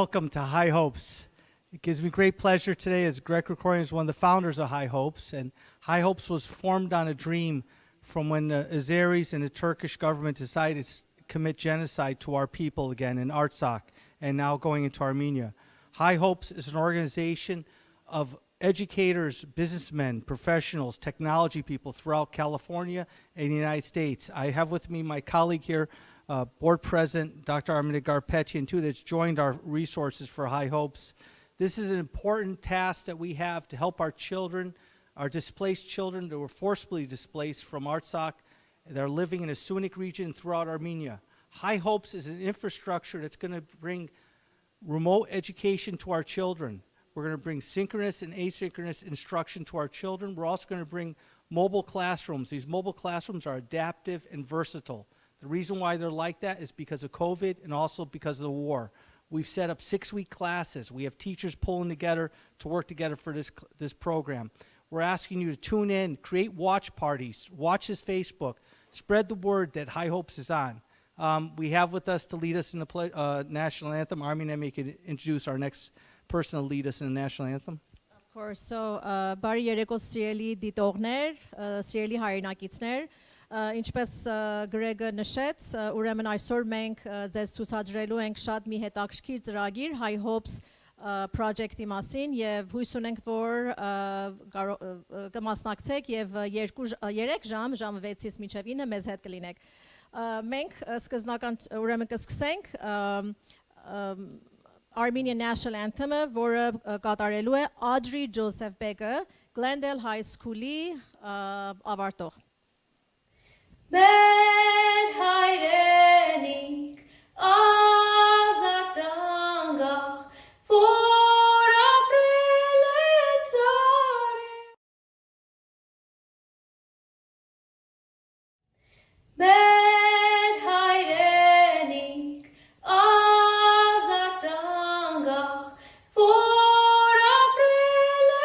Welcome to Hye Hopes. It gives me great pleasure today as Greg Krikorian is one of the founders of Hye Hopes. And Hye Hopes was formed on a dream from when the Azeris and the Turkish government decided to commit genocide to our people again in Artsakh and now going into Armenia. Hye Hopes is an organization of educators, businessmen, professionals, technology people throughout California and the United States. I have with me my colleague here, Board President Dr. Armen Hovannisian, too, that's joined our resources for Hye Hopes. This is an important task that we have to help our children, our displaced children that were forcibly displaced from Artsakh. They're living in a Sunnic region throughout Armenia. Hye Hopes is an infrastructure that's going to bring remote education to our children. We're going to bring synchronous and asynchronous instruction to our children. We're also going to bring mobile classrooms. These mobile classrooms are adaptive and versatile. The reason why they're like that is because of COVID and also because of the war. We've set up 6-week classes. We have teachers pulling together to work together for this program. We're asking you to tune in, create watch parties, watch this Facebook, spread the word that Hye Hopes is on. We have with us to lead us in the national anthem. Armen, maybe you could introduce our next person to lead us in the national anthem. Of course. So, բարի երեկո սիրելի դիտողներ, սիրելի հայրենակիցներ, ինչպես Գրեգը նշեց, ուրեմն այսօր մենք ձեզ ցուցադրելու ենք շատ մի հետաքրքիր ծրագիր Hye Hopes project-ի մասին եւ հույս ունենք, որ կմասնակցեք եւ 3 ժամը 6-ից մինչեւ 9 մեզ հետ կլինեք։ Մենք սկզբնական ուրեմն կսկսենք Armenian National Anthem-ը, որը կատարելու է Audrey Joseph Begը, Glendale High School-ի ավարտող։ Մեր հայրենիք ազատ անգախ, որ ապրել է ծառեր։ Մեր հայրենիք ազատ անգախ, որ ապրել է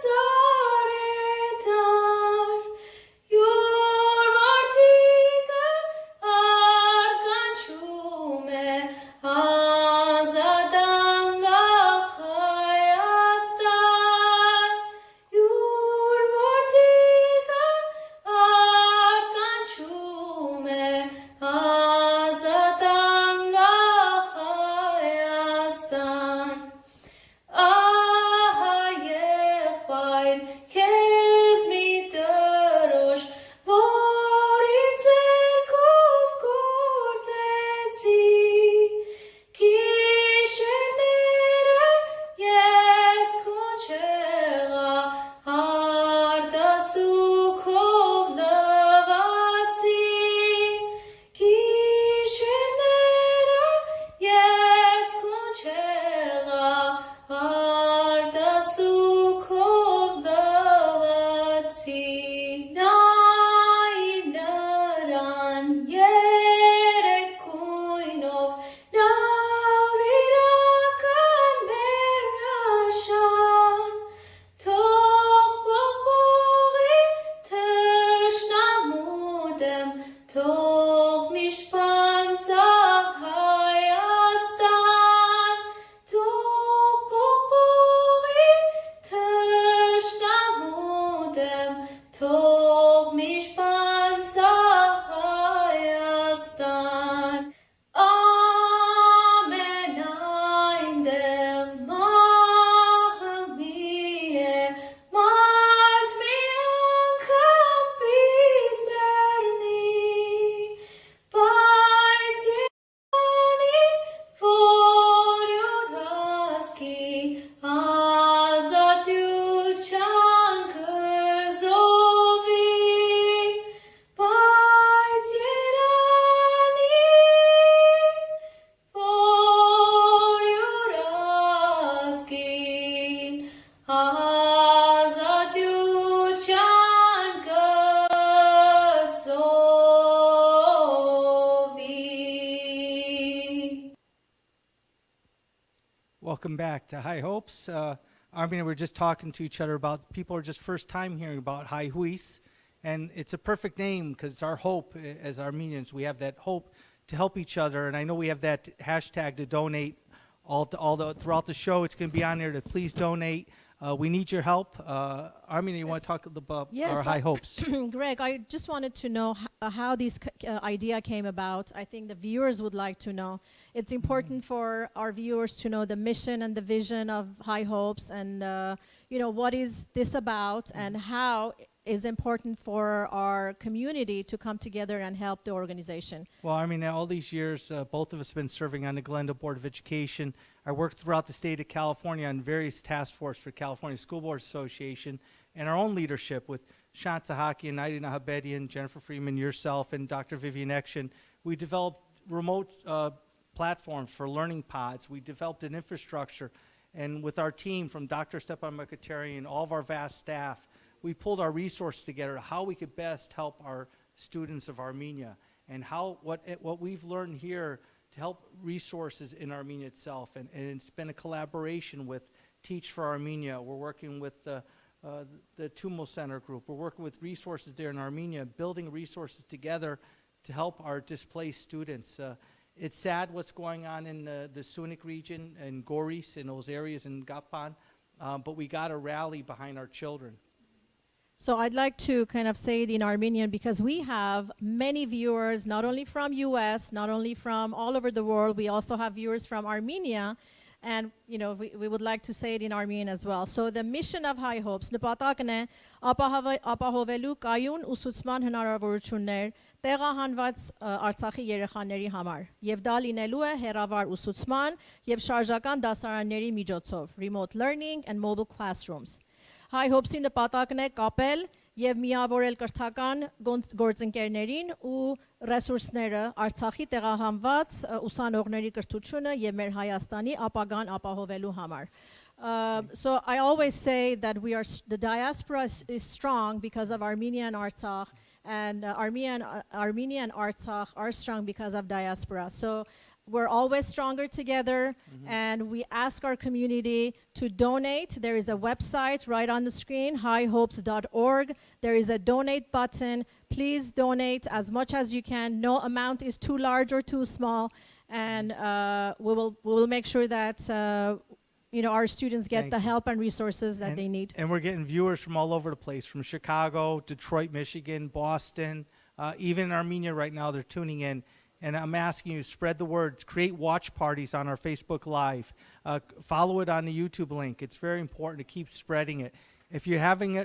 ծառեր, յուր որդիքը արձանչում է ազատ անգախ Հայաստան, յուր որդիքը արձանչում է ազատ անգախ Հայաստան, ահա եղբայր քեզ մի տրոշ, որ իմ ձեռքով գործեցի, գիշերները ես քո չեղա, արտասուքով լվացի, գիշերները ես քո չեղա, արտասուքով լվացի, նայիր նրան երեկույնով, նավիրական բեռնաշան, թող փողփողի թշնամու դեմ, թող միշտ պանծա Հայաստան, թող փողփողի թշնամու դեմ, թող միշտ պանծա Հայաստան, ամենայն դեղ մահը մի է, մարդ մի անգամ պիտի մեռնի, բայց Երանի, որ յուր հասկի ազատության կզովի, բայց Երանի, որ յուր հասկին ազատության կզովի։ Welcome back to Hye Hopes. Armen and we were just talking to each other about people are just first time hearing about Hye Hopes, and it's a perfect name because it's our hope as Armenians. We have that hope to help each other, and I know we have that hashtag to donate throughout the show. It's going to be on there to please donate. We need your help. Armin, you want to talk about our Hye Hopes? Greg, I just wanted to know how this idea came about. I think the viewers would like to know. It's important for our viewers to know the mission and the vision of Hye Hopes, and what is this about, and how is important for our community to come together and help the organization. Well, I mean, all these years, both of us have been serving on the Glendale Board of Education. I worked throughout the state of California on various task force for California School Board Association, and our own leadership with Shant Sahakian, Hye Hopes, Jennifer Freeman, yourself, and Dr. Vivian Ection. We developed remote platforms for learning pods. We developed an infrastructure, and with our team from Dr. Stepan Mkhitaryan and all of our vast staff, we pulled our resources together how we could best help our students of Armenia, and what we've learned here to help resources in Armenia itself. And it's been a collaboration with Teach for Armenia. We're working with the Tumul Center group. We're working with resources there in Armenia, building resources together to help our displaced students. It's sad what's going on in the Sunik region and Goris, in those areas in Kapan, but we got to rally behind our children. So I'd like to kind of say it in Armenian, because we have many viewers, not only from US, not only from all over the world, we also have viewers from Armenia, and we would like to say it in Armenian as well. So the mission of Hye Hopes նպատակն է ապահովելու կայուն ուսուցման հնարավորություններ տեղահանված Արցախի երեխաների համար, եւ դա լինելու է հեռավար ուսուցման եւ շարժական դասարանների միջոցով, remote learning and mobile classrooms. Hye Hopes-ի նպատակն է կապել եւ միավորել կրթական գործընկերներին ու ռեսուրսները Արցախի տեղահանված ուսանողների կրթությունը եւ մեր Հայաստանի ապագան ապահովելու համար. So I always say that the diaspora is strong because of Armenia and Artsakh, and Armenia and Artsakh are strong because of diaspora. So we're always stronger together, and we ask our community to donate. There is a website right on the screen, hyehopes.org. There is a donate button. Please donate as much as you can. No amount is too large or too small, and we will make sure that our students get the help and resources that they need. And we're getting viewers from all over the place, from Chicago, Detroit, Michigan, Boston, even in Armenia right now, they're tuning in. And I'm asking you, spread the word, create watch parties on our Facebook Live, follow it on the YouTube link. It's very important to keep spreading it. If you're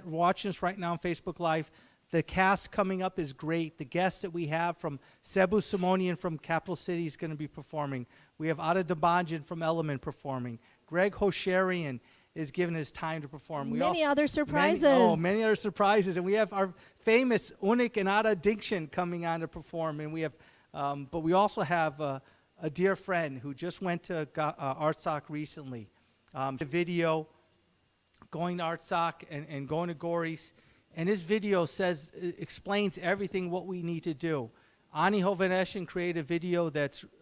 watching us right now on Facebook Live, the cast coming up is great. The guests that we have from Sebo Simonian from Capital City is going to be performing. We have Ara Dablian from Element performing. Greg Hosharian is given his time to perform. Many other surprises. Many other surprises. And we have our famous Unik and Ada diction coming on to perform. And we have but we also have a dear friend who just went to Artsakh recently. A video going to Artsakh and going to Goris, and his video explains everything what we need to do. Armen Hovannisian created a video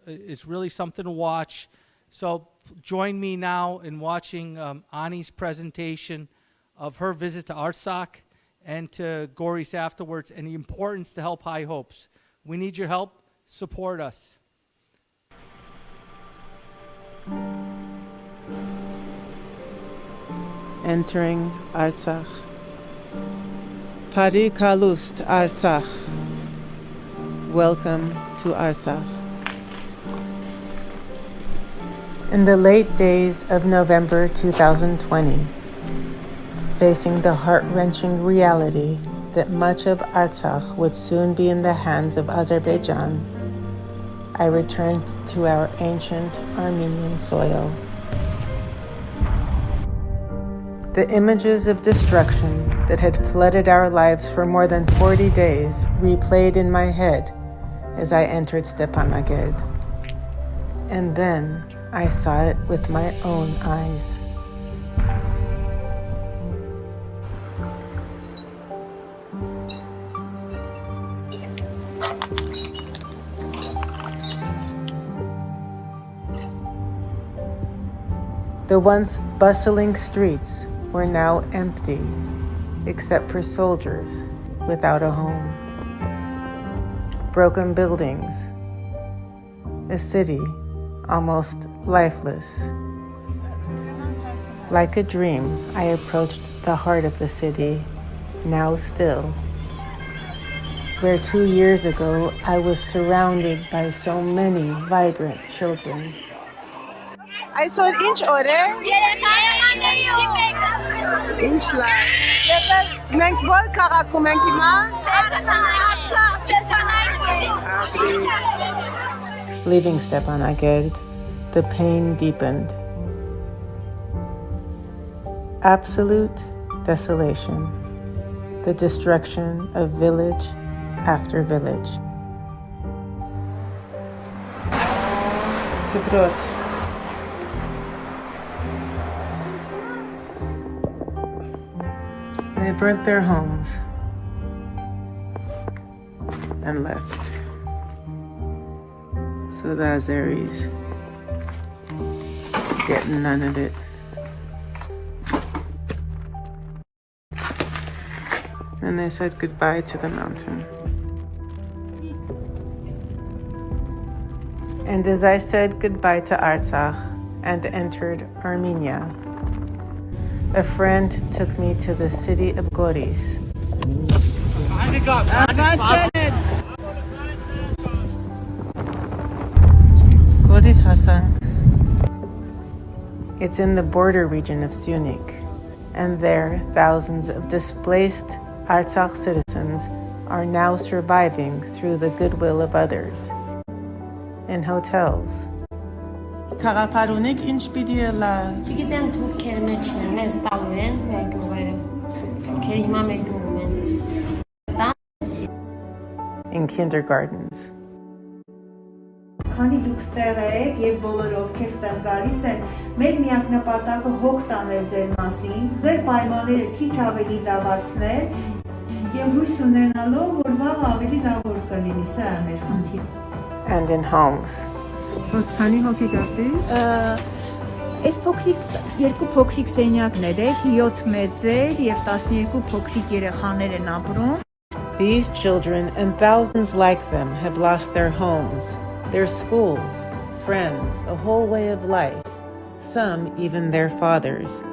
is really something to watch. So join me now in watching Ani's presentation of her visit to Artsakh and to Goris afterwards, and the importance to help Hye Hopes. We need your help. Support us. Entering Artsakh. Pari Kalust, Artsakh. Welcome to Artsakh. In the late days of November 2020, facing the heart-wrenching reality that much of Artsakh would soon be in the hands of Azerbaijan, I returned to our ancient Armenian soil. The images of destruction that had flooded our lives for more than 40 days replayed in my head as I entered Stepanakert. And then I saw it with my own eyes. The once bustling streets were now empty, except for soldiers without a home. Broken buildings, a city almost lifeless. Like a dream, I approached the heart of the city, now still, where 2 years ago I was surrounded by so many vibrant children. Այսօր ինչ օր է։ Ինչլա։ Եվ մենք ո՞ր քաղաքում ենք հիմա։ Leaving Stepanakert, the pain deepened. Absolute desolation, the destruction of village after village. Tsibrot. They burnt their homes and left. So the Azeris get none of it. And they said goodbye to the mountain. And as I said goodbye to Artsakh and entered Armenia, a friend took me to the city of Goris. Goris Hasan. It's in the border region of Unik, and there thousands of displaced Artsakh citizens are now surviving through the goodwill of others. In hotels. Քաղաքարունիկ ինչ պիտի լա։ Չգիտեմ թուրքերը մեջն են, մեզ տալու են մեր գյուղերը։ Թուրքերը հիմա մեր գյուղում են։ In kindergartens. Քանի դուք ստեղ եք եւ բոլոր ովքեր ստեղ գալիս են, մեր միակ նպատակը հոգ տանել ձեր մասին, ձեր պայմանները քիչ ավելի լավացնել եւ հույս ունենալով, որ վաղ ավելի լավ որ կլինի, սա է մեր խնդիրը։ And in homes. Ոնց քանի հոգի գտի։ Այս փոքրիկ երկու փոքրիկ սենյակներ եք, 7 մեծեր եւ 12 փոքրիկ երեխաներ են ապրում։ These children and thousands like them have lost their homes, their schools, friends, a whole way of life, some even their fathers.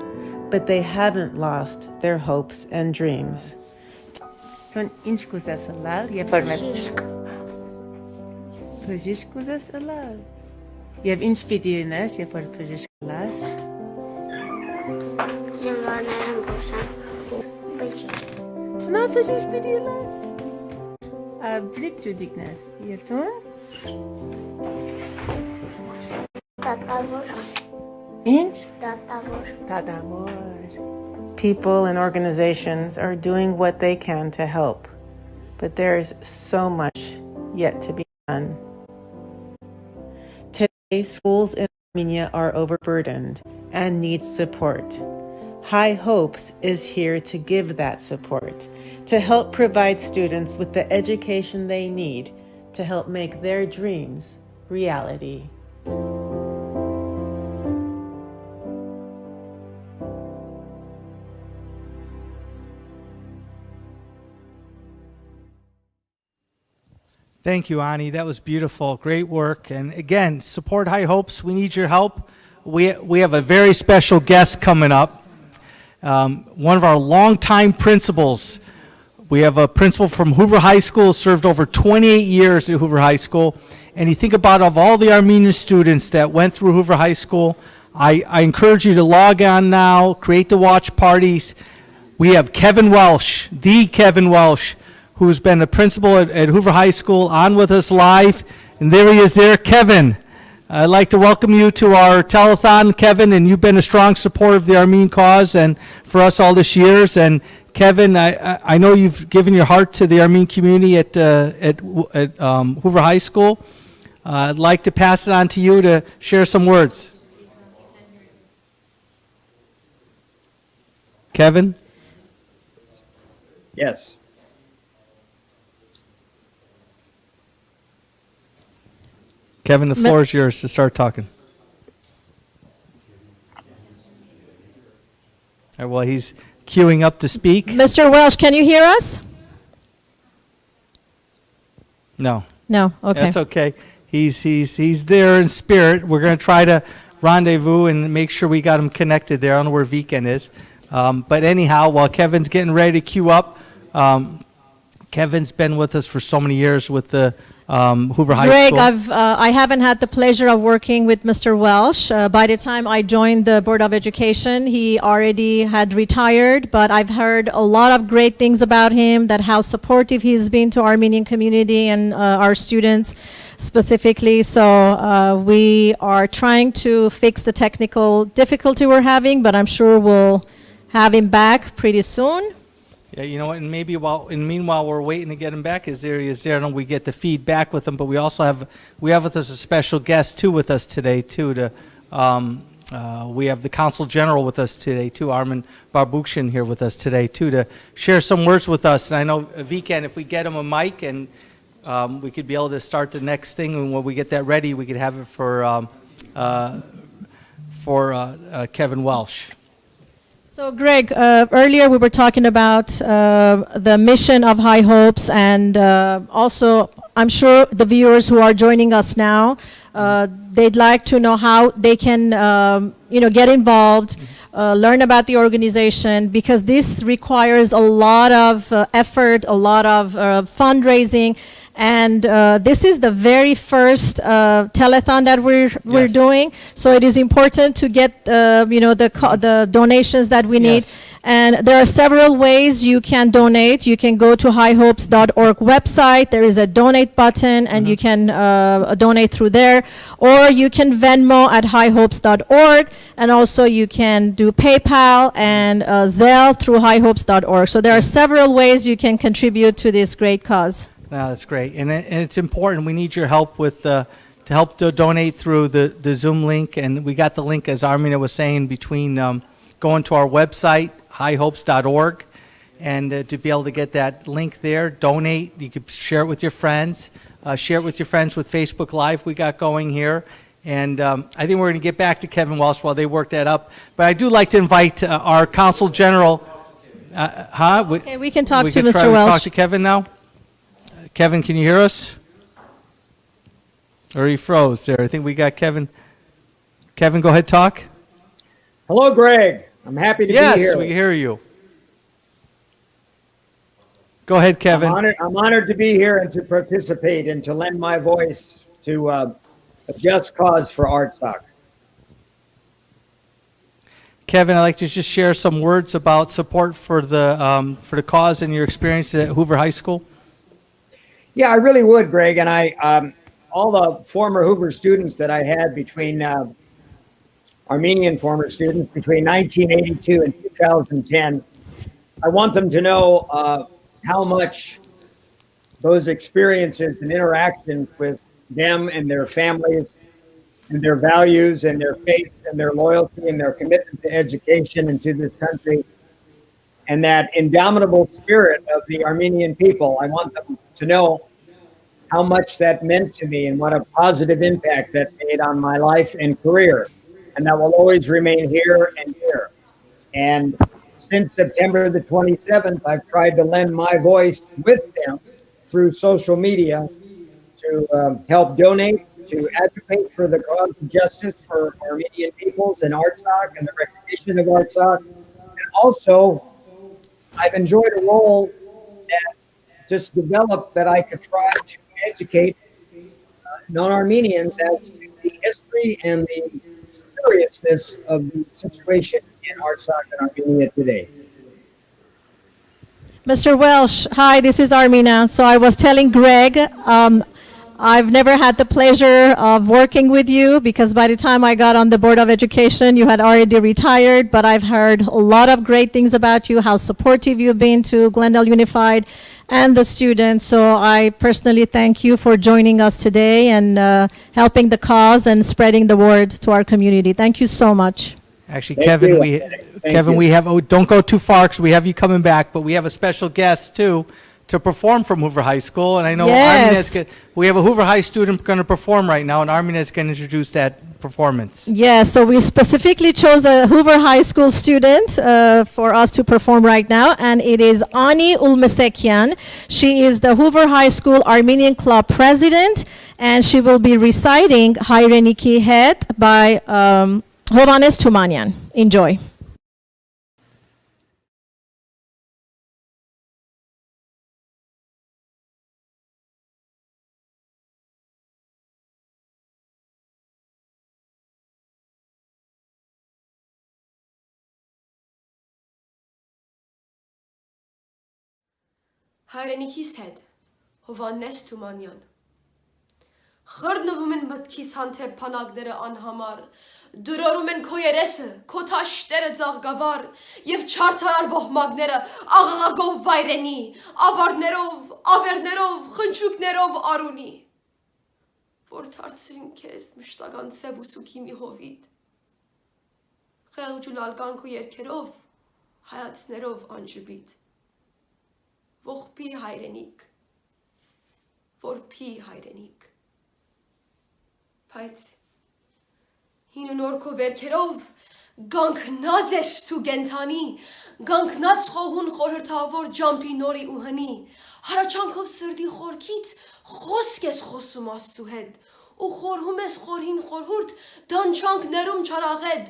But they haven't lost their hopes and dreams. Տուն ինչ կուզես լալ եւ որ մենք բժիշկ կուզես լալ։ Եվ ինչ պիտի ունես, երբ որ բժիշկ լաս։ Զինվորներն գուսան։ Բժիշկ։ Նա բժիշկ պիտի լաս։ Բրիկ ջուդիկներ։ Յետուն։ Դատավոր։ Ինչ? Դատավոր։ Tadamor. People and organizations are doing what they can to help, but there's so much yet to be done. Today, schools in Armenia are overburdened and need support. Hye Hopes is here to give that support, to help provide students with the education they need to help make their dreams reality. Thank you, Ani. That was beautiful. Great work. And again, support Hye Hopes. We need your help. We have a very special guest coming up. One of our longtime principals. We have a principal from Hoover High School, served over 28 years at Hoover High School. And you think about of all the Armenian students that went through Hoover High School, I encourage you to log on now, create the watch parties. We have Kevin Welsh, the Kevin Welsh, who's been a principal at Hoover High School, on with us live. And there he is there, Kevin. I'd like to welcome you to our telethon, Kevin, and you've been a strong supporter of the Armenian cause and for us all this years. And Kevin, I know you've given your heart to the Armenian community at Hoover High School. I'd like to pass it on to you to share some words. Kevin? Yes. Kevin, the floor is yours to start talking. All right, well, he's queuing up to speak. Mr. Welsh, can you hear us? No. No, okay. That's okay. He's there in spirit. We're going to try to rendezvous and make sure we got him connected there. I don't know where Viken is. But anyhow, while Kevin's getting ready to queue up, Kevin's been with us for so many years with the Hoover High Greg, School. I haven't had the pleasure of working with Mr. Welsh. By the time I joined the Board of Education, he already had retired, but I've heard a lot of great things about him, that how supportive he's been to Armenian community and our students specifically. So we are trying to fix the technical difficulty we're having, but I'm sure we'll have him back pretty soon. Yeah, you know what, and maybe meanwhile we're waiting to get him back. He is there, and we get the feedback with him. But we also have with us a special guest too with us today too. We have the Consul General with us today too, Armen Hovannisian here with us today too, to share some words with us. And I know Viken, if we get him a mic and we could be able to start the next thing, and when we get that ready, we could have it for Kevin Welsh. So Greg, earlier we were talking about the mission of Hye Hopes, and also I'm sure the viewers who are joining us now, they'd like to know how they can get involved, learn about the organization, because this requires a lot of effort, a lot of fundraising. And this is the very first telethon that we're doing, so it is important to get the donations that we need. Yes. And there are several ways you can donate. You can go to hyehopes.org website. There is a donate button, and you can donate through there, or you can Venmo at hyehopes.org, and also you can do PayPal and Zelle through hyehopes.org. So there are several ways you can contribute to this great cause. No, that's great, and it's important. We need your help with to help to donate through the Zoom link, and we got the link, as Armenia was saying, between going to our website hyehopes.org, and to be able to get that link there, donate. You could share it with your friends, share it with your friends with Facebook Live we got going here, and I think we're going to get back to Kevin Welsh while they work that up. But I do like to invite our Consul General. Okay, we can talk we to can Mr. try to Welsh. talk to Kevin now. Kevin, can you hear us? Or he froze there. I think we got Kevin. Kevin, go ahead, talk. Hello, Greg. I'm happy to be here. Yes, we hear you. Go ahead, Kevin. I'm honored to be here and to participate and to lend my voice to a just cause for Artsakh. Kevin, I'd like to just share some words about support for the cause and your experience at Hoover High School. Yeah, I really would, Greg. And I, all the former Hoover students that I had between Armenian former students between 1982 and 2010, I want them to know how much those experiences and interactions with them and their families and their values and their faith and their loyalty and their commitment to education and to this country and that indomitable spirit of the Armenian people. I want them to know how much that meant to me and what a positive impact that made on my life and career. And that will always remain here and here. And since September the 27th, I've tried to lend my voice with them through social media to help donate, to advocate for the cause of justice for Armenian peoples and Artsakh and the recognition of Artsakh. And also, I've enjoyed a role that just developed that I could try to educate non-Armenians as to the history and the seriousness of the situation in Artsakh and Armenia today. Mr. Welsh, hi, this is Armenia. So I was telling Greg, I've never had the pleasure of working with you because by the time I got on the Board of Education, you had already retired, but I've heard a lot of great things about you, how supportive you've been to Glendale Unified and the students. So I personally thank you for joining us today and helping the cause and spreading the word to our community. Thank you so much. Actually, Thank Kevin, you. we have, don't go too far because we have you coming back, but we have a special guest too to perform from Hoover High School. And I know Yes. we have a Hoover High student going to perform right now, and Armenia is going to introduce that performance. Yeah, so we specifically chose a Hoover High School student for us to perform right now, and it is Ani Ulmesekian. She is the Hoover High School Armenian Club president, and she will be reciting Hayreniki Het by Hovannes Tumanian. Enjoy. Հայրենիքիս հետ, Հովանես Թումանյան։ Խրնվում են մտքիս հանդեպ փանակները անհամար, դրորում են քո երեսը, քո թաշտերը ծաղկավար, և չարդարար ոհմակները աղաղագով վայրենի, ավարներով, ավերներով, խնչուկներով արունի, որ թարցրին քեզ մշտական սև ուսուքի մի հովիտ, խեղճ ու լալկան քո երգերով, հայացներով անջբիտ, ողբի հայրենիք, որփի հայրենիք, բայց հին ու նոր քո վերքերով գանքնած ես թու գենթանի, գանքնած խոհուն խորհրդավոր ջամփի նորի ու հնի, հարաճանքով սրդի խորքից խոսք ես խոսում Աստծու հետ, ու խորհում ես խորհին խորհուրդ դանչանք ներում չարաղետ,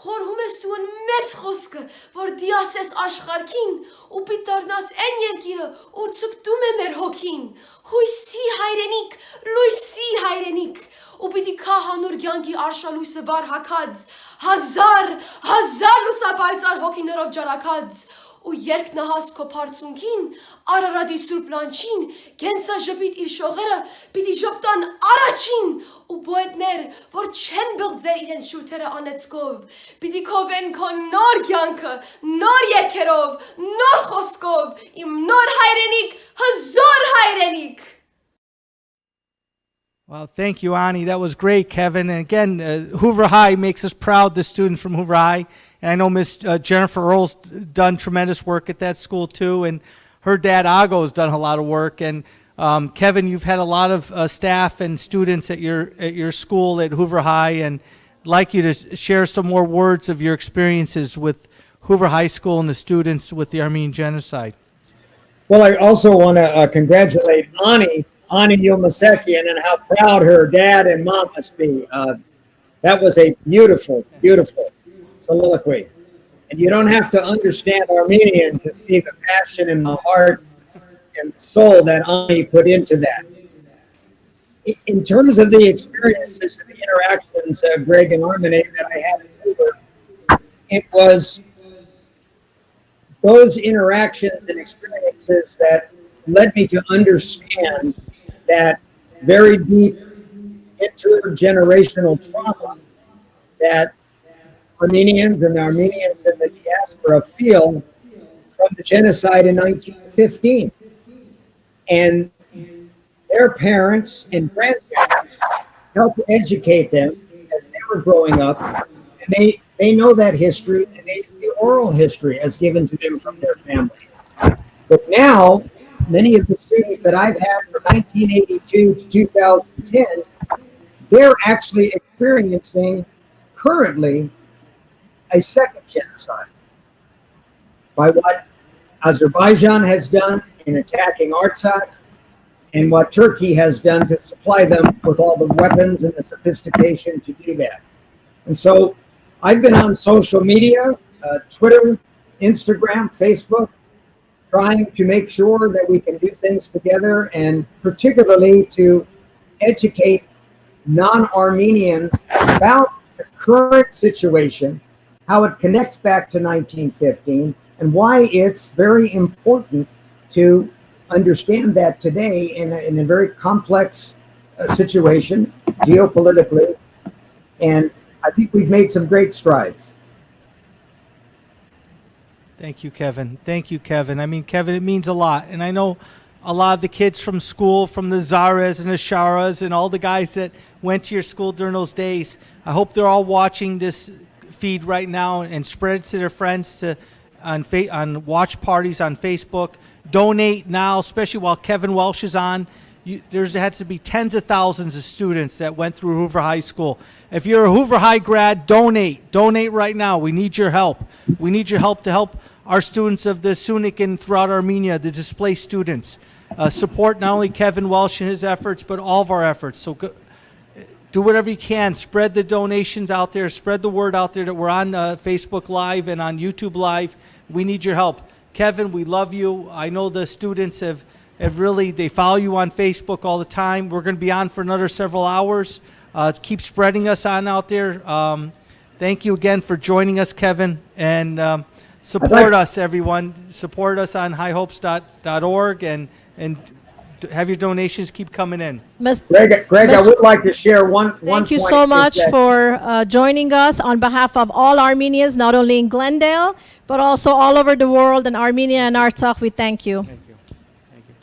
խորհում ես դու մեծ խոսքը, որ դիասես աշխարհքին, ու պիտարնաս են երկիրը, ուր ցկտում է մեր հոգին, հույսի հայրենիք, լույսի հայրենիք, ու պիտի քա հանուր կյանքի արշալույսը վար հագած, հազար լուսապայծառ հոգիներով ջարակած, ու երկնահաս քո բարձունքին, Արարատի սուրբ լանջին, գենցա ժպիտ իր շողերը, պիտի ժպտան առաջին, ու բոյետներ, որ չեն բղձեր իրենց շուրթերը անեծքով, պիտի քովեն քո նոր կյանքը, նոր երգերով, նոր խոսքով, իմ նոր հայրենիք, հզոր հայրենիք։ Well, thank you, Ani. That was great, Kevin. And again, Hoover High makes us proud, the students from Hoover High. And I know Miss Jennifer Earle's done tremendous work at that school too, and her dad Ago's done a lot of work. And Kevin, you've had a lot of staff and students at your school at Hoover High, and I'd like you to share some more words of your experiences with Hoover High School and the students with the Armenian genocide. Well, I also want to congratulate Ani Ulmesekian, and how proud her dad and mom must be. That was a beautiful, beautiful soliloquy. And you don't have to understand Armenian to see the passion and the heart and soul that Ani put into that. In terms of the experiences and the interactions, Greg and Armen, that I had in Hoover, it was those interactions and experiences that led me to understand that very deep intergenerational trauma that Armenians and the Armenians in the diaspora feel from the genocide in 1915. And their parents and grandparents helped educate them as they were growing up. And they know that history, and the oral history as given to them from their family. But now, many of the students that I've had from 1982 to 2010, they're actually experiencing currently a second genocide by what Azerbaijan has done in attacking Artsakh, and what Turkey has done to supply them with all the weapons and the sophistication to do that. And so I've been on social media, Twitter, Instagram, Facebook, trying to make sure that we can do things together, and particularly to educate non-Armenians about the current situation, how it connects back to 1915, and why it's very important to understand that today in a very complex situation geopolitically. And I think we've made some great strides. Thank you, Kevin. Thank you, Kevin. I mean, Kevin, it means a lot. And I know a lot of the kids from school, from the Zaras and the Sharas and all the guys that went to your school during those days, I hope they're all watching this feed right now and spread it to their friends on watch parties on Facebook. Donate now, especially while Kevin Welsh is on. There's had to be tens of thousands of students that went through Hoover High School. If you're a Hoover High grad, donate. Donate right now. We need your help. We need your help to help our students of the Unik and throughout Armenia, the displaced students. Support not only Kevin Welsh and his efforts, but all of our efforts. So do whatever you can. Spread the donations out there. Spread the word out there that we're on Facebook Live and on YouTube Live. We need your help. Kevin, we love you. I know the students have really, they follow you on Facebook all the time. We're going to be on for another several hours. Keep spreading us on out there. Thank you again for joining us, Kevin. And support us, everyone. Support us on highhopes.org and have your donations keep coming in. Greg, I would like to share one Thank you point so is much that- for joining us on behalf of all Armenians, not only in Glendale, but also all over the world, in Armenia and Artsakh. We thank you. Thank you. Thank you.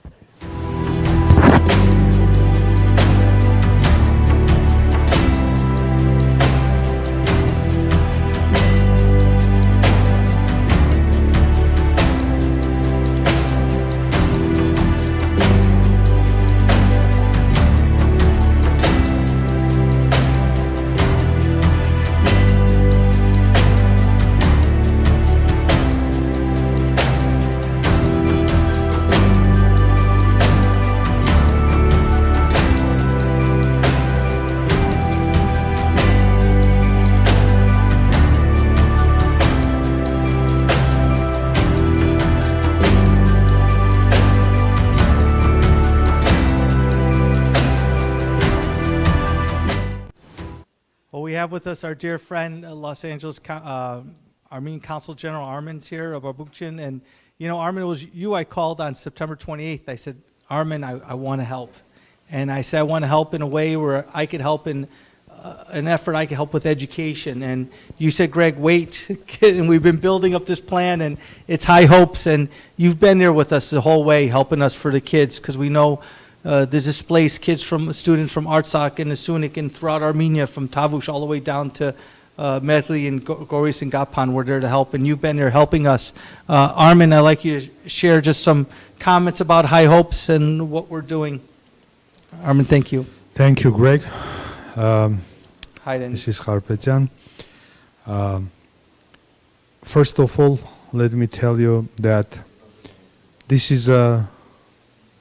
Well, we have with us our dear friend, Los Angeles Armenian Consul General Armen's here of Arbukchin. And, you know, Armen, it was you I called on September 28th. I said, Armen, I want to help. And I said, I want to help in a way where I could help in an effort I could help with education. And you said, Greg, wait. And we've been building up this plan, and it's Hye Hopes. And you've been there with us the whole way, helping us for the kids, because we know the displaced kids students from Artsakh and the Unik and throughout Armenia, from Tavush all the way down to Medli and Goris and Kapan were there to help, and you've been there helping us. Armen, I'd like you to share just some comments about Hye Hopes and what we're doing. Armen, thank you. Thank you, Greg. Hi, then. This is Harpetian. First of all, let me tell you that this is a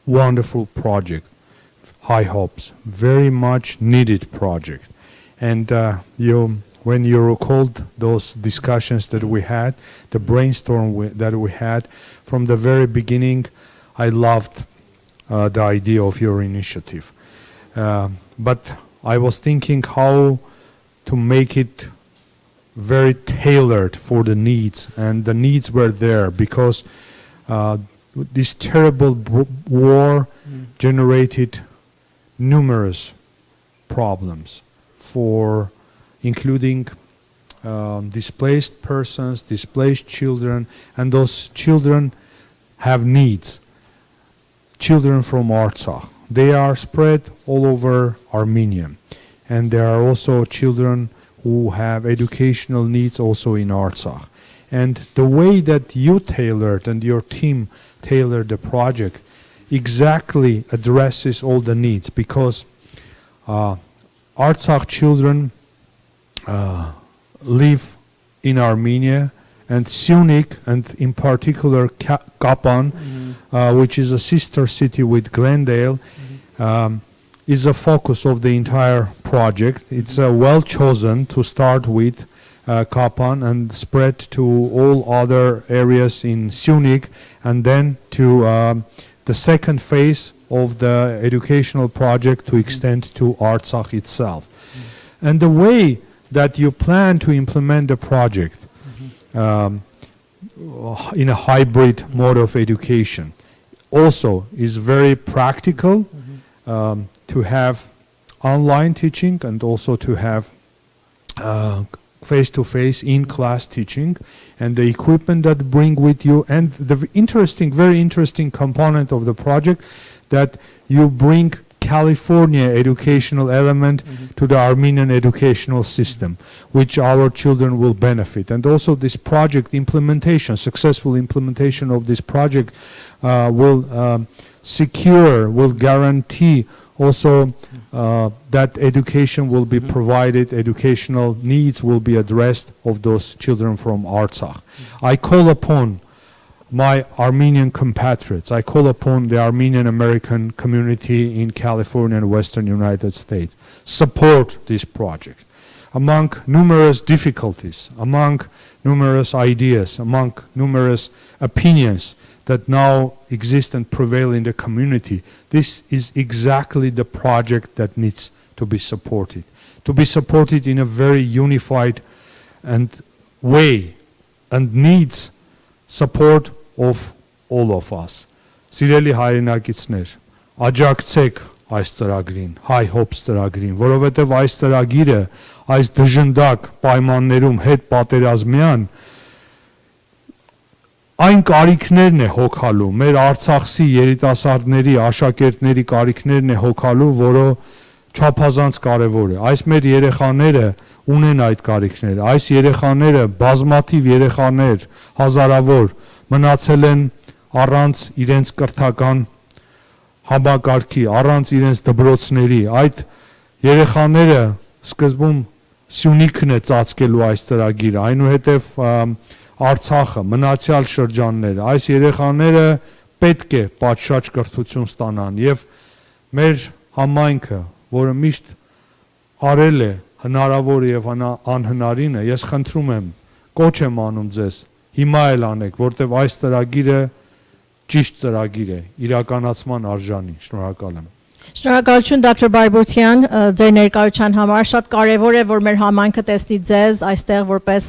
wonderful project, Hye Hopes, very much needed project. And when you recalled those discussions that we had, the brainstorm that we had, from the very beginning, I loved the idea of your initiative. But I was thinking how to make it very tailored for the needs, and the needs were there because this terrible war generated numerous problems for including displaced persons, displaced children, and those children have needs. Children from Artsakh, they are spread all over Armenia, and there are also children who have educational needs also in Artsakh. And the way that you tailored and your team tailored the project exactly addresses all the needs, because Artsakh children live in Armenia, and Unik, and in particular Kapan, which is a sister city with Glendale, is a focus of the entire project. It's well chosen to start with Kapan and spread to all other areas in Unik, and then to the second phase of the educational project to extend to Artsakh itself. And the way that you plan to implement the project in a hybrid mode of education also is very practical, to have online teaching and also to have face-to-face in-class teaching, and the equipment that bring with you, and the very interesting component of the project that you bring California educational element to the Armenian educational system, which our children will benefit. And also this project implementation, successful implementation of this project will secure, will guarantee also that education will be provided, educational needs will be addressed of those children from Artsakh. I call upon my Armenian compatriots, I call upon the Armenian American community in California and Western United States, support this project. Among numerous difficulties, among numerous ideas, among numerous opinions that now exist and prevail in the community, this is exactly the project that needs to be supported in a very unified and way, and needs support of all of us. Սիրելի հայրենակիցներ, աջակցեք այս ծրագրին, Hye Hopes ծրագրին, որովհետև այս ծրագիրը այս դժնդակ պայմաններում հետ պատերազմյան այն կարիքներն է հոգալու, մեր Արցախի երիտասարդների, աշակերտների կարիքներն է հոգալու, որը չափազանց կարևոր է։ Այս մեր երեխաները ունեն այդ կարիքները, այս երեխաները, բազմաթիվ երեխաներ, հազարավոր մնացել են առանց իրենց կրթական համակարգի, առանց իրենց դպրոցների, այդ երեխաները սկզբում Սյունիքն է ծածկելու այս ծրագիրը, այնուհետև Արցախը, մնացյալ շրջանները, այս երեխաները պետք է պատշաճ կրթություն ստանան եւ մեր համայնքը, որը միշտ արել է հնարավոր եւ անհնարինը, ես խնդրում եմ, կոչ եմ անում ձեզ, հիմա էլ անեք, որտեվ այս ծրագիրը ճիշտ ծրագիր է, իրականացման արժանի, շնորհակալ եմ։ Շնորհակալություն Դոկտոր Բայբուրթյան, ձեր ներկայության համար, շատ կարևոր է, որ մեր համայնքը տեսնի ձեզ այստեղ որպես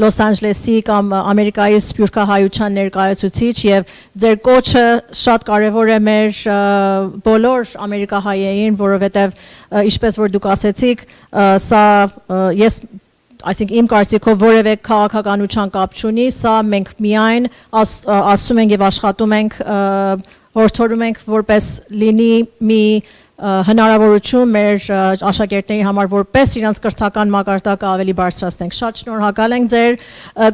Լոս Անջելեսի կամ Ամերիկայի սփյուռքահայության ներկայացուցիչ եւ ձեր կոչը շատ կարևոր է մեր բոլոր ամերիկահայերին, որովհետեւ ինչպես որ դուք ասեցիք, սա ես այսինքն իմ կարծիքով որևէ քաղաքականության կապ չունի, սա մենք միայն ասում ենք եւ աշխատում ենք հորդորում ենք որպես լինի մի հնարավորություն մեր աշակերտների համար որպես իրենց կրթական մակարդակը ավելի բարձրացնենք։ Շատ շնորհակալ ենք ձեր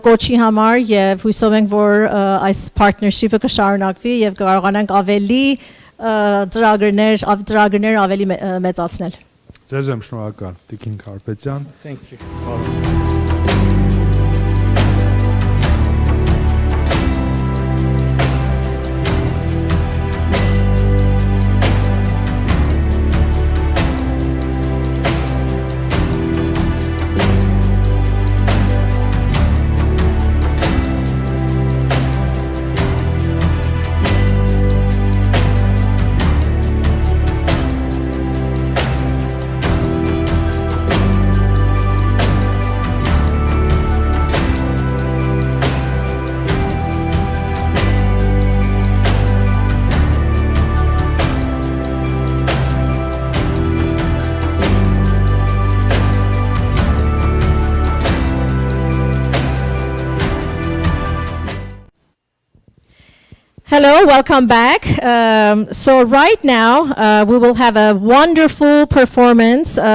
կոչի համար եւ հույսով ենք, որ այս partnership-ը կշարունակվի եւ կարողանանք ավելի ծրագրեր ավելի մեծացնել։ Ձեզ եմ շնորհակալ, Տիկին Կարպետյան։ Thank you. Hello, welcome back. So right now we will have a wonderful performance, it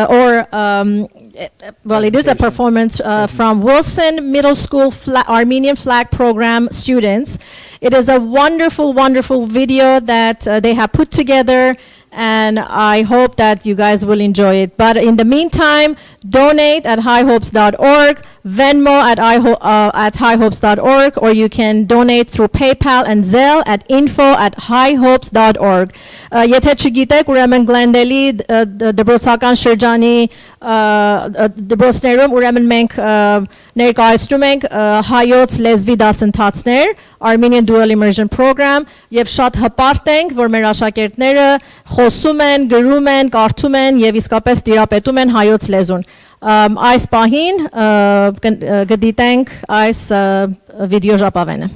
is a performance from Wilson Middle School Armenian Flag Program students. It is a wonderful, wonderful video that they have put together, and I hope that you guys will enjoy it. But in the meantime, donate at hyehopes.org, Venmo at hyehopes.org, or you can donate through PayPal and Zelle at info@hyehopes.org. Եթե չգիտեք, ուրեմն Glendale-ի դպրոցական շրջանի դպրոցներում ուրեմն մենք ներկայացնում ենք հայոց լեզվի դասընթացներ, Armenian Dual Immersion Program, եւ շատ հպարտ ենք, որ մեր աշակերտները խոսում են, գրում են, կարդում են եւ իսկապես տիրապետում են հայոց լեզուն։ Այս պահին կդիտենք այս վիդեո ժապավենը։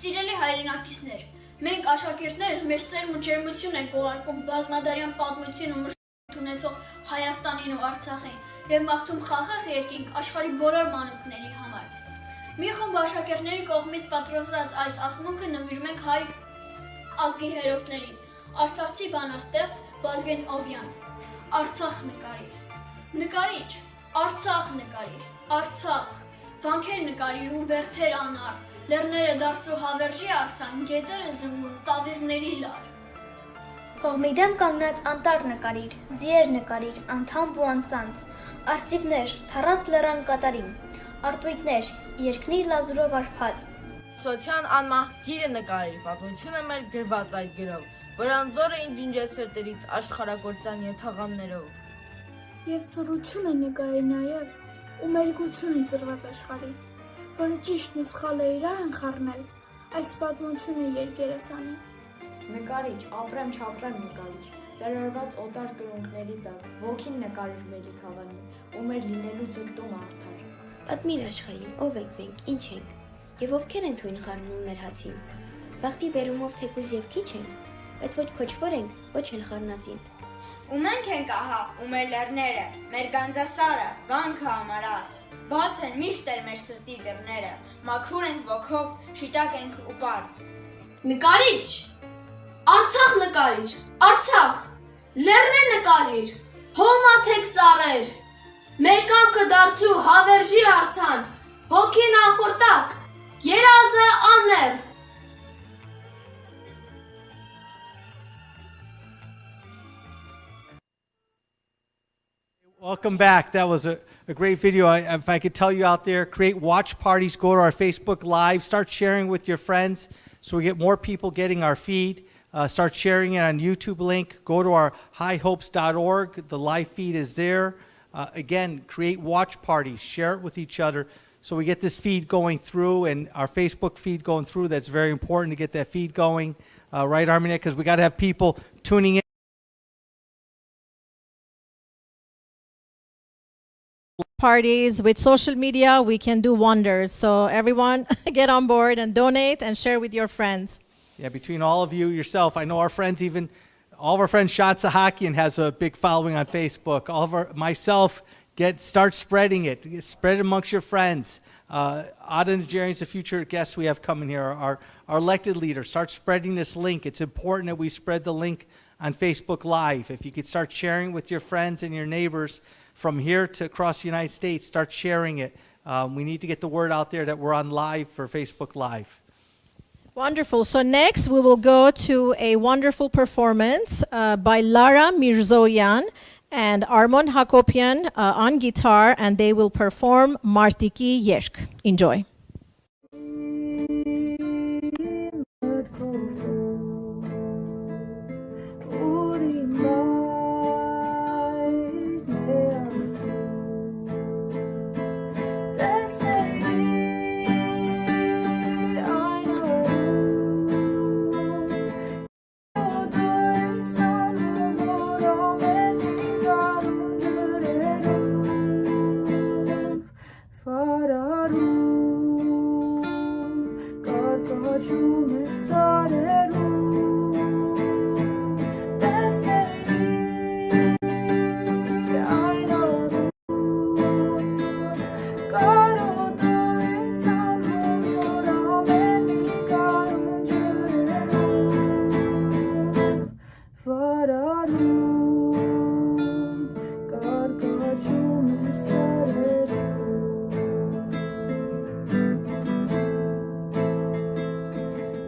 Սիրելի հայրենակիցներ, մենք աշակերտներս մեր սերմ ու ջերմություն ենք ուղարկում բազմադարյան պատմություն ու մշտություն ունեցող Հայաստանին ու Արցախին եւ մաղթում խաղաղ երկինք աշխարհի բոլոր մանուկների համար։ Մի խումբ աշակերտների կողմից պատրաստած այս ասմունքը նվիրում ենք հայ ազգի հերոսներին։ Արցախցի բանաստեղծ Վազգեն Օվյան։ Արցախ նկարիր։ Նկարիչ, Արցախ նկարիր, Արցախ։ Վանքեր նկարիր ու բերդեր անար, լեռները դարձու հավերժի արձան, գետերը զնգուն, տավիղների լար։ Հողմի դեմ կանգնած անտառ նկարիր, ձիեր նկարիր, անդամ ու անսանց, արծիվներ, թառած լեռան կատարին, արտույտներ, երկնի լազուրով արփած։ Սոցիան անմահ գիրը նկարիր, պատմությունը մեր գրված այդ գրով, որան զորը ինջինջեց սրտերից աշխարհագործան եթաղաններով։ Եվ ծռությունը նկարի նաև, ու մերկությունը ծրված աշխարհի, որը ճիշտն ու սխալը իրար են խառնել, այս պատմությունը երկերասանի։ Նկարիչ, ապրեմ չապրեմ նկարիչ, վերարված օտար կրունկների տակ, ոգին նկարիչ մելի քավանի, ու մեր լինելու ձգտում արդար։ Պատմիր աշխարհին, ով ենք մենք, ինչ ենք, եւ ովքեր են թույն խառնում մեր հացին։ Բախտի բերումով թեկուզ եւ քիչ ենք, բայց ոչ քոչվոր ենք, ոչ էլ խառնածին։ Ու մենք ենք ահա, ու մեր լեռները, մեր գանձասարը, վանքը ամարաս, բաց են միշտ էլ մեր սրտի դռները, մաքուր ենք ոգով, շիտակ ենք ու պարզ։ Նկարիչ, Արցախ նկարիր, Արցախ, լեռներ նկարիր, հոմաթեք ծառեր, մեր կամքը դարձու հավերժի արձան, հոգին ախորտակ, երազը աններ։ Welcome back. That was a great video. If I could tell you out there, create watch parties, go to our Facebook Live, start sharing with your friends so we get more people getting our feed. Start sharing it on YouTube link. Go to our hyehopes.org. The live feed is there. Again, create watch parties. Share it with each other so we get this feed going through and our Facebook feed going through. That's very important to get that feed going. Right, Armenia? Because we got to have people tuning in. Parties with social media, we can do wonders. So everyone get on board and donate and share with your friends. Yeah, between all of you, yourself, I know our friends, even all of our friends, Shant Sahakian has a big following on Facebook. All of myself, start spreading it. Spread it amongst your friends. Ada Najarian's a future guest we have coming here, our elected leader. Start spreading this link. It's important that we spread the link on Facebook Live. If you could start sharing with your friends and your neighbors from here to across the United States, start sharing it. We need to get the word out there that we're on live for Facebook Live. Wonderful. So next we will go to a wonderful performance by Lara Mirzoyan and Armen Hovannisian on guitar, and they will perform Martiki Yerk. Enjoy.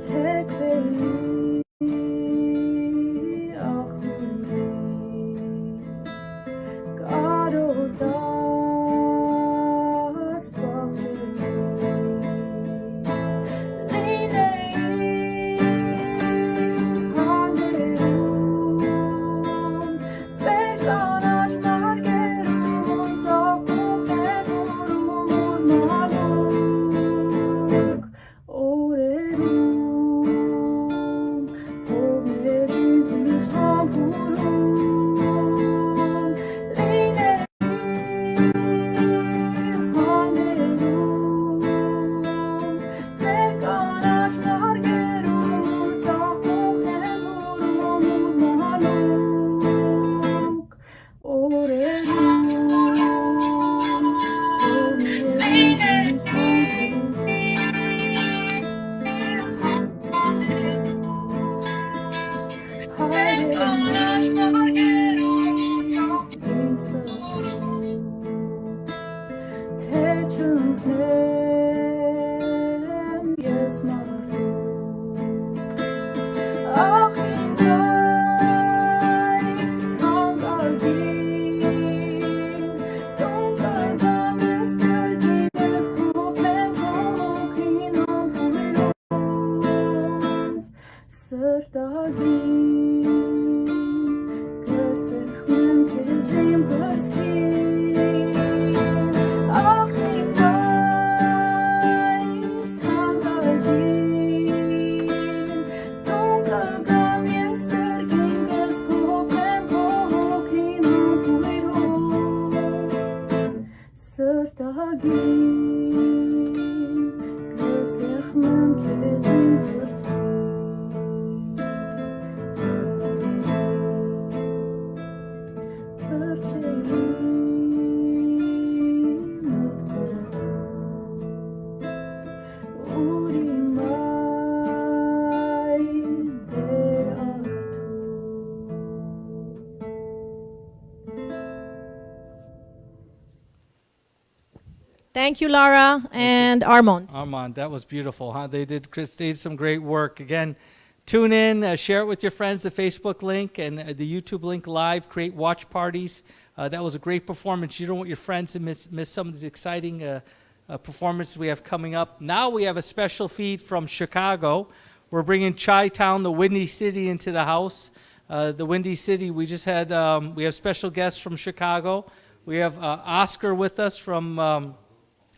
Take Thank you, Lara and Armand. Armand, that was beautiful, huh? They did some great work. Again, tune in, share it with your friends, the Facebook link and the YouTube link live, create watch parties. That was a great performance. You don't want your friends to miss some of these exciting performances we have coming up. Now we have a special feed from Chicago. We're bringing Chi-Town, the Windy City, into the house. The Windy City, we just had, we have special guests from Chicago. We have Oscar with us from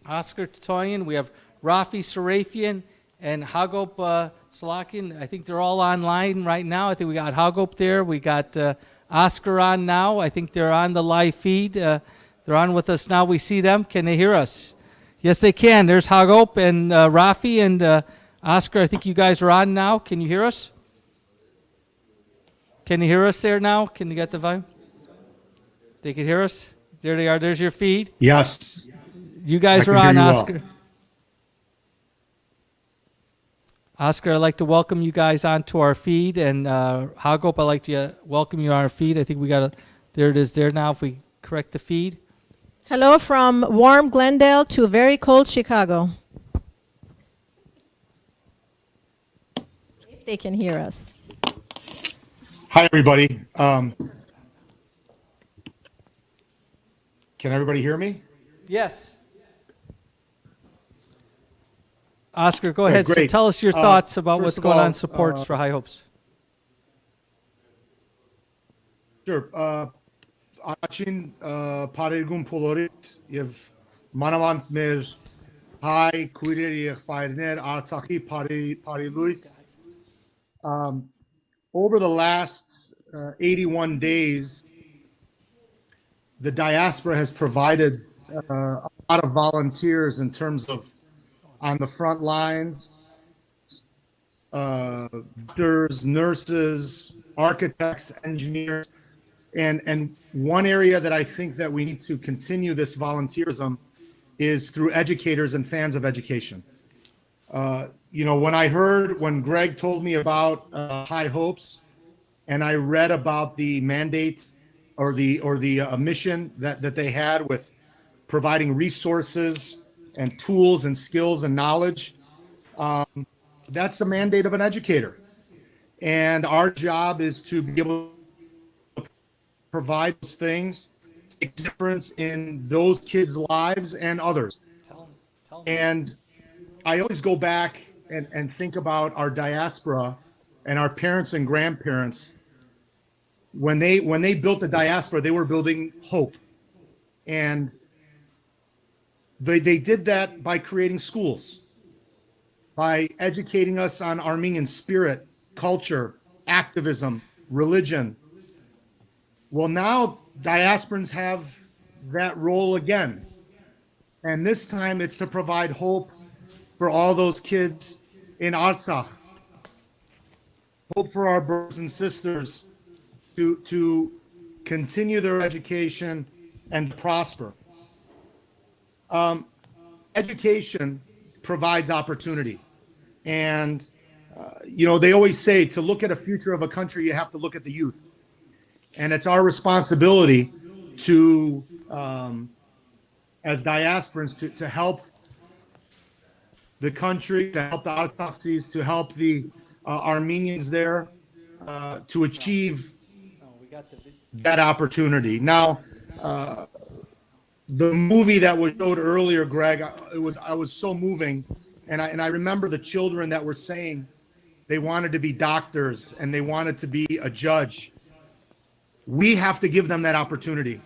Oscar Titoyan. We have Rafi Sarafian and Hye Hopes Sahakian. I think they're all online right now. I think we got Hye Hopes there. We got Oscar on now. I think they're on the live feed. They're on with us now. We see them. Can they hear us? Yes, they can. There's Hye Hopes and Rafi and Oscar. I think you guys are on now. Can you hear us? Can you hear us there now? Can you get the volume? They can hear us? There they are. There's your feed. Yes. You guys are on, Oscar. Well. Oscar, I'd like to welcome you guys onto our feed, and Hye Hopes, I'd like to welcome you on our feed. I think we got a, there it is there now, if we correct the feed. Hello from warm Glendale to very cold Chicago. If they can hear us. Hi, everybody. Can everybody hear me? Yes. Oscar, go ahead. Great. So tell us your thoughts about what's going on, supports for Hye Hopes. Sure. Ачին բարերգում փոլորիտ եւ մանավանդ մեր հայ քույրեր եղբայրներ Արցախի բարի լույս. Over the last 81 days, the diaspora has provided a lot of volunteers in terms of on the front lines, doctors, nurses, architects, engineers, and one area that I think that we need to continue this volunteerism is through educators and fans of education. You know, when Greg told me about Hye Hopes, and I read about the mandate or the mission that they had with providing resources and tools and skills and knowledge, that's the mandate of an educator. And our job is to be able to provide those things, make a difference in those kids' lives and others. And I always go back and think about our diaspora and our parents and grandparents. When they built the diaspora, they were building hope. And they did that by creating schools, by educating us on Armenian spirit, culture, activism, religion. Well, now diasporans have that role again. And this time it's to provide hope for all those kids in Artsakh. Hope for our brothers and sisters to continue their education and prosper. Education provides opportunity. And, you know, they always say to look at a future of a country, you have to look at the youth. And it's our responsibility to, as diasporans, to help the country, to help the Artsakhs, to help the Armenians there, to achieve that opportunity. Now, the movie that was showed earlier, Greg, I was so moving, and I remember the children that were saying, they wanted to be doctors, and they wanted to be a judge. We have to give them that opportunity.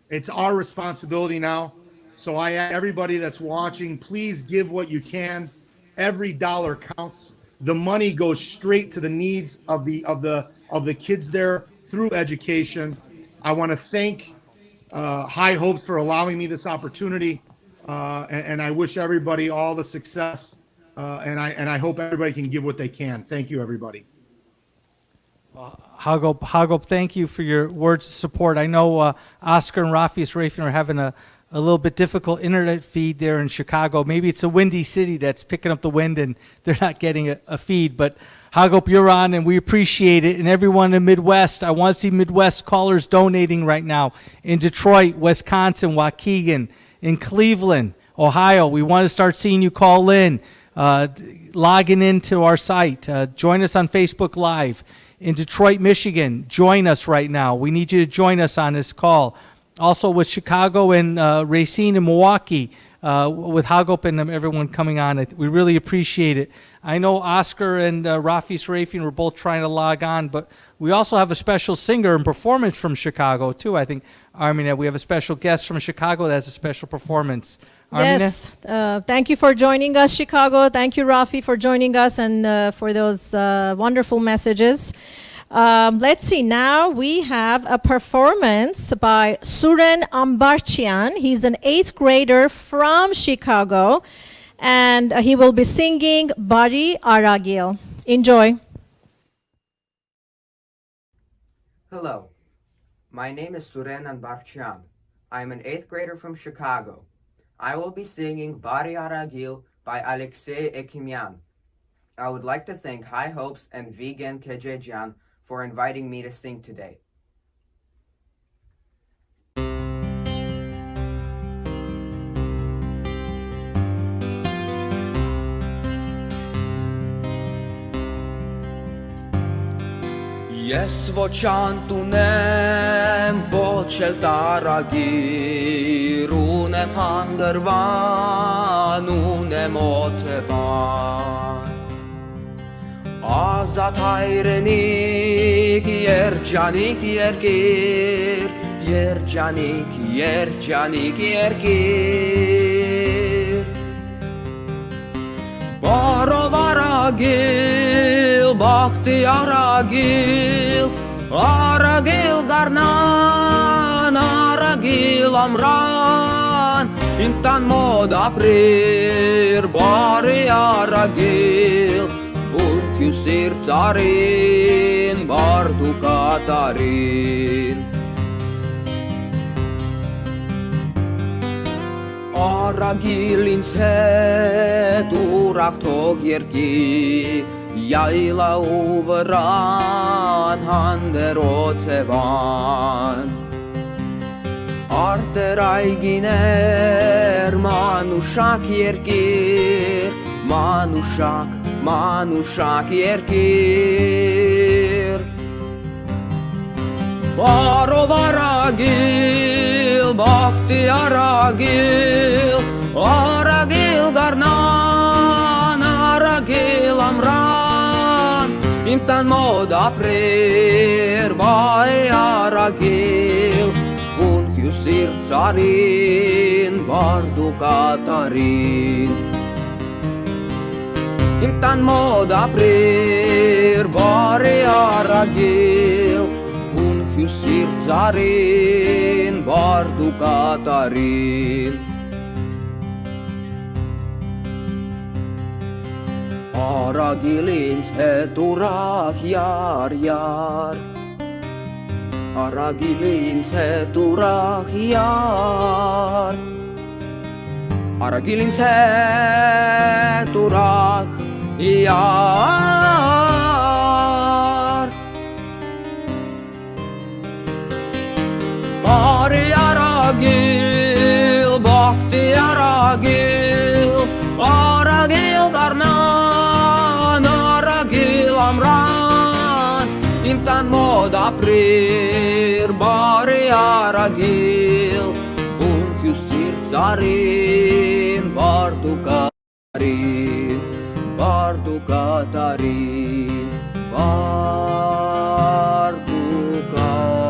It's our responsibility now. So I ask everybody that's watching, please give what you can. Every dollar counts. The money goes straight to the needs of the kids there through education. I want to thank Hye Hopes for allowing me this opportunity, and I wish everybody all the success. And I hope everybody can give what they can. Thank you, everybody. Hagop, thank you for your words of support. I know Oscar and Rafi Sarafian are having a little bit difficult internet feed there in Chicago. Maybe it's a windy city that's picking up the wind and they're not getting a feed. But Hagop, you're on, and we appreciate it. And everyone in the Midwest, I want to see Midwest callers donating right now. In Detroit, Wisconsin, Waukegan, in Cleveland, Ohio, we want to start seeing you call in, logging into our site. Join us on Facebook Live. In Detroit, Michigan, join us right now. We need you to join us on this call. Also with Chicago and Racine and Milwaukee, with Hagop and everyone coming on. We really appreciate it. I know Oscar and Rafi Sarafian were both trying to log on, but we also have a special singer and performance from Chicago, too. I think, Armenia, we have a special guest from Chicago that has a special performance. Armenia? Yes, thank you for joining us, Chicago. Thank you, Rafi, for joining us and for those wonderful messages. Let's see, now we have a performance by Suren Ambarchian. He's an 8th grader from Chicago, and he will be singing Bari Aragil. Enjoy. Hello, my name is Suren Ambarchian. I'm an 8th grader from Chicago. I will be singing Bari Aragil by Alexei Ekimian. I would like to thank Hye Hopes and Vigen Kejejian for inviting me to sing today. Ես ոչ անտունեմ, ոչ էլ տարագիր, ունեմ հանդրվան, ունեմ օթևան։ Ազատ հայրենիք, երջանիկ երկիր, երջանիկ, երջանիկ երկիր։ Բարով արագիլ, բախտի արագիլ, արագիլ գարնան, արագիլ ամրան, իմ տան մոտ ապրիր, բարի արագիլ, ուրքյուսիր ծարին, բարդու կատարին։ Արագիլ ինձ հետ ուրախ թող երկի, Yayla u vran hander otevan Arter ayginer manushak yerkir Manushak yerkir Baro varagil Bakti aragil Aragil garnan Aragil amran Im tan mod aprir Bai aragil Un hyusir tsarin Bardu katarin Im tan mod aprir Bai aragil Un hyusir tsarin Bardu katarin Aragil ինձ հետ ուրախ yar Aragil ինձ հետ ուրախ yar Aragil ինձ հետ ուրախ yar Bari aragil, bakti aragil Aragil garnan, aragil amran Im tan mod aprir, bari aragil Un hyusir tsarin, bardu karin Bardu Katarin, Bardu Katarin.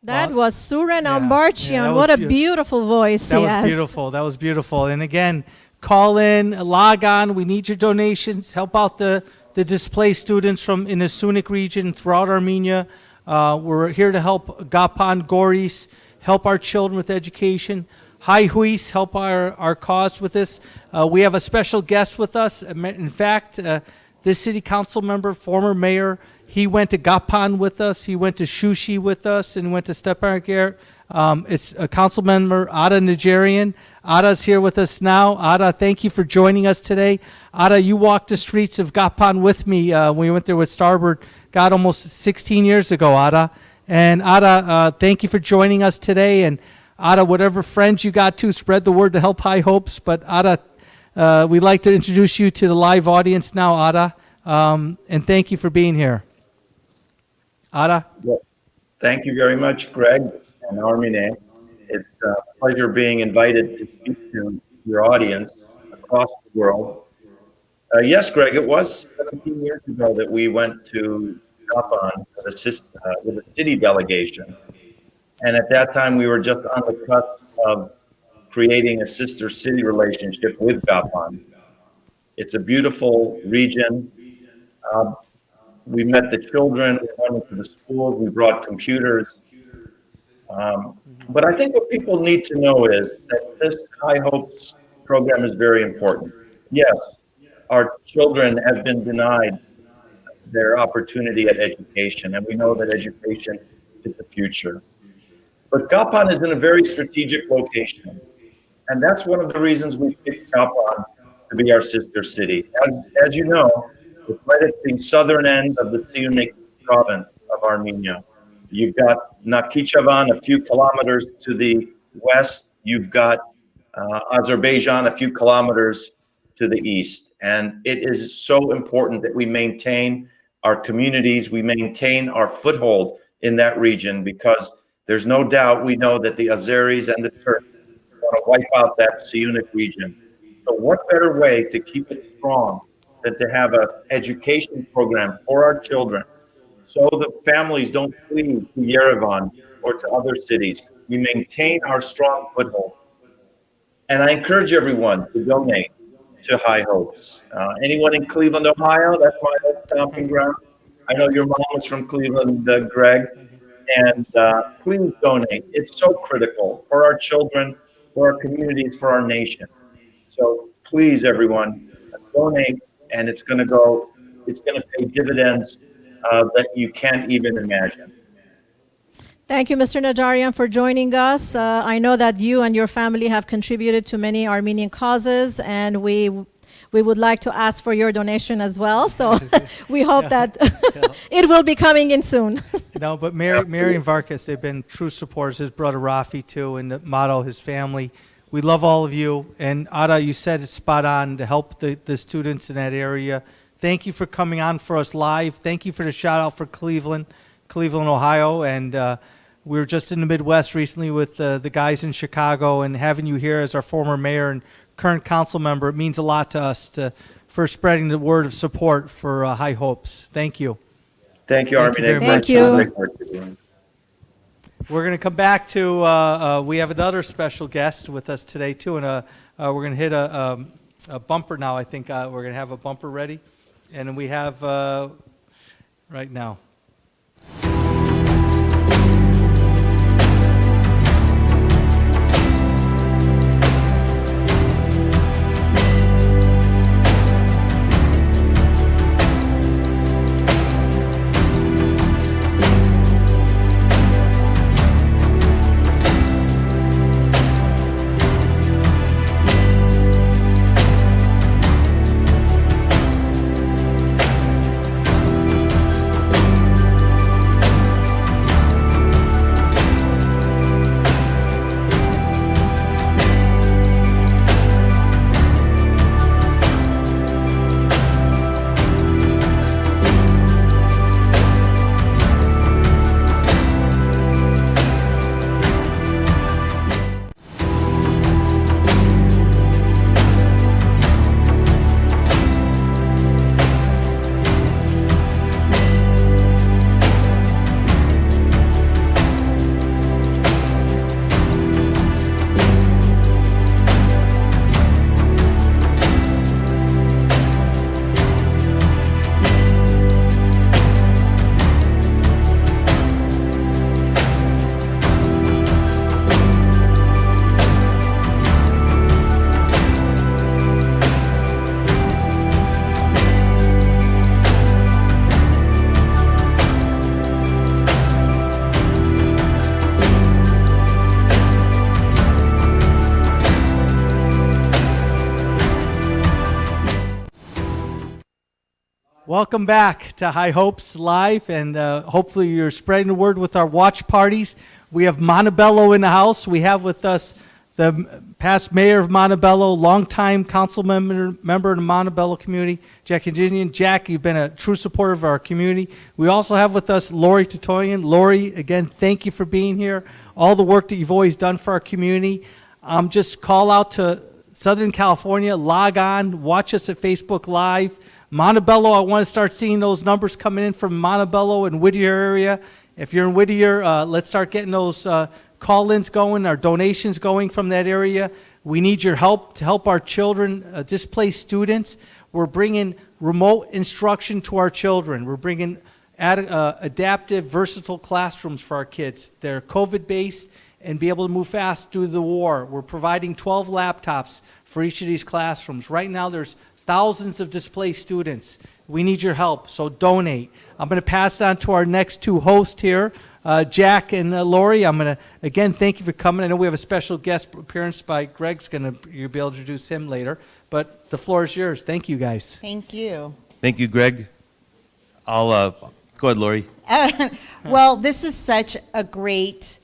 That was Suren Yeah, Ambarchian. that what was a beautiful voice That he was has. beautiful. That was beautiful. And again, call in, log on. We need your donations. Help out the displaced students from in the Sunik region throughout Armenia. We're here to help Gapan, Goris, help our children with education. Hye Hopes, help our cause with this. We have a special guest with us. In fact, this city council member, former mayor, he went to Gapan with us. He went to Shushi with us and went to Stepanakert. It's a council member, Ara Nigerian. Ara's here with us now. Ara, thank you for joining us today. Ara, you walked the streets of Gapan with me when we went there with Starboard, God, almost 16 years ago, Ara. And Ara, thank you for joining us today. And Ara, whatever friends you got to, spread the word to help Hye Hopes. But Ara, we'd like to introduce you to the live audience now, Ara. And thank you for being here. Ara? Well, thank you very much, Greg and Armenian. It's a pleasure being invited to speak to your audience across the world. Yes, Greg, it was 17 years ago that we went to Kapan with a city delegation. And at that time, we were just on the cusp of creating a sister city relationship with Kapan. It's a beautiful region. We met the children, we went into the schools, we brought computers. But I think what people need to know is that this Hye Hopes program is very important. Yes, our children have been denied their opportunity at education, and we know that education is the future. But Kapan is in a very strategic location, and that's one of the reasons we picked Kapan to be our sister city. As you know, it's right at the southern end of the Unik province of Armenia. You've got Nakhichevan a few kilometers to the west. You've got Azerbaijan a few kilometers to the east. And it is so important that we maintain our communities, we maintain our foothold in that region, because there's no doubt we know that the Azeris and the Turks want to wipe out that Unik region. So what better way to keep it strong than to have an education program for our children, so the families don't flee to Yerevan or to other cities. We maintain our strong foothold. And I encourage everyone to donate to Hye Hopes. Anyone in Cleveland, Ohio, that's my old stomping ground. I know your mom was from Cleveland, Greg, and please donate. It's so critical for our children, for our communities, for our nation. So please, everyone, donate, and it's going to pay dividends that you can't even imagine. Thank you, Mr. Najarian, for joining us. I know that you and your family have contributed to many Armenian causes, and we would like to ask for your donation as well. So we hope that it will be coming in soon. No, but Mary and Varkas, they've been true supporters. His brother Rafi too, and the motto, his family. We love all of you. And Ada, you said it's spot on to help the students in that area. Thank you for coming on for us live. Thank you for the shout out for Cleveland, Ohio. And we were just in the Midwest recently with the guys in Chicago, and having you here as our former mayor and current council member, it means a lot to us for spreading the word of support for Hye Hopes. Thank you. Thank you, Armen. Thank you. We're going to come back to, we have another special guest with us today too, and we're going to hit a bumper now. I think we're going to have a bumper ready, and we have right now. Welcome back to Hye Hopes Live, and hopefully you're spreading the word with our watch parties. We have Montebello in the house. We have with us the past mayor of Montebello, longtime council member of the Montebello community, Jack Kajinian. Jack, you've been a true supporter of our community. We also have with us Lori Tatoyan. Lori, again, thank you for being here. All the work that you've always done for our community. Just call out to Southern California, log on, watch us at Facebook Live. Montebello, I want to start seeing those numbers coming in from Montebello and Whittier area. If you're in Whittier, let's start getting those call-ins going, our donations going from that area. We need your help to help our children, displaced students. We're bringing remote instruction to our children. We're bringing adaptive, versatile classrooms for our kids. They're COVID-based and be able to move fast due to the war. We're providing 12 laptops for each of these classrooms. Right now, there's thousands of displaced students. We need your help, so donate. I'm going to pass it on to our next two hosts here, Jack and Lori. I'm going to, again, thank you for coming. I know we have a special guest appearance by Greg's you'll be able to introduce him later, but the floor is yours. Thank you, guys. Thank you. Thank you, Greg. I'll go ahead, Lori. Well, this is such a great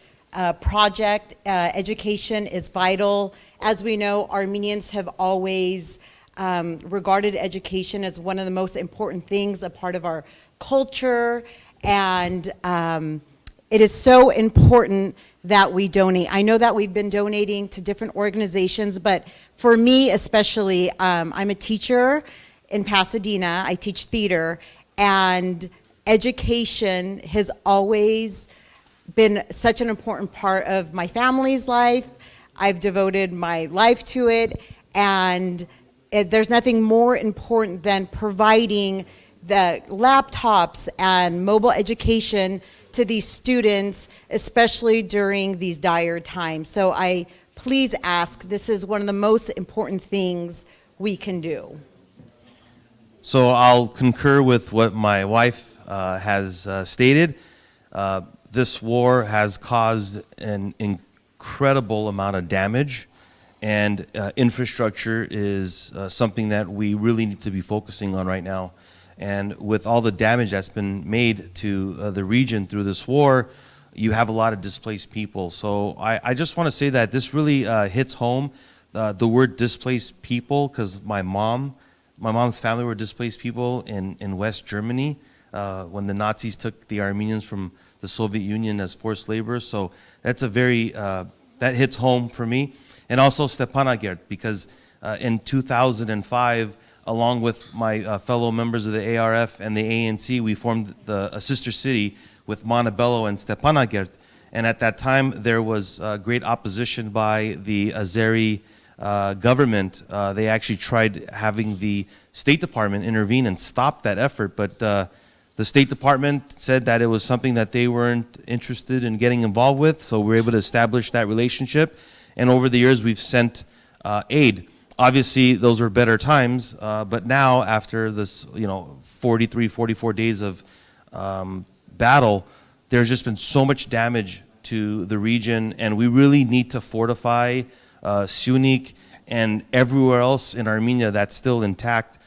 project. Education is vital. As we know, Armenians have always regarded education as one of the most important things, a part of our culture, and it is so important that we donate. I know that we've been donating to different organizations, but for me especially, I'm a teacher in Pasadena. I teach theater, and education has always been such an important part of my family's life. I've devoted my life to it, and there's nothing more important than providing the laptops and mobile education to these students, especially during these dire times. So I please ask, this is one of the most important things we can do. So I'll concur with what my wife has stated. This war has caused an incredible amount of damage, and infrastructure is something that we really need to be focusing on right now. And with all the damage that's been made to the region through this war, you have a lot of displaced people. So I just want to say that this really hits home, the word displaced people, because my mom's family were displaced people in West Germany when the Nazis took the Armenians from the Soviet Union as forced labor. So that's a very, that hits home for me. And also Stepanakert, because in 2005, along with my fellow members of the ARF and the ANC, we formed a sister city with Montebello and Stepanakert. And at that time, there was great opposition by the Azeri government. They actually tried having the State Department intervene and stop that effort, but the State Department said that it was something that they weren't interested in getting involved with, so we were able to establish that relationship. And over the years, we've sent aid. Obviously, those were better times, but now after this, 43, 44 days of battle, there's just been so much damage to the region, and we really need to fortify Unik and everywhere else in Armenia that's still intact,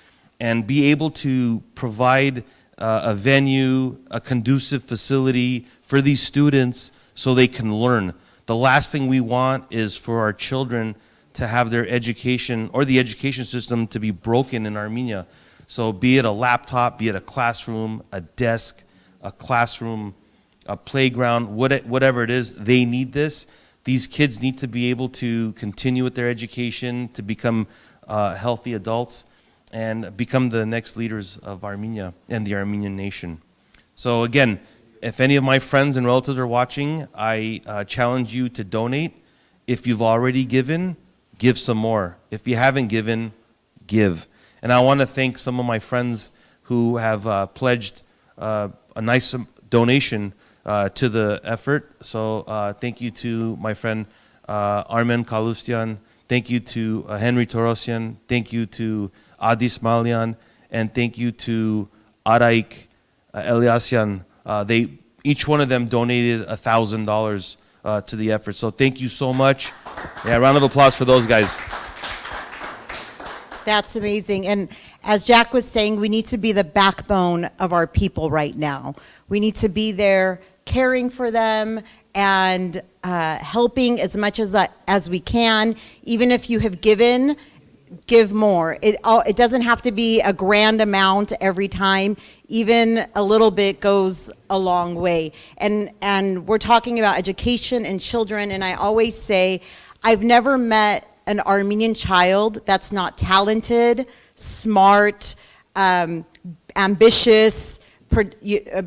and be able to provide a venue, a conducive facility for these students so they can learn. The last thing we want is for our children to have their education or the education system to be broken in Armenia. So be it a laptop, be it a classroom, a desk, a classroom, a playground, whatever it is, they need this. These kids need to be able to continue with their education, to become healthy adults, and become the next leaders of Armenia and the Armenian nation. So again, if any of my friends and relatives are watching, I challenge you to donate. If you've already given, give some more. If you haven't given, give. And I want to thank some of my friends who have pledged a nice donation to the effort. So thank you to my friend Armen Hovannisian. Thank you to Henry Torosian. Thank you to Adi Smalian. And thank you to Arty Kakan. Each one of them donated $1,000 to the effort. So thank you so much. Yeah, round of applause for those guys. That's amazing. And as Jack was saying, we need to be the backbone of our people right now. We need to be there caring for them and helping as much as we can. Even if you have given, give more. It doesn't have to be a grand amount every time. Even a little bit goes a long way. And we're talking about education and children, and I always say, I've never met an Armenian child that's not talented, smart, ambitious,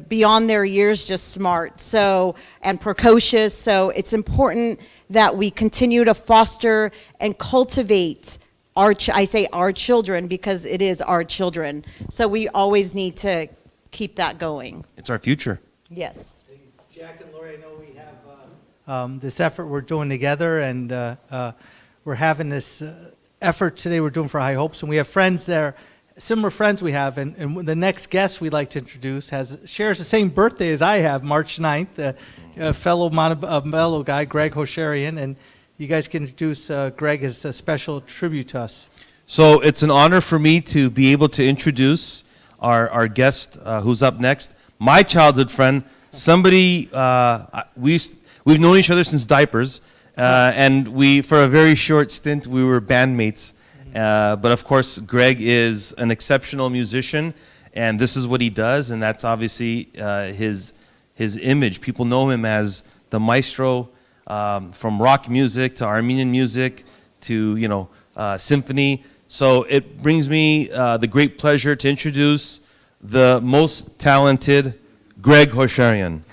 beyond their years, just smart, and precocious. So it's important that we continue to foster and cultivate I say our children because it is our children. So we always need to keep that going. It's our future. Yes. Jack and Lori, I know we have this effort we're doing together, and we're having this effort today we're doing for Hye Hopes, and we have friends there, similar friends we have, and the next guest we'd like to introduce shares the same birthday as I have, March 9th, a fellow Montebello guy, Greg Hosharian, and you guys can introduce Greg as a special tribute to us. So it's an honor for me to be able to introduce our guest who's up next. My childhood friend, somebody, we've known each other since diapers, and for a very short stint, we were bandmates. But of course, Greg is an exceptional musician, and this is what he does, and that's obviously his image. People know him as the maestro, from rock music to Armenian music to symphony. So it brings me the great pleasure to introduce the most talented Greg Hosharian.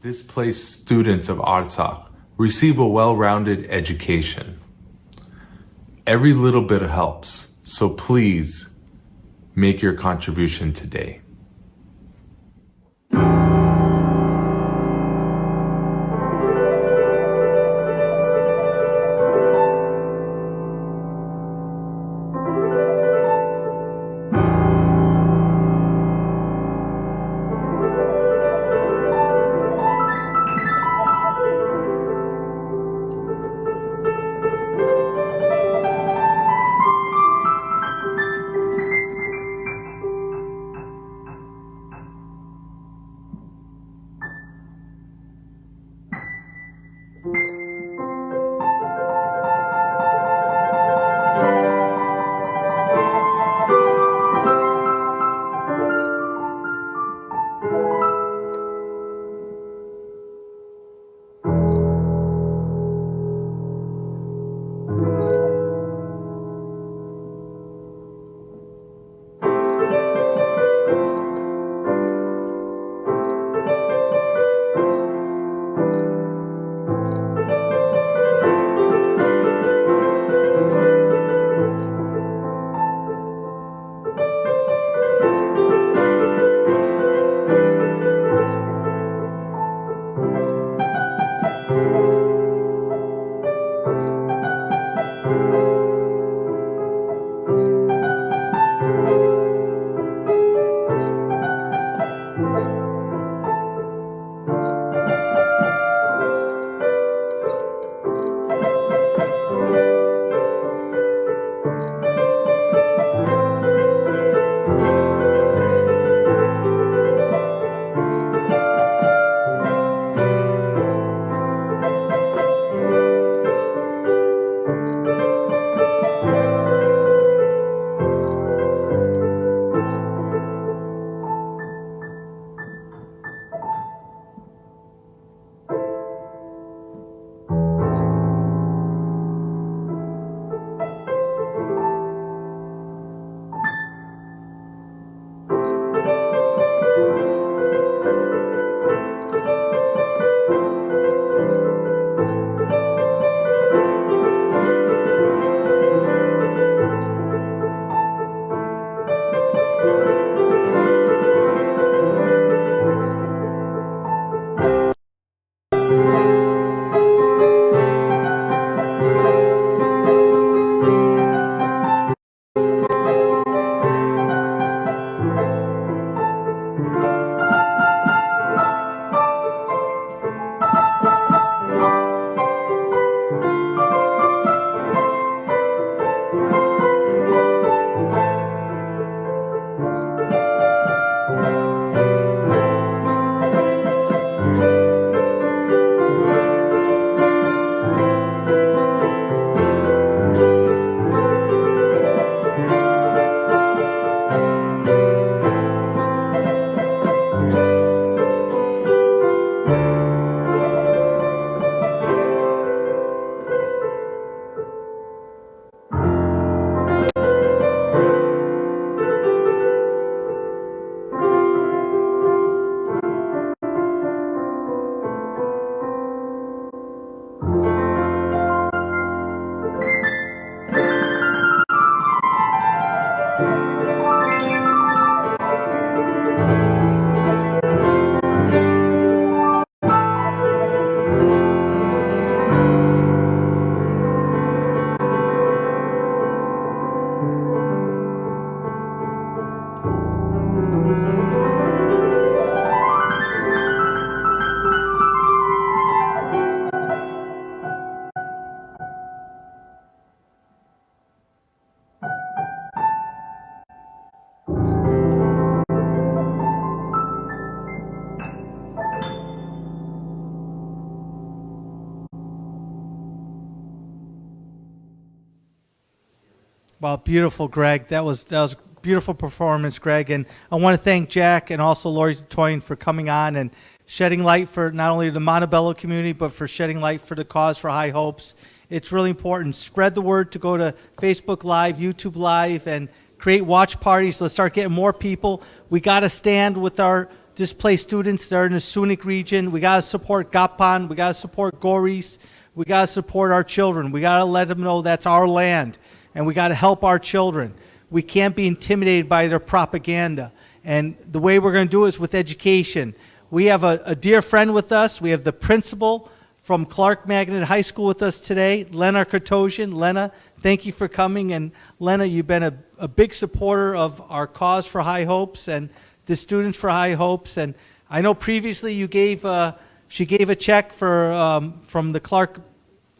Displaced students of Artsakh receive a well-rounded education. Every little bit helps, so please make your contribution today. Well, beautiful, Greg. That was a beautiful performance, Greg. And I want to thank Jack and also Lori Toyin for coming on and shedding light for not only the Montebello community, but for shedding light for the cause for Hye Hopes. It's really important. Spread the word to go to Facebook Live, YouTube Live, and create watch parties. Let's start getting more people. We got to stand with our displaced students that are in the Sunik region. We got to support Kapan. We got to support Goris. We got to support our children. We got to let them know that's our land, and we got to help our children. We can't be intimidated by their propaganda. And the way we're going to do it is with education. We have a dear friend with us. We have the principal from Clark Magnet High School with us today, Lena Kartosian. Lena, thank you for coming. And Lena, you've been a big supporter of our cause for Hye Hopes and the students for Hye Hopes. And I know previously you gave, she gave a check for, from the Clark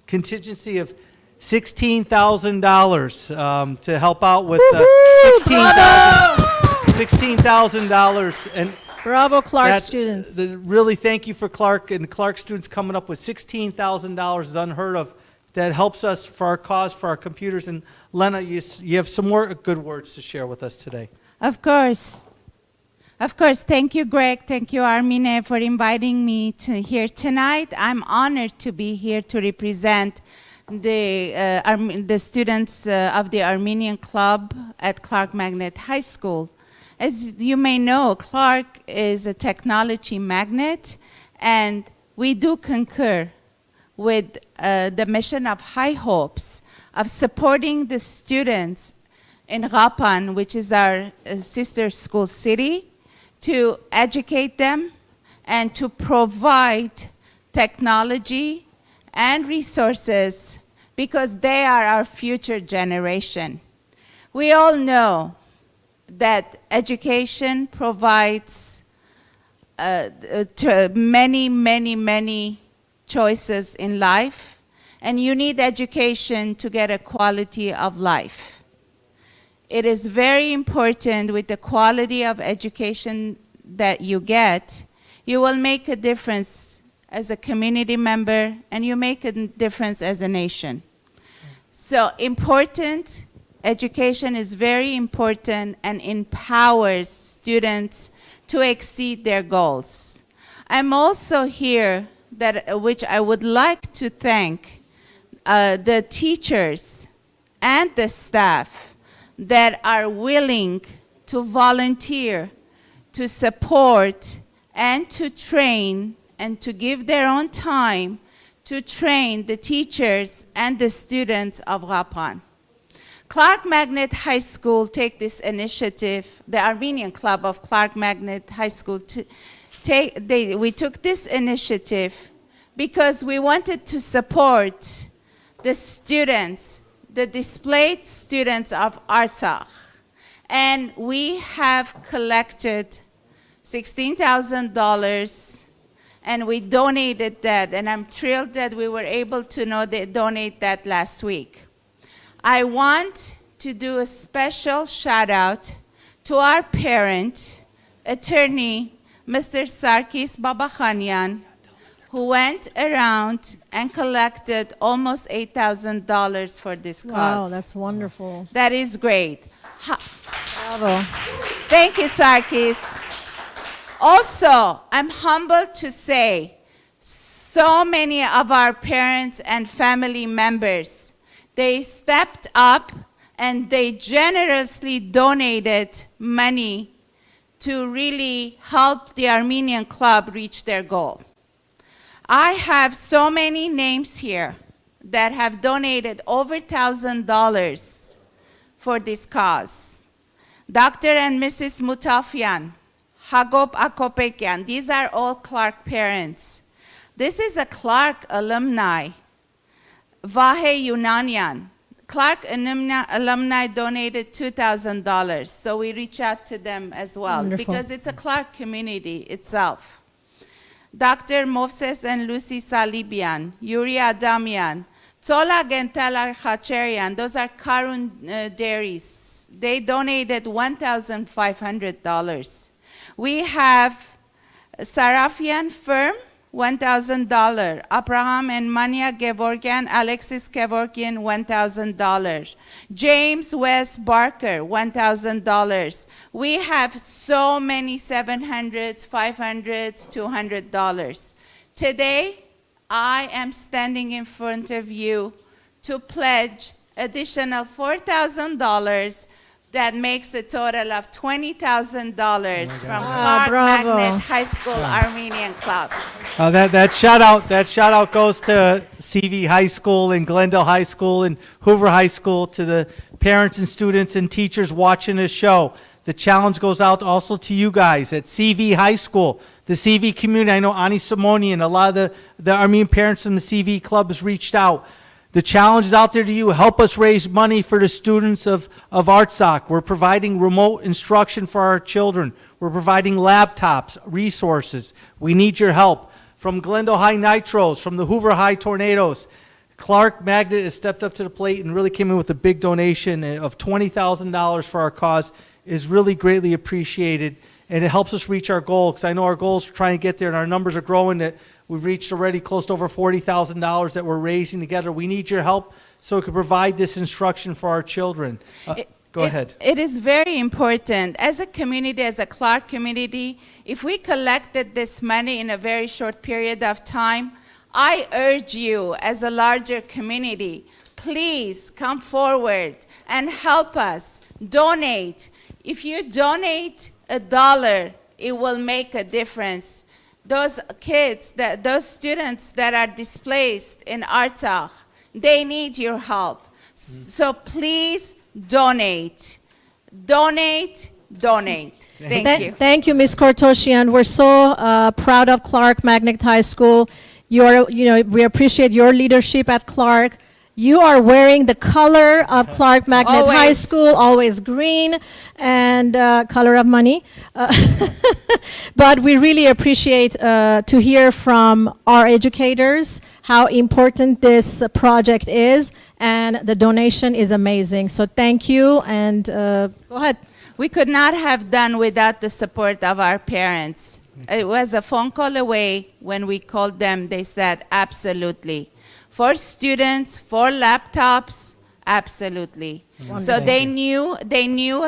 contingency of $16,000 to help out with $16,000. And bravo, Clark students. Really thank you for Clark and Clark students coming up with $16,000 is unheard of. That helps us for our cause, for our computers. And Lena, you have some more good words to share with us today. Of course. Of course. Thank you, Greg. Thank you, Armine, for inviting me here tonight. I'm honored to be here to represent the students of the Armenian Club at Clark Magnet High School. As you may know, Clark is a technology magnet, and we do concur with the mission of Hye Hopes of supporting the students in Kapan, which is our sister school city, to educate them and to provide technology and resources because they are our future generation. We all know that education provides many choices in life, and you need education to get a quality of life. It is very important with the quality of education that you get, you will make a difference as a community member, and you make a difference as a nation. So important. Education is very important and empowers students to exceed their goals. I'm also here, which I would like to thank the teachers and the staff that are willing to volunteer, to support, and to train, and to give their own time to train the teachers and the students of Kapan. Clark Magnet High School take this initiative, the Armenian Club of Clark Magnet High School, we took this initiative because we wanted to support the students, the displaced students of Artsakh. And we have collected $16,000, and we donated that, and I'm thrilled that we were able to donate that last week. I want to do a special shout out to our parent, attorney, Mr. Sarkis Babakhanian, who went around and collected almost $8,000 for this cause. Wow, that's wonderful. That is great. Bravo. Thank you, Sarkis. Also, I'm humbled to say so many of our parents and family members, they stepped up and they generously donated money to really help the Armenian Club reach their goal. I have so many names here that have donated over $1,000 for this cause. Dr. and Mrs. Mutafian, Hagop Akopekian, these are all Clark parents. This is a Clark alumni, Vahe Yunanian. Clark alumni donated $2,000, so we reach out to them as well. Wonderful. Because it's a Clark community itself. Dr. Moses and Lucy Salibian, Yuri Adamian, Tzola Gentalar Khacherian, those are Karun dairies. They donated $1,500. We have Sarafian firm $1,000. Abraham and Mania Gevorgian, Alexis Gevorgian, $1,000. James West Barker, $1,000. We have so many $700, $500, $200. Today, I am standing in front of you to pledge additional $4,000. That makes a total of $20,000 from Clark bravo. Magnet High School Armenian Club. That shout out goes to CV High School and Glendale High School and Hoover High School, to the parents and students and teachers watching this show. The challenge goes out also to you guys at CV High School, the CV community. I know Ani Simonian, a lot of the Armenian parents in the CV club has reached out. The challenge is out there to you. Help us raise money for the students of Artsakh. We're providing remote instruction for our children. We're providing laptops, resources. We need your help. From Glendale High Nitros, from the Hoover High Tornadoes, Clark Magnet has stepped up to the plate and really came in with a big donation of $20,000 for our cause. Is really greatly appreciated, and it helps us reach our goal, because I know our goal is trying to get there, and our numbers are growing. That we've reached already close to over $40,000 that we're raising together. We need your help so we can provide this instruction for our children. Go ahead. It is very important. As a community, as a Clark community, if we collected this money in a very short period of time, I urge you as a larger community, please come forward and help us. Donate. If you donate $1, it will make a difference. Those kids, those students that are displaced in Artsakh, they need your help. So please donate. Donate, donate. Thank you. Thank you, Ms. Kortoshian. We're so proud of Clark Magnet High School. We appreciate your leadership at Clark. You are wearing the color of Clark Magnet High School, always green, and color of money. But we really appreciate to hear from our educators how important this project is, and the donation is amazing. So thank you, and go ahead. We could not have done without the support of our parents. It was a phone call away. When we called them, they said, absolutely. For students, for laptops, absolutely. So they knew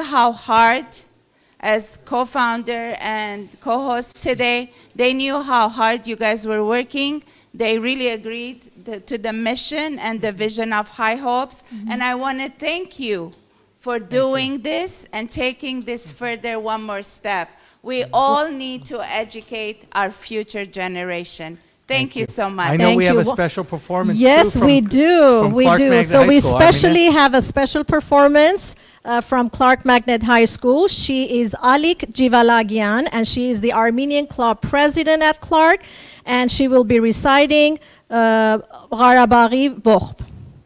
how hard, as co-founder and co-host today, they knew how hard you guys were working. They really agreed to the mission and the vision of Hye Hopes. And I want to thank you for doing this and taking this further one more step. We all need to educate our future generation. Thank you so much. I know we have a special performance. Yes, we do. We do. So we especially have a special performance from Clark Magnet High School. She is Alik Jivalagian, and she is the Armenian Club president at Clark, and she will be reciting Gharabaghi Vokhb.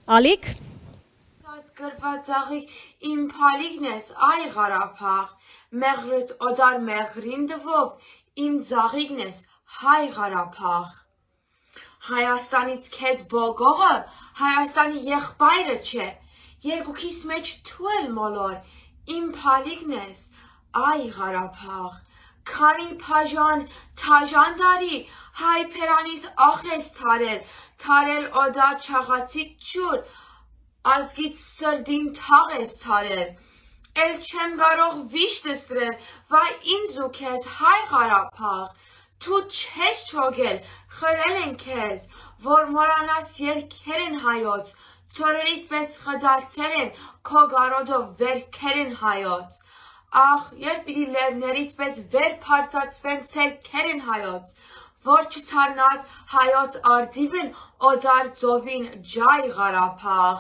Alik? Im Palignes ay Gharapagh, Meghrit odar Meghrindvov, im Zagignes Hay Gharapagh. Հայաստանից քեզ բոգողը, Հայաստանի եղբայրը չէ, երկուքիս մեջ թույլ մոլոր, իմ փալիգն ես, այ Ղարաբաղ, քանի փաժան, թաժան դարի, հայ փերանիս ախ ես թարել օդար չաղացից ջուր, ազգից սրդին թաղ ես թարել, էլ չեմ կարող վիշտ ստրել, վայ ինձ ու քեզ հայ Ղարաբաղ, Თუ չես չոգել, խլել են քեզ, որ մորանաս երկեր են հայոց, ծորերից պես խդալցել են, քո գարոդով վերքեր են հայոց, ախ, երբ պիտի լերներից պես վեր պարծացվեն ցերքեր են հայոց, որ չթարնաս հայոց արդիվն օդար ծովին ջայ Ղարաբաղ,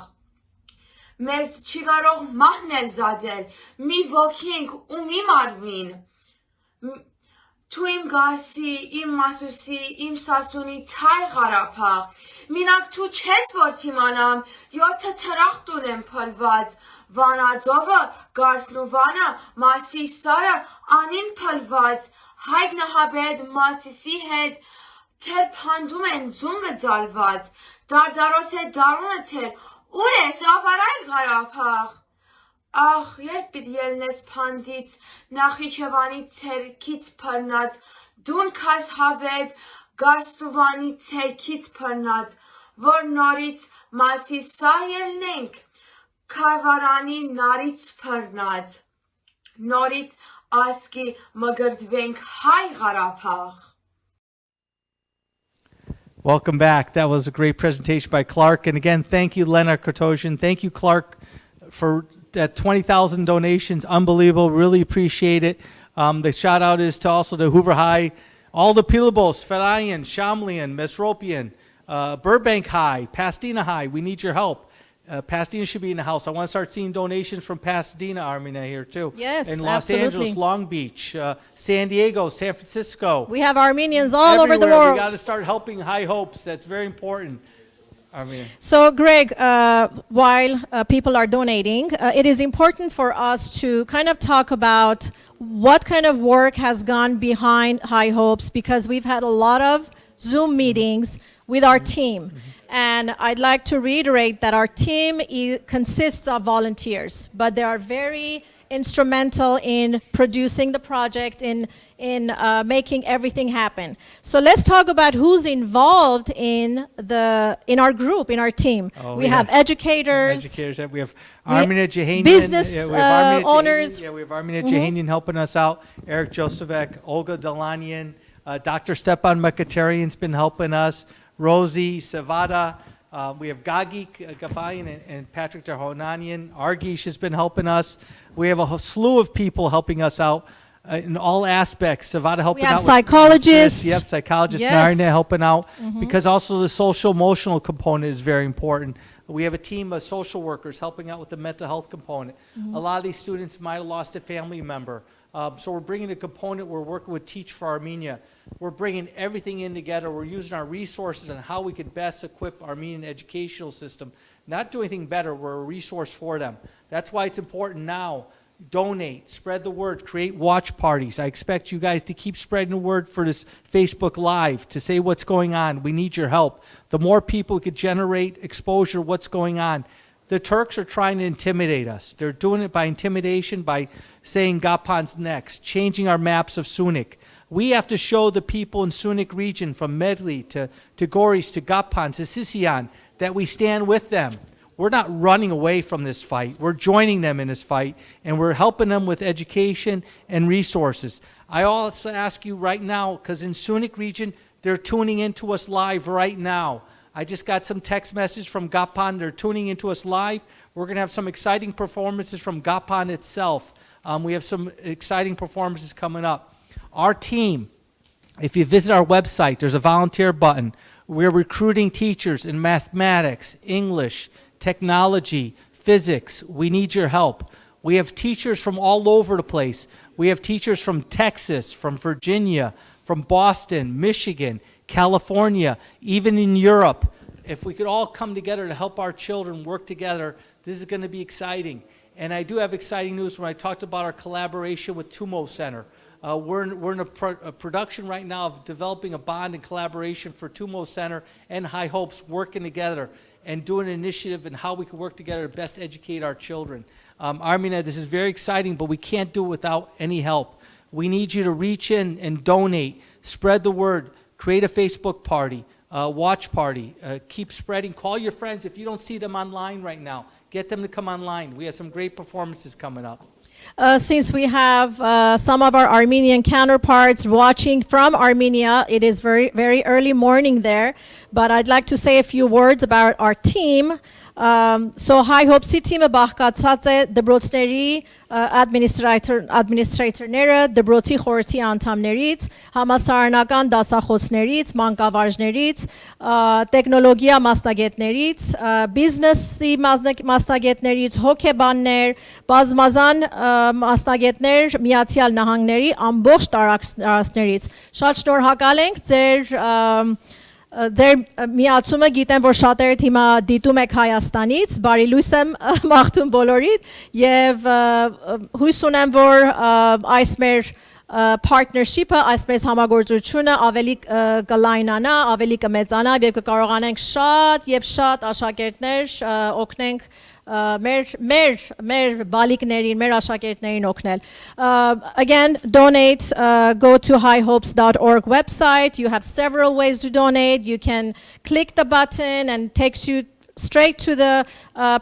մեզ չի կարող մահնել զադել, մի ոգինք ու մի մարմին, Თუ իմ գարսի, իմ մասուսի, իմ սասունի թայ Ղարաբաղ, մինակ თუ չես որ թիմանամ, յոթը թրախտ ունեմ փլված, վանաձովը, գարսն ու վանը, մասի սարը, անին փլված, հայգ նահաբեդ մասիսի հետ, թեր պանդում են զունգը ձալված, դարդարոս է դարունը թեր, ուր ես ավարայ Ղարաբաղ, Ախ, երբ պիտի ելնես փանդից, Նախիջևանի ցերքից փռնած, դուն քաս հավեց, Գարստուվանի ցեքից փռնած, որ նորից մասի սար ելնենք, Քարվարանի նարից փռնած, նորից ասկի մգրդվենք Հայ Ղարաբաղ. Welcome back. That was a great presentation by Clark. And again, thank you, Leonard Kartosian. Thank you, Clark, for that 20,000 donations. Unbelievable. Really appreciate it. The shout out is to also the Hoover High, all the Pilibos, Ferayan, Shamlian, Mesropian, Burbank High, Pasadena High. We need your help. Pasadena should be in the house. I want to start seeing donations from Pasadena, Armenia, here too. Yes, and Los absolutely. Angeles, Long Beach, San Diego, San Francisco. We have Armenians all over the Everywhere. world. We got to start helping Hye Hopes. That's very important. Armenia. So, Greg, while people are donating, it is important for us to kind of talk about what kind of work has gone behind Hye Hopes, because we've had a lot of Zoom meetings with our team. And I'd like to reiterate that our team consists of volunteers, but they are very instrumental in producing the project, in making everything happen. So let's talk about who's involved in our group, in our team. We have educators. We have Armenia Jahanian. Business owners. owners. We have Armenia Jahanian helping us out. Eric Josevek, Olga Delanian, Dr. Stepan Mekatarian's been helping us. Rosie, Savada, we have Gagi Gafayan and Patrick Terhonanian. Argish has been helping us. We have a slew of people helping us out in all aspects. Savada helping out. We have psychologists. Yep, psychologists. Yes. Narina helping out. Because also the social emotional component is very important. We have a team of social workers helping out with the mental health component. A lot of these students might have lost a family member. So we're bringing a component. We're working with Teach for Armenia. We're bringing everything in together. We're using our resources on how we could best equip Armenian educational system. Not do anything better. We're a resource for them. That's why it's important now. Donate, spread the word, create watch parties. I expect you guys to keep spreading the word for this Facebook Live to say what's going on. We need your help. The more people could generate exposure, what's going on. The Turks are trying to intimidate us. They're doing it by intimidation, by saying Gapan's next, changing our maps of Sunik. We have to show the people in Sunik region, from Medli to Goris to Gapan to Sisian, that we stand with them. We're not running away from this fight. We're joining them in this fight, and we're helping them with education and resources. I also ask you right now, because in Sunik region, they're tuning into us live right now. I just got some text message from Gapan. They're tuning into us live. We're going to have some exciting performances from Gapan itself. We have some exciting performances coming up. Our team, if you visit our website, there's a volunteer button. We're recruiting teachers in mathematics, English, technology, physics. We need your help. We have teachers from all over the place. We have teachers from Texas, from Virginia, from Boston, Michigan, California, even in Europe. If we could all come together to help our children work together, this is going to be exciting. And I do have exciting news when I talked about our collaboration with Tumo Center. We're in a production right now of developing a bond and collaboration for Tumo Center and Hye Hopes, working together and doing an initiative and how we can work together to best educate our children. Armenia, this is very exciting, but we can't do it without any help. We need you to reach in and donate, spread the word, create a Facebook party, watch party, keep spreading, call your friends. If you don't see them online right now, get them to come online. We have some great performances coming up. Since we have some of our Armenian counterparts watching from Armenia, it is very, very early morning there, but I'd like to say a few words about our team. So Hye Hopes-ի թիմը բաղկացած է դպրոցների administrator-ները, դպրոցի խորհրդի անդամներից, համասարանական դասախոսներից, մանկավարժներից, տեխնոլոգիա մասնագետներից, բիզնեսի մասնագետներից, հոգեբաններ, բազմազան մասնագետներ Միացյալ Նահանգների ամբողջ տարածքներից։ Շատ շնորհակալ ենք ձեր միացումը, գիտեմ, որ շատերը հիմա դիտում եք Հայաստանից, բարի լույս եմ մաղթում բոլորիդ, եւ հույս ունեմ, որ այս մեր partnership-ը, այսպես համագործությունը ավելի կլայնանա, ավելի կմեծանա եւ կկարողանանք շատ եւ շատ աշակերտներ օգնենք մեր բալիկներին, մեր աշակերտներին օգնել. Again, donate, go to hyehopes.org website. You have several ways to donate. You can click the button and it takes you straight to the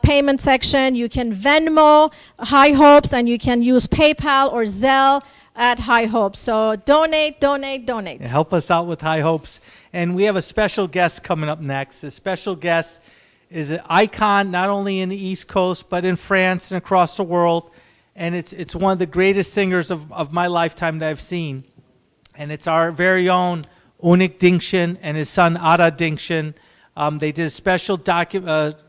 payment section. You can Venmo Hye Hopes and you can use PayPal or Zelle at Hye Hopes. So donate, donate, donate. Help us out with Hye Hopes. And we have a special guest coming up next. The special guest is an icon not only in the East Coast, but in France and across the world. And it's one of the greatest singers of my lifetime that I've seen. And it's our very own Unik Dinkshin and his son Ara Dinkshin. They did a special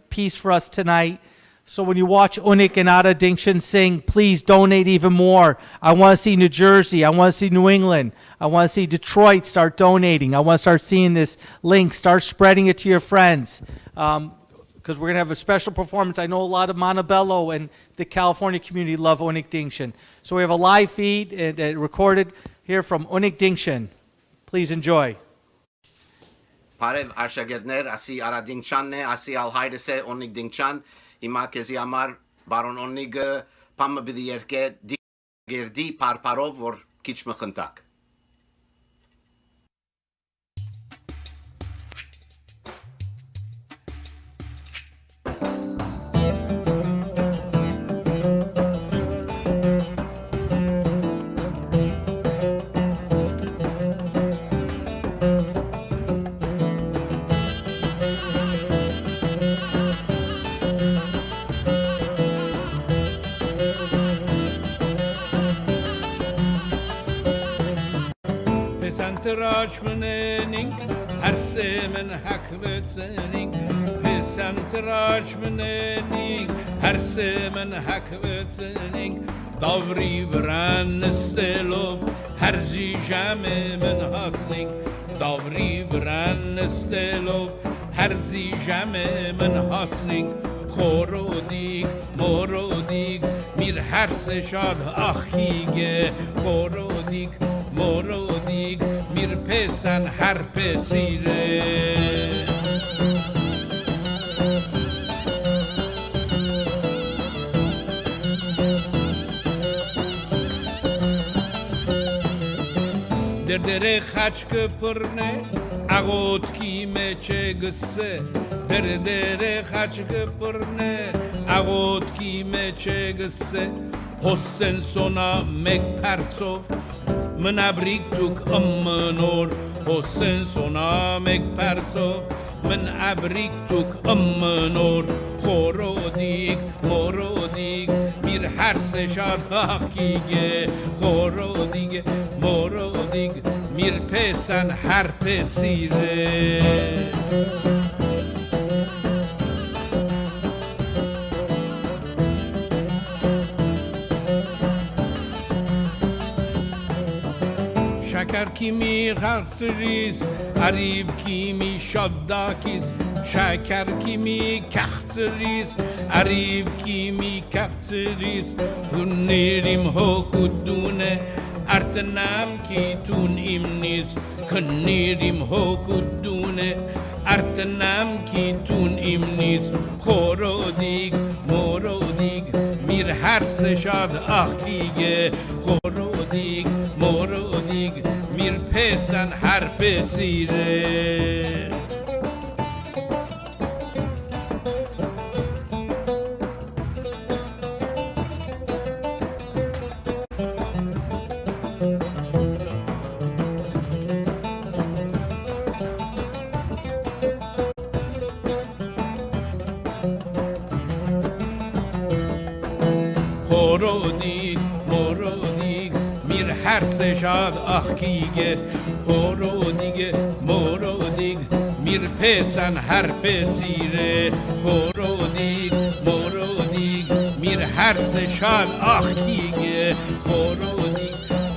piece for us tonight. So when you watch Unik and Ada Dinkshin sing, please donate even more. I want to see New Jersey. I want to see New England. I want to see Detroit start donating. I want to start seeing this link. Start spreading it to your friends. Because we're going to have a special performance. I know a lot of Montebello and the California community love Unik Dinkshin. So we have a live feed recorded here from Unik Dinkshin. Please enjoy. Բարև աշակերտներ, ասի Արա Դինքչանն է, ասի ալհայրս է Օնիկ Դինքչան, հիմա քեզի համար բարոն Օնիկը փամը բիդի երկե դիգերդի պարպարով, որ քիչ մխնտակ։ Rajmanening, Arsemen Hakvetzening, Pesant Rajmanening, Arsemen Hakvetzening, Davri Varon Stelov, Harzi Jamemen Hasning, Davri Varon Stelov, Harzi Jamemen Hasning, Khorodig, Morodig, Mir Harse Shad Achige, Khorodig, Morodig, Mir Pesan Harpezire. Derdere khachke purne, agot ki meche gse. Derdere khachke purne, agot ki meche gse. Hossen sona mek partsov. منابریک توک امنور حسن سونامک پرتو من ابریک توک امنور خورودیک مورودیک میر هرس شاد حقیقه خورودیک مورودیک میر پسن هر پسیره شکر کیمی غرتریز عریب کیمی شاداکیز شکر کیمی کختریز عریب کیمی کختریز کنیریم ها کدونه ارتنام کی تون ایمنیز کنیریم ها کدونه ارتنام کی تون ایمنیز خورودیگ مورودیگ میر هرس شاد آخیگه خورودیگ مورودیگ میر پسن هر پسیره خورودیگ مورودیگ میر هرس شاد آخیگه خورودیگ مورودیگ میر پسن هر پسیره خورودیگ مورودیگ میر هرس شاد آخیگه خورودیگ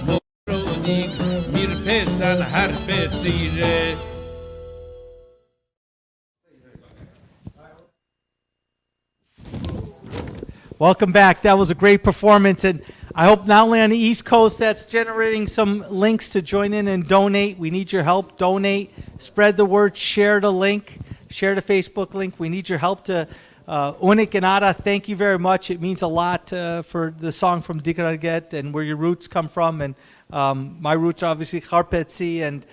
مورودیگ میر پسن هر پسیره Welcome back. That was a great performance, and I hope not only on the East Coast that's generating some links to join in and donate. We need your help. Donate, spread the word, share the link, share the Facebook link. We need your help to Unik and Ada. Thank you very much. It means a lot for the song from Dikaraget and where your roots come from. And my roots are obviously Harpetsi, and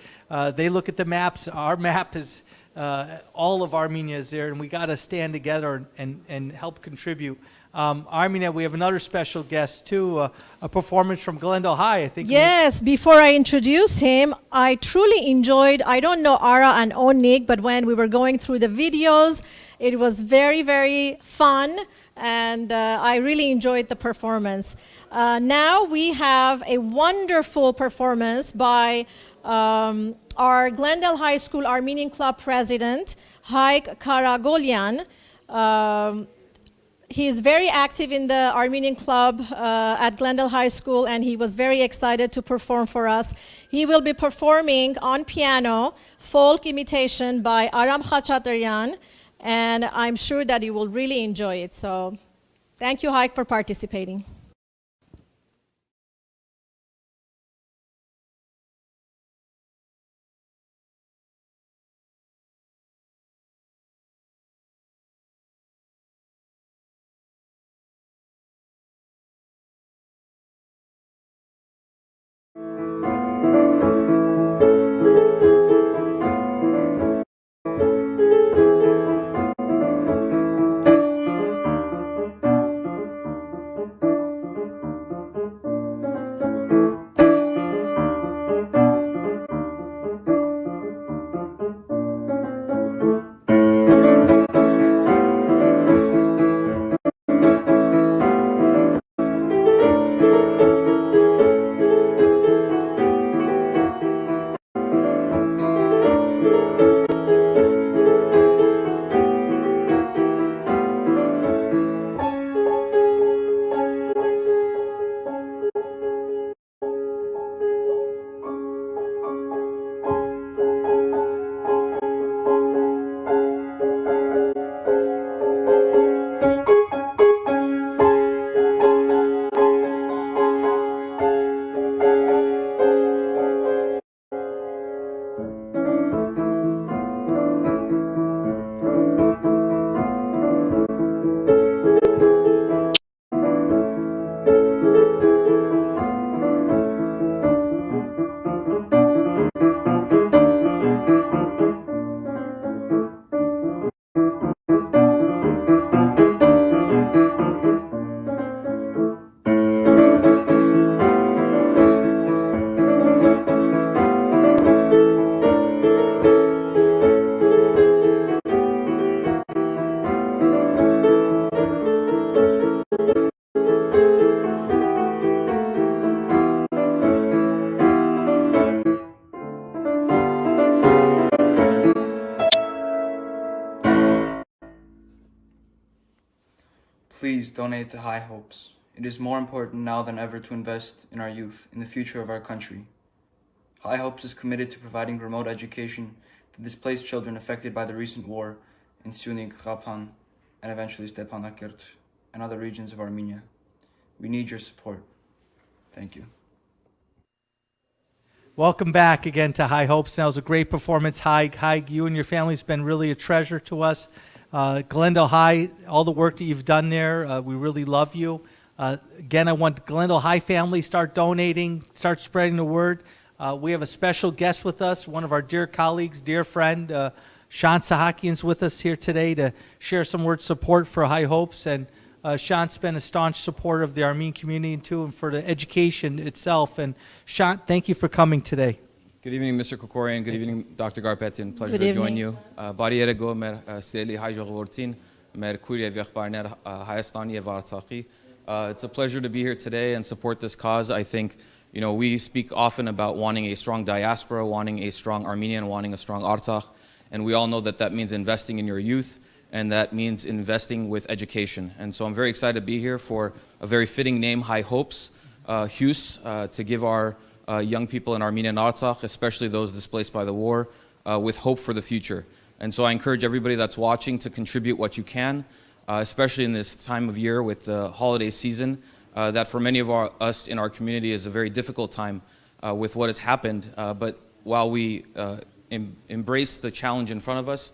they look at the maps. Our map is all of Armenia is there, and we got to stand together and help contribute. Armenia, we have another special guest too, a performance from Glendale High, I think. Yes, before I introduce him, I truly enjoyed, I don't know Ara and Onik, but when we were going through the videos, it was very, very fun, and I really enjoyed the performance. Now we have a wonderful performance by our Glendale High School Armenian Club President, Hye Karagolian. He is very active in the Armenian club at Glendale High School, and he was very excited to perform for us. He will be performing on piano, folk imitation by Aram Khachataryan, and I'm sure that you will really enjoy it. So thank you, Hye, for participating. Please donate to Hye Hopes. It is more important now than ever to invest in our youth, in the future of our country. Hye Hopes is committed to providing remote education to displaced children affected by the recent war in Unik, Kapan, and eventually Stepanakert and other regions of Armenia. We need your support. Thank you. Welcome back again to Hye Hopes. That was a great performance. Hye, you and your family's been really a treasure to us. Glendale High, all the work that you've done there, we really love you. Again, I want Glendale High family start donating, start spreading the word. We have a special guest with us, one of our dear colleagues, dear friend, Shant Sahakian's with us here today to share some word support for Hye Hopes. And Shant's been a staunch supporter of the Armenian community too, and for the education itself. And Shant, thank you for coming today. Good evening, Mr. Kokorian. Good evening, Dr. Garpetian. Pleasure Good to join evening. you. Բարի երեկո մեր սիրելի հայ ժողովրդին, մեր քույր եւ եղբայրներ Հայաստանի եւ Artsakhi. It's a pleasure to be here today and support this cause. I think, you know, we speak often about wanting a strong diaspora, wanting a strong Armenian, wanting a strong Artsakh, and we all know that that means investing in your youth, and that means investing with education. And so I'm very excited to be here for a very fitting name, Hye Hopes, Hughes, to give our young people in Armenia and Artsakh, especially those displaced by the war, with hope for the future. And so I encourage everybody that's watching to contribute what you can, especially in this time of year with the holiday season. that for many of us in our community is a very difficult time with what has happened. But while we embrace the challenge in front of us,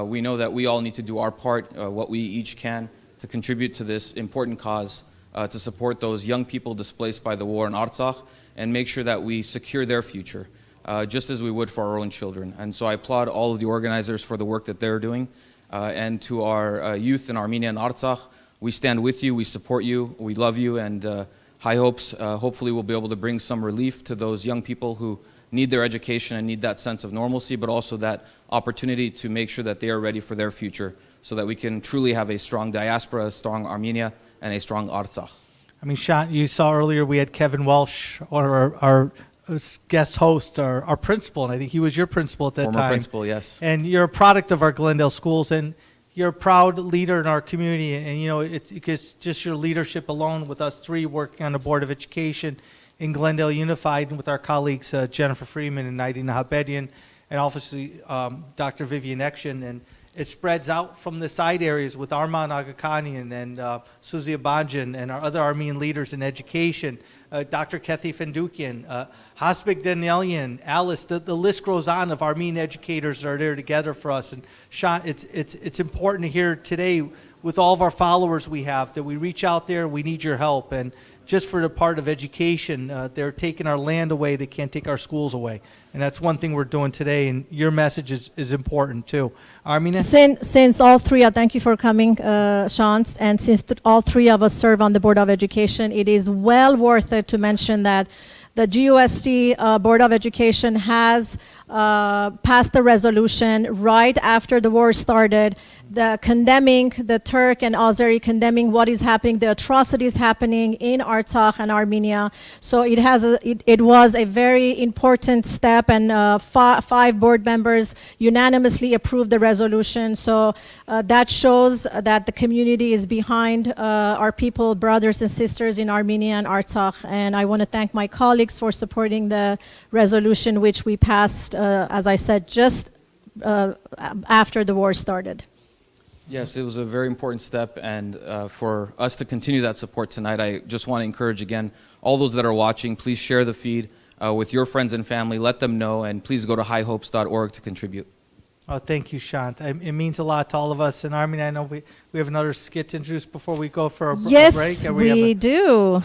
we know that we all need to do our part, what we each can, to contribute to this important cause, to support those young people displaced by the war in Artsakh, and make sure that we secure their future, just as we would for our own children. And so I applaud all of the organizers for the work that they're doing. And to our youth in Armenia and Artsakh, we stand with you, we support you, we love you, and Hye Hopes hopefully will be able to bring some relief to those young people who need their education and need that sense of normalcy, but also that opportunity to make sure that they are ready for their future so that we can truly have a strong diaspora, a strong Armenia, and a strong Artsakh. I mean, Shant, you saw earlier we had Kevin Welsh, our guest host, our principal, and I think he was your principal at that time. Former principal, yes. And you're a product of our Glendale schools, and you're a proud leader in our community. And you know, it's just your leadership alone, with us three working on the Board of Education in Glendale Unified, and with our colleagues Jennifer Freeman and Hye Hopes, and obviously Dr. Vivian Ection, and it spreads out from the side areas with Armen Hovannisian and Suzy Abanjan and our other Armenian leaders in education, Dr. Kathy Fendukian, Hasbik Danielian, Alice. The list goes on of Armenian educators that are there together for us. And Shant, it's important to hear today with all of our followers we have that we reach out there. We need your help. And just for the part of education, they're taking our land away. They can't take our schools away. And that's one thing we're doing today. And your message is important too. Armenia? Since all three, thank you for coming, Shant, and since all three of us serve on the Board of Education, it is well worth it to mention that the GUSD Board of Education has passed a resolution right after the war started, condemning the Turk and Azeri, condemning what is happening, the atrocities happening in Artsakh and Armenia. So it was a very important step, and five board members unanimously approved the resolution. So that shows that the community is behind our people, brothers and sisters in Armenia and Artsakh. And I want to thank my colleagues for supporting the resolution, which we passed, as I said, just after the war started. Yes, it was a very important step, and for us to continue that support tonight, I just want to encourage again all those that are watching, please share the feed with your friends and family, let them know, and please go to hyehopes.org to contribute. Oh, thank you, Shant. It means a lot to all of us. And Armenia, I know we have another skit to introduce before we go for a break. Yes, we do.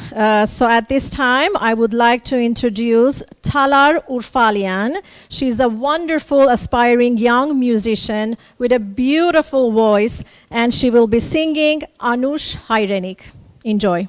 So at this time, I would like to introduce Talar Urfalian. She's a wonderful, aspiring young musician with a beautiful voice, and she will be singing Anush Hayrenik. Enjoy.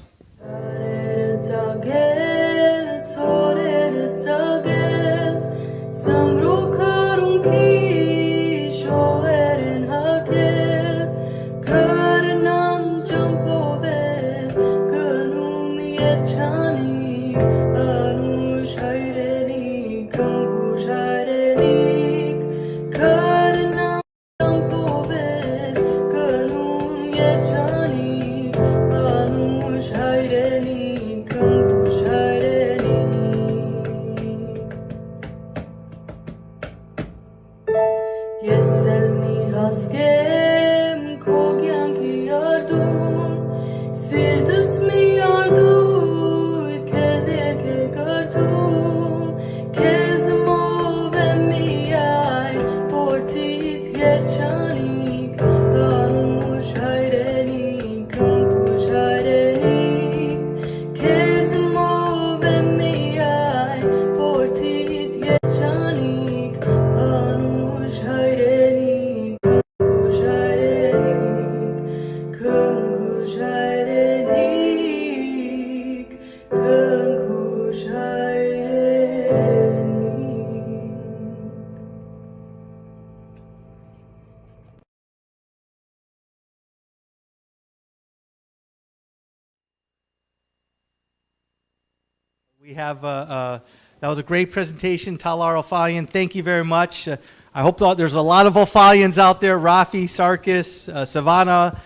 We have, that was a great presentation, Talar Urfalian. Thank you very much. I hope there's a lot of Urfalians out there, Rafi, Sarkis, Savannah.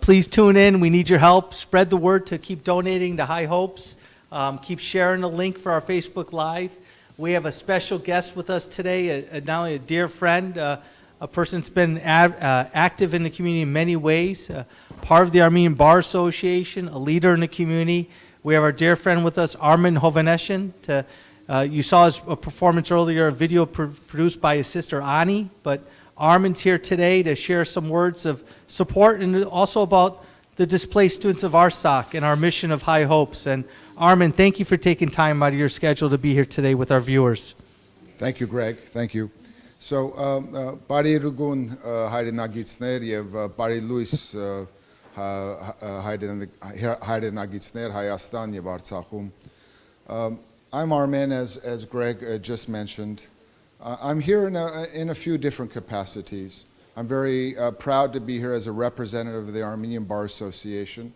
Please tune in. We need your help. Spread the word to keep donating to Hye Hopes. Keep sharing the link for our Facebook Live. We have a special guest with us today, not only a dear friend, a person that's been active in the community in many ways, part of the Armenian Bar Association, a leader in the community. We have our dear friend with us, Armen Hovannisian. You saw his performance earlier, a video produced by his sister Ani, but Armen's here today to share some words of support and also about the displaced students of Artsakh and our mission of Hye Hopes. And Armen, thank you for taking time out of your schedule to be here today with our viewers. Thank you, Greg. Thank you. So, Բարի Rugun հայրենագիցներ եւ բարի լույս հայրենագիցներ Հայաստան եւ Արցախում. I'm Armen, as Greg just mentioned. I'm here in a few different capacities. I'm very proud to be here as a representative of the Armenian Bar Association,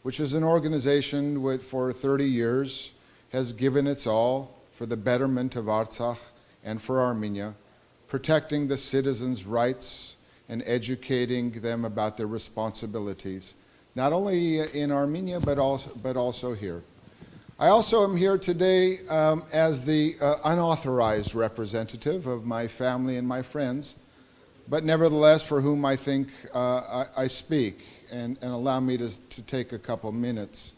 which is an organization which for 30 years has given its all for the betterment of Artsakh and for Armenia, protecting the citizens' rights and educating them about their responsibilities, not only in Armenia but also here. I also am here today as the unauthorized representative of my family and my friends, but nevertheless for whom I think I speak, and allow me to take a couple minutes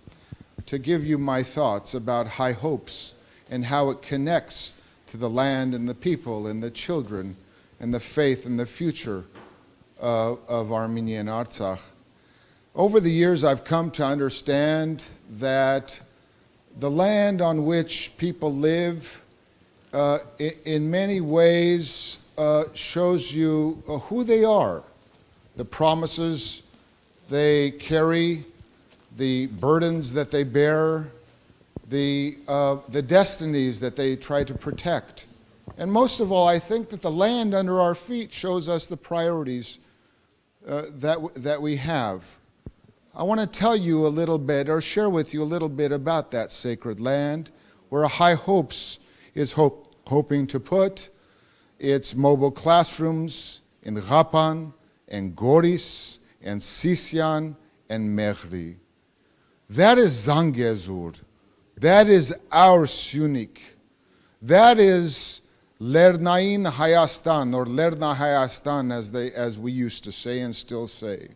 to give you my thoughts about Hye Hopes and how it connects to the land and the people and the children and the faith and the future of Armenia and Artsakh. Over the years, I've come to understand that the land on which people live in many ways shows you who they are, the promises they carry, the burdens that they bear, the destinies that they try to protect. And most of all, I think that the land under our feet shows us the priorities that we have. I want to tell you a little bit, or share with you a little bit about that sacred land, where Hye Hopes is hoping to put its mobile classrooms in Kapan, and Goris, and Sisyan, and Mehri. That is Zangezur. That is our Unik. That is Lernain Hayastan, or Lerna Hayastan, as we used to say and still say.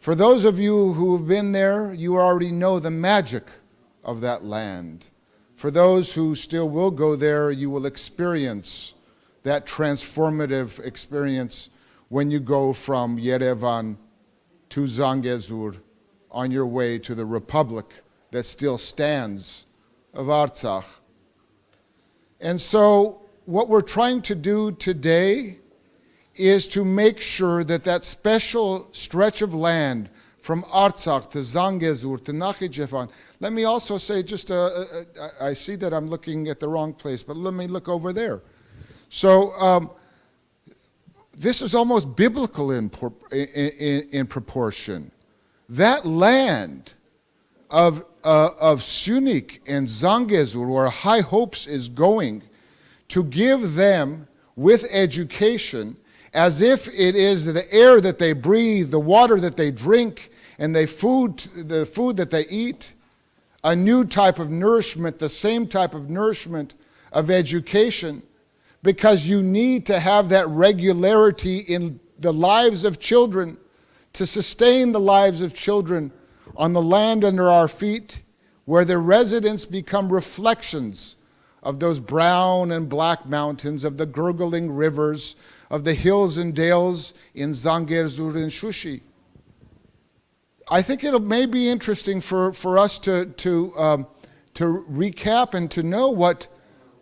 For those of you who have been there, you already know the magic of that land. For those who still will go there, you will experience that transformative experience when you go from Yerevan to Zangezur on your way to the republic that still stands of Artsakh. And so what we're trying to do today is to make sure that that special stretch of land from Artsakh to Zangezur to Nakhichevan. Let me also say, I see that I'm looking at the wrong place, but let me look over there. So this is almost biblical in proportion. That land of Unik and Zangezur, where Hye Hopes is going to give them with education, as if it is the air that they breathe, the water that they drink, and the food that they eat, a new type of nourishment, the same type of nourishment of education, because you need to have that regularity in the lives of children to sustain the lives of children on the land under our feet, where the residents become reflections of those brown and black mountains, of the gurgling rivers, of the hills and dales in Zangezur and Shushi. I think it may be interesting for us to recap and to know what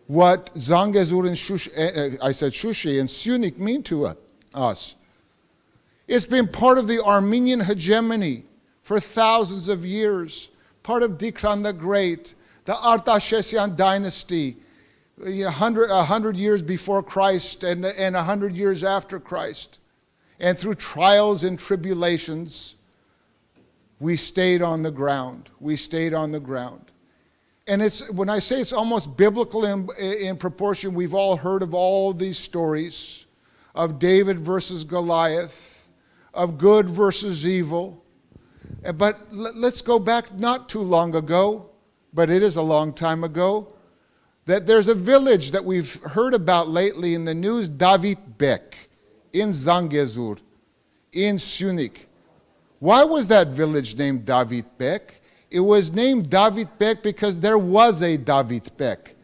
Zangezur and Shushi, I said Shushi, and Unik mean to us. It's been part of the Armenian hegemony for thousands of years, part of Dikran the Great, the Artashes dynasty, 100 years before Christ and 100 years after Christ. And through trials and tribulations, we stayed on the ground. We stayed on the ground. And when I say it's almost biblical in proportion, we've all heard of all these stories of David versus Goliath, of good versus evil. But let's go back not too long ago, but it is a long time ago, that there's a village that we've heard about lately in the news, David Bek, in Zangezur, in Sunik. Why was that village named David Bek? It was named David Bek because there was a David Bek.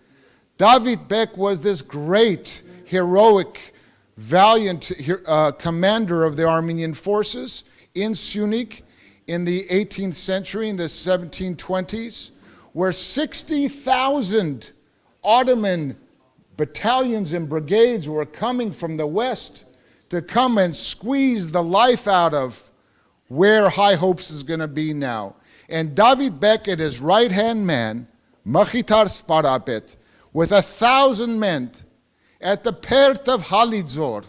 David Bek was this great, heroic, valiant commander of the Armenian forces in Sunik in the 18th century, in the 1720s, where 60,000 Ottoman battalions and brigades were coming from the west to come and squeeze the life out of where Hye Hopes is going to be now. And David Bek and his right-hand man, Makhitar Sparapet, with 1,000 men at the Pert of Halidzor,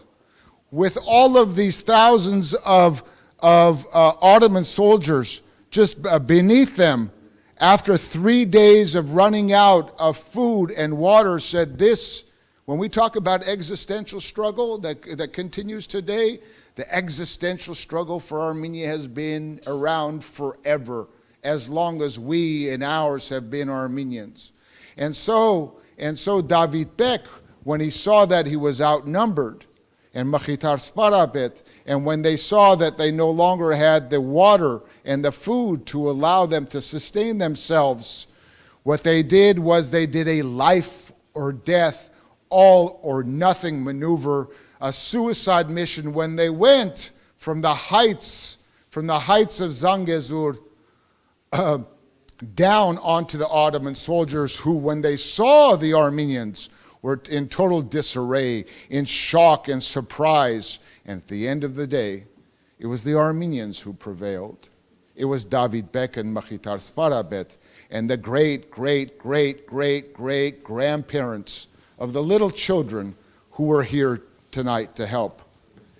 with all of these thousands of Ottoman soldiers just beneath them, after 3 days of running out of food and water, said this. When we talk about existential struggle that continues today, the existential struggle for Armenia has been around forever, as long as we and ours have been Armenians. And so David Bek, when he saw that he was outnumbered, and Makhitar Sparapet, and when they saw that they no longer had the water and the food to allow them to sustain themselves, what they did was they did a life or death, all or nothing maneuver, a suicide mission when they went from the heights of Zangezur down onto the Ottoman soldiers, who, when they saw the Armenians, were in total disarray, in shock and surprise. And at the end of the day, it was the Armenians who prevailed. It was David Bek and Makhitar Sparapet and the great, great, great, great, great grandparents of the little children who were here tonight to help.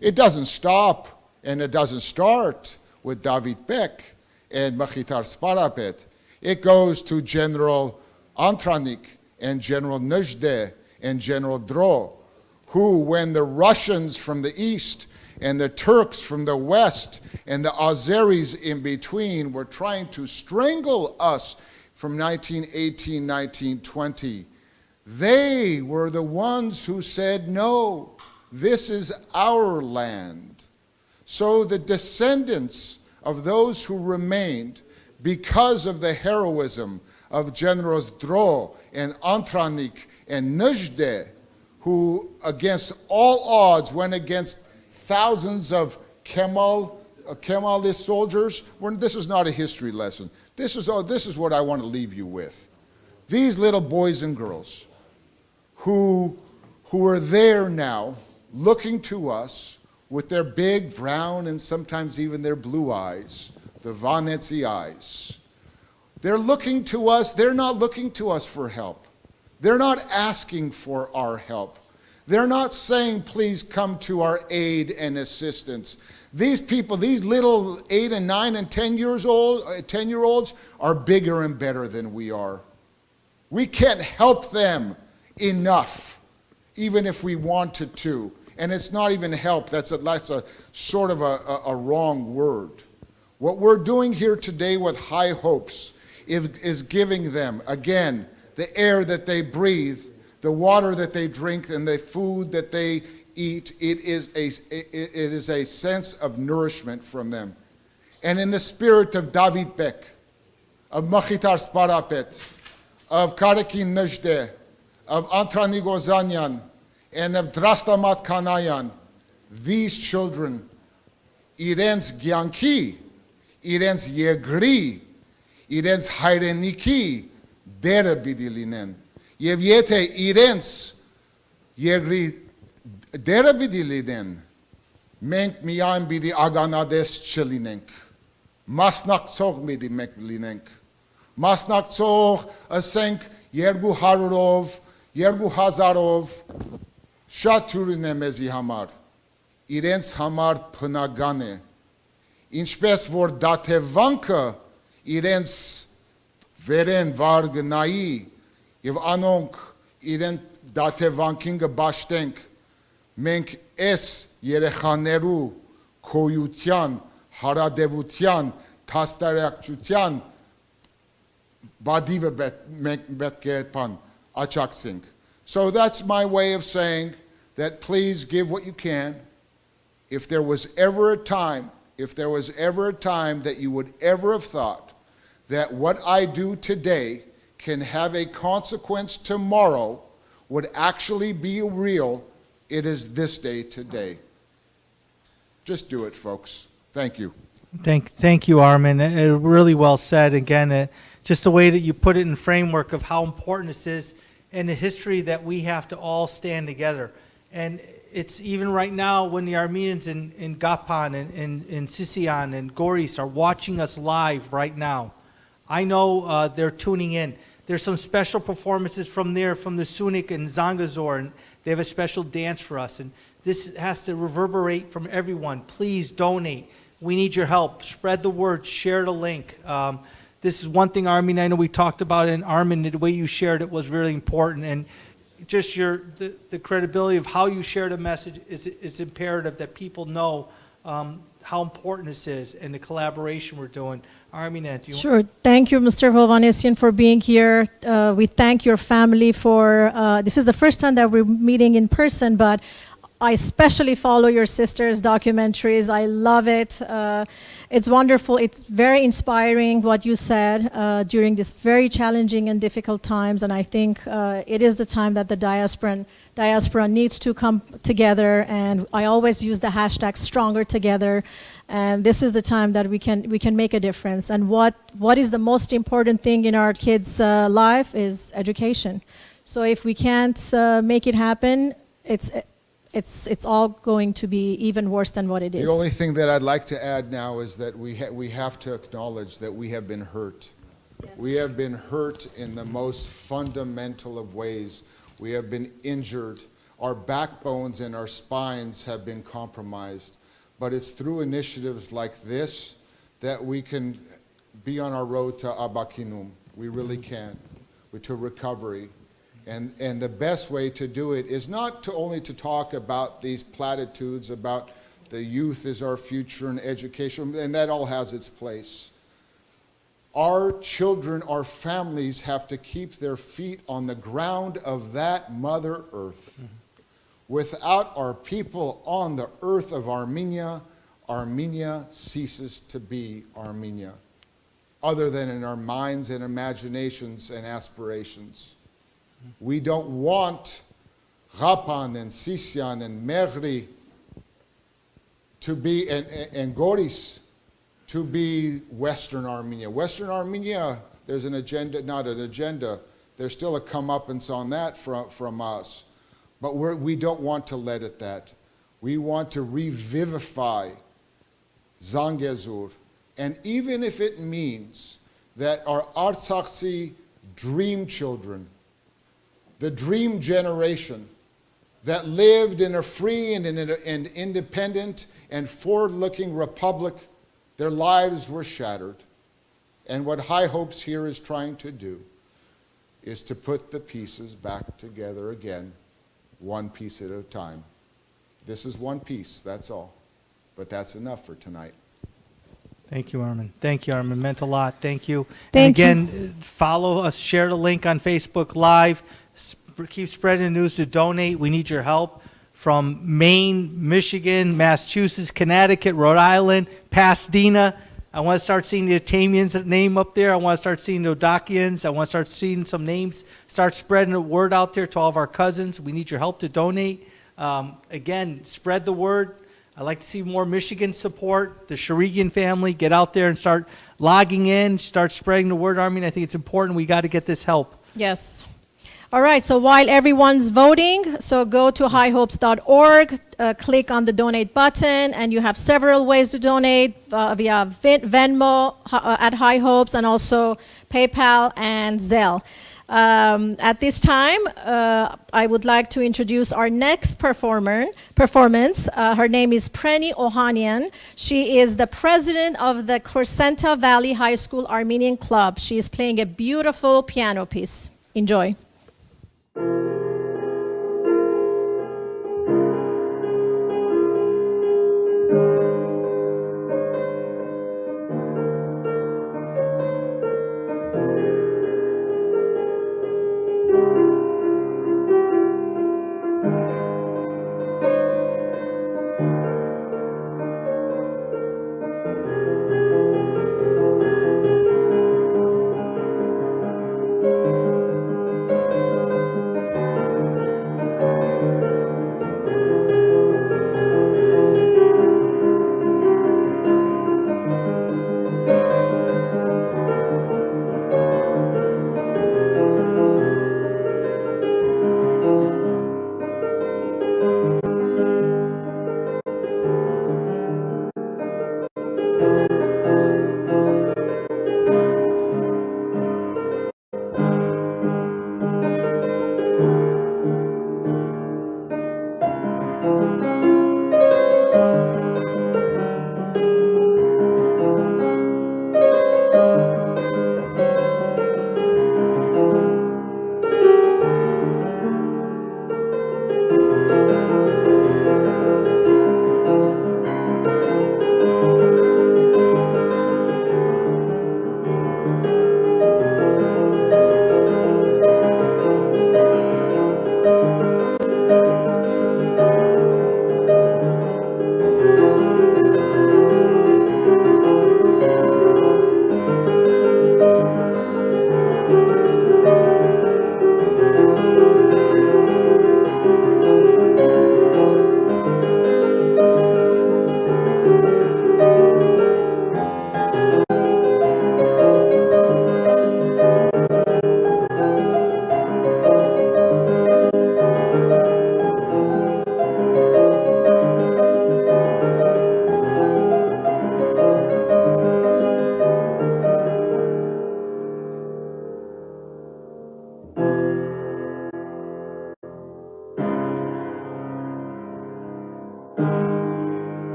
It doesn't stop and it doesn't start with David Bek and Makhitar Sparapet. It goes to General Antranik and General Nezhde and General Dro, who, when the Russians from the east and the Turks from the west and the Azeris in between were trying to strangle us from 1918, 1920, they were the ones who said, no, this is our land. So the descendants of those who remained, because of the heroism of Generals Dro and Antranik and Nezhde, who against all odds went against thousands of Kemalist soldiers. This is not a history lesson. This is what I want to leave you with. These little boys and girls who are there now, looking to us with their big brown and sometimes even their blue eyes, the Vanetsi eyes. They're looking to us. They're not looking to us for help. They're not asking for our help. They're not saying, please come to our aid and assistance. These people, these little 8 and 9 and 10-year-olds are bigger and better than we are. We can't help them enough, even if we wanted to. And it's not even help, that's a sort of a wrong word. What we're doing here today with Hye Hopes is giving them, again, the air that they breathe, the water that they drink, and the food that they eat. It is a sense of nourishment from them. And in the spirit of David Bek, of Makhitar Sparapet, of Karakin Nezhde, of Antranik Ozanyan, and of Drastamat Kanayan, these children, irենց gyanki, իրենց եգրի, իրենց հայրենիքի դերը պիտի լինեն։ Եվ եթե իրենց եգրի դերը պիտի լինեն, մենք միայն պիտի ագանադես չլինենք, մասնակցող պիտի մենք լինենք, մասնակցող ասենք 200-ով, 2000-ով, շատ թյուրին է մեզի համար, իրենց համար փնագան է, ինչպես որ դաթևանքը իրենց վերեն վար գնայի եւ անոնք իրեն դաթևանքին կբաշտենք, մենք այս երեխաներու քոյության, հարադևության, թաստարակչության բադիվը պետք է պան աճակցենք. So that's my way of saying that please give what you can. If there was ever a time that you would ever have thought that what I do today can have a consequence tomorrow would actually be real, it is this day today. Just do it, folks. Thank you. Thank you, Armen. Really well said. Again, just the way that you put it in framework of how important this is and the history that we have to all stand together. And it's even right now when the Armenians in Kapan and in Sisian and Goris are watching us live right now. I know they're tuning in. There's some special performances from there, from the Sunik and Zangazor, and they have a special dance for us. And this has to reverberate from everyone. Please donate. We need your help. Spread the word. Share the link. This is one thing, Armin, I know we talked about, and Armen, the way you shared it was really important. And just the credibility of how you share the message is imperative that people know how important this is and the collaboration we're doing. Armen, do you Sure. Thank you, Mr. Hovannisian, for being here. We thank your family for, this is the first time that we're meeting in person, but I especially follow your sister's documentaries. I love it. It's wonderful. It's very inspiring what you said during this very challenging and difficult times. And I think it is the time that the diaspora needs to come together. And I always use the hashtag Stronger Together. And this is the time that we can make a difference. And what is the most important thing in our kids' life is education. So if we can't make it happen, it's all going to be even worse than what it is. The only thing that I'd like to add now is that we have to acknowledge that we have been hurt. Yes. We have been hurt in the most fundamental of ways. We have been injured. Our backbones and our spines have been compromised. But it's through initiatives like this that we can be on our road to Abakinum. We really can, to recovery. And the best way to do it is not only to talk about these platitudes about the youth is our future and education, and that all has its place. Our children, our families have to keep their feet on the ground of that Mother Earth. Mm-hmm. Without our people on the earth of Armenia, Armenia ceases to be Armenia, other than in our minds and imaginations and aspirations. We don't want Kapan and Sisian and Mehri to be, and Goris to be Western Armenia. Western Armenia, there's an agenda, not an agenda. There's still a comeuppance on that from us. But we don't want to let it that. We want to revivify Zangezur. And even if it means that our Artsakh dream children, the dream generation that lived in a free and independent and forward-looking republic, their lives were shattered. And what Hye Hopes here is trying to do is to put the pieces back together again, one piece at a time. This is one piece, that's all. But that's enough for tonight. Thank you, Armen. Thank you, Armen. Meant a lot. Thank you. Thank and again, you. Follow us, share the link on Facebook Live. Keep spreading the news to donate. We need your help from Maine, Michigan, Massachusetts, Connecticut, Rhode Island, Pasadena. I want to start seeing the Atamians' name up there. I want to start seeing the Odakians. I want to start seeing some names. Start spreading the word out there to all of our cousins. We need your help to donate. Again, spread the word. I'd like to see more Michigan support. The Sharigian family, get out there and start logging in, start spreading the word. Armin, I think it's important. We got to get this help. Yes. All right, so while everyone's voting, so go to highhopes.org, click on the donate button, and you have several ways to donate via Venmo at Hye Hopes and also PayPal and Zelle. At this time, I would like to introduce our next performance. Her name is Preni Ohanian. She is the president of the Crescenta Valley High School Armenian Club. She is playing a beautiful piano piece. Enjoy.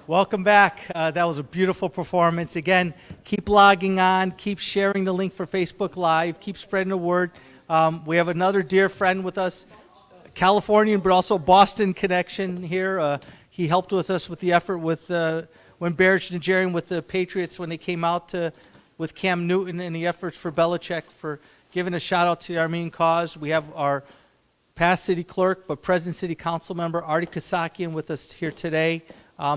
Welcome back. That was a beautiful performance. Again, keep logging on, keep sharing the link for Facebook Live, keep spreading the word. We have another dear friend with us, Californian but also Boston connection here. He helped with us with the effort with when Barrett Nigerian with the Patriots when they came out with Cam Newton and the efforts for Belichick for giving a shout out to the Armenian cause. We have our past city clerk but present city council member Arty Kakan with us here today.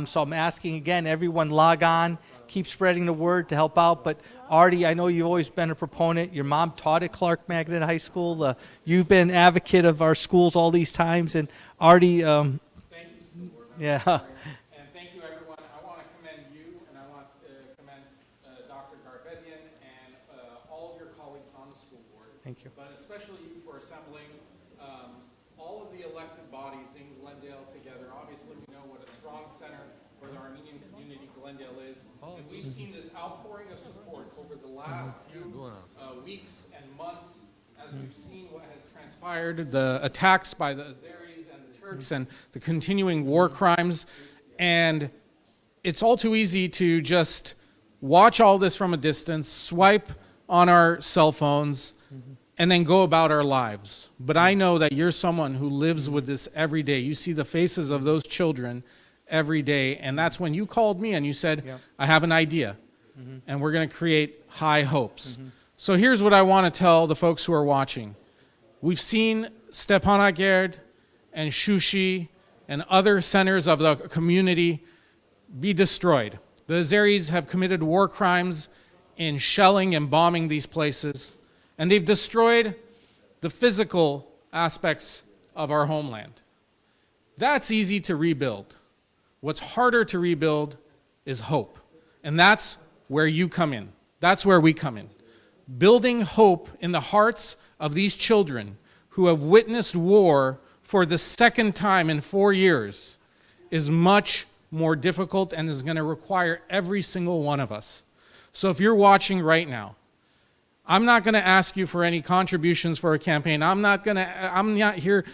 So I'm asking again, everyone log on, keep spreading the word to help out. But Arty, I know you've always been a proponent. Your mom taught at Clark Magnet High School. You've been an advocate of our schools all these times. And Arty, thank you, yeah. And thank you, everyone. I want to commend you, and I want to commend Dr. Garbedian and all of your colleagues on the school board. Thank you. But especially you for assembling all of the elected bodies in Glendale together. Obviously, we know what a strong center for the Armenian community Glendale is. And we've seen this outpouring of support over the last few weeks and months as we've seen what has transpired, the attacks by the Azeris and the Turks and the continuing war crimes. And it's all too easy to just watch all this from a distance, swipe on our cell phones, and then go about our lives. But I know that you're someone who lives with this every day. You see the faces of those children every day, and that's when you called me and you said, I have an idea, and we're going to create Hye Hopes. So here's what I want to tell the folks who are watching. We've seen Stepanakert and Shushi and other centers of the community be destroyed. The Azeris have committed war crimes in shelling and bombing these places, and they've destroyed the physical aspects of our homeland. That's easy to rebuild. What's harder to rebuild is hope. And that's where you come in. That's where we come in. Building hope in the hearts of these children who have witnessed war for the second time in 4 years is much more difficult and is going to require every single one of us. So if you're watching right now, I'm not going to ask you for any contributions for a campaign. I'm not here,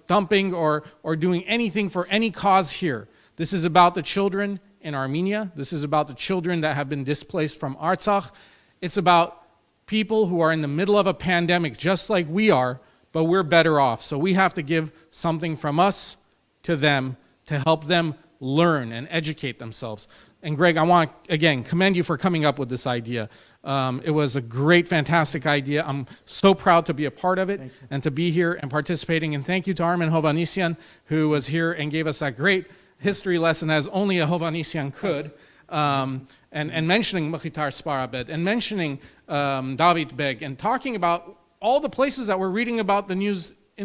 thumping or doing anything for any cause here. This is about the children in Armenia. This is about the children that have been displaced from Artsakh. It's about people who are in the middle of a pandemic just like we are, but we're better off. So we have to give something from us to them to help them learn and educate themselves. And Greg, I want to, again, commend you for coming up with this idea. It was a great, fantastic idea. I'm so proud to be a part of it and to be here and participating. And thank you to Armen Hovannisian, who was here and gave us that great history lesson as only a Hovannisian could. And mentioning Mkhitar Sparabed and mentioning David Beg and talking about all the places that we're reading about in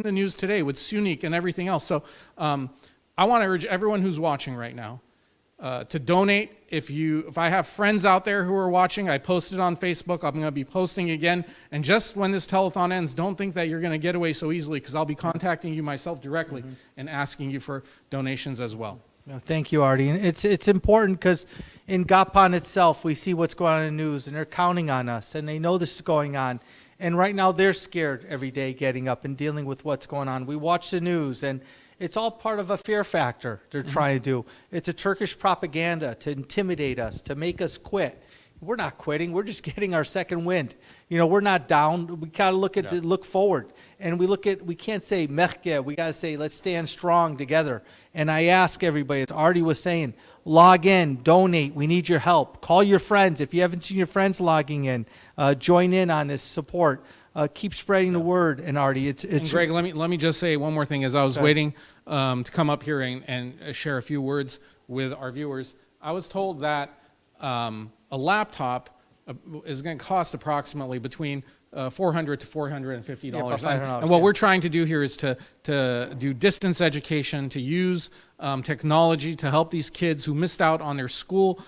the news today with Unik and everything else. So I want to urge everyone who's watching right now to donate. If I have friends out there who are watching, I posted on Facebook. I'm going to be posting again. And just when this telethon ends, don't think that you're going to get away so easily, because I'll be contacting you myself directly and asking you for donations as well. No, thank you, Arty. And it's important because in Kapan itself, we see what's going on in the news, and they're counting on us, and they know this is going on. And right now, they're scared every day getting up and dealing with what's going on. We watch the news, and it's all part of a fear factor they're trying to do. It's a Turkish propaganda to intimidate us, to make us quit. We're not quitting. We're just getting our second wind. We're not down. We got to look forward. And we can't say mehke. We got to say, let's stand strong together. And I ask everybody, as Arty was saying, log in, donate. We need your help. Call your friends. If you haven't seen your friends logging in, join in on this support. Keep spreading the word. And Arty, it's and Greg, let me just say one more thing. As I was waiting to come up here and share a few words with our viewers, I was told that a laptop is going to cost approximately between $400 to $450. And what we're trying to do here is to do distance education, to use technology to help these kids who missed out on their school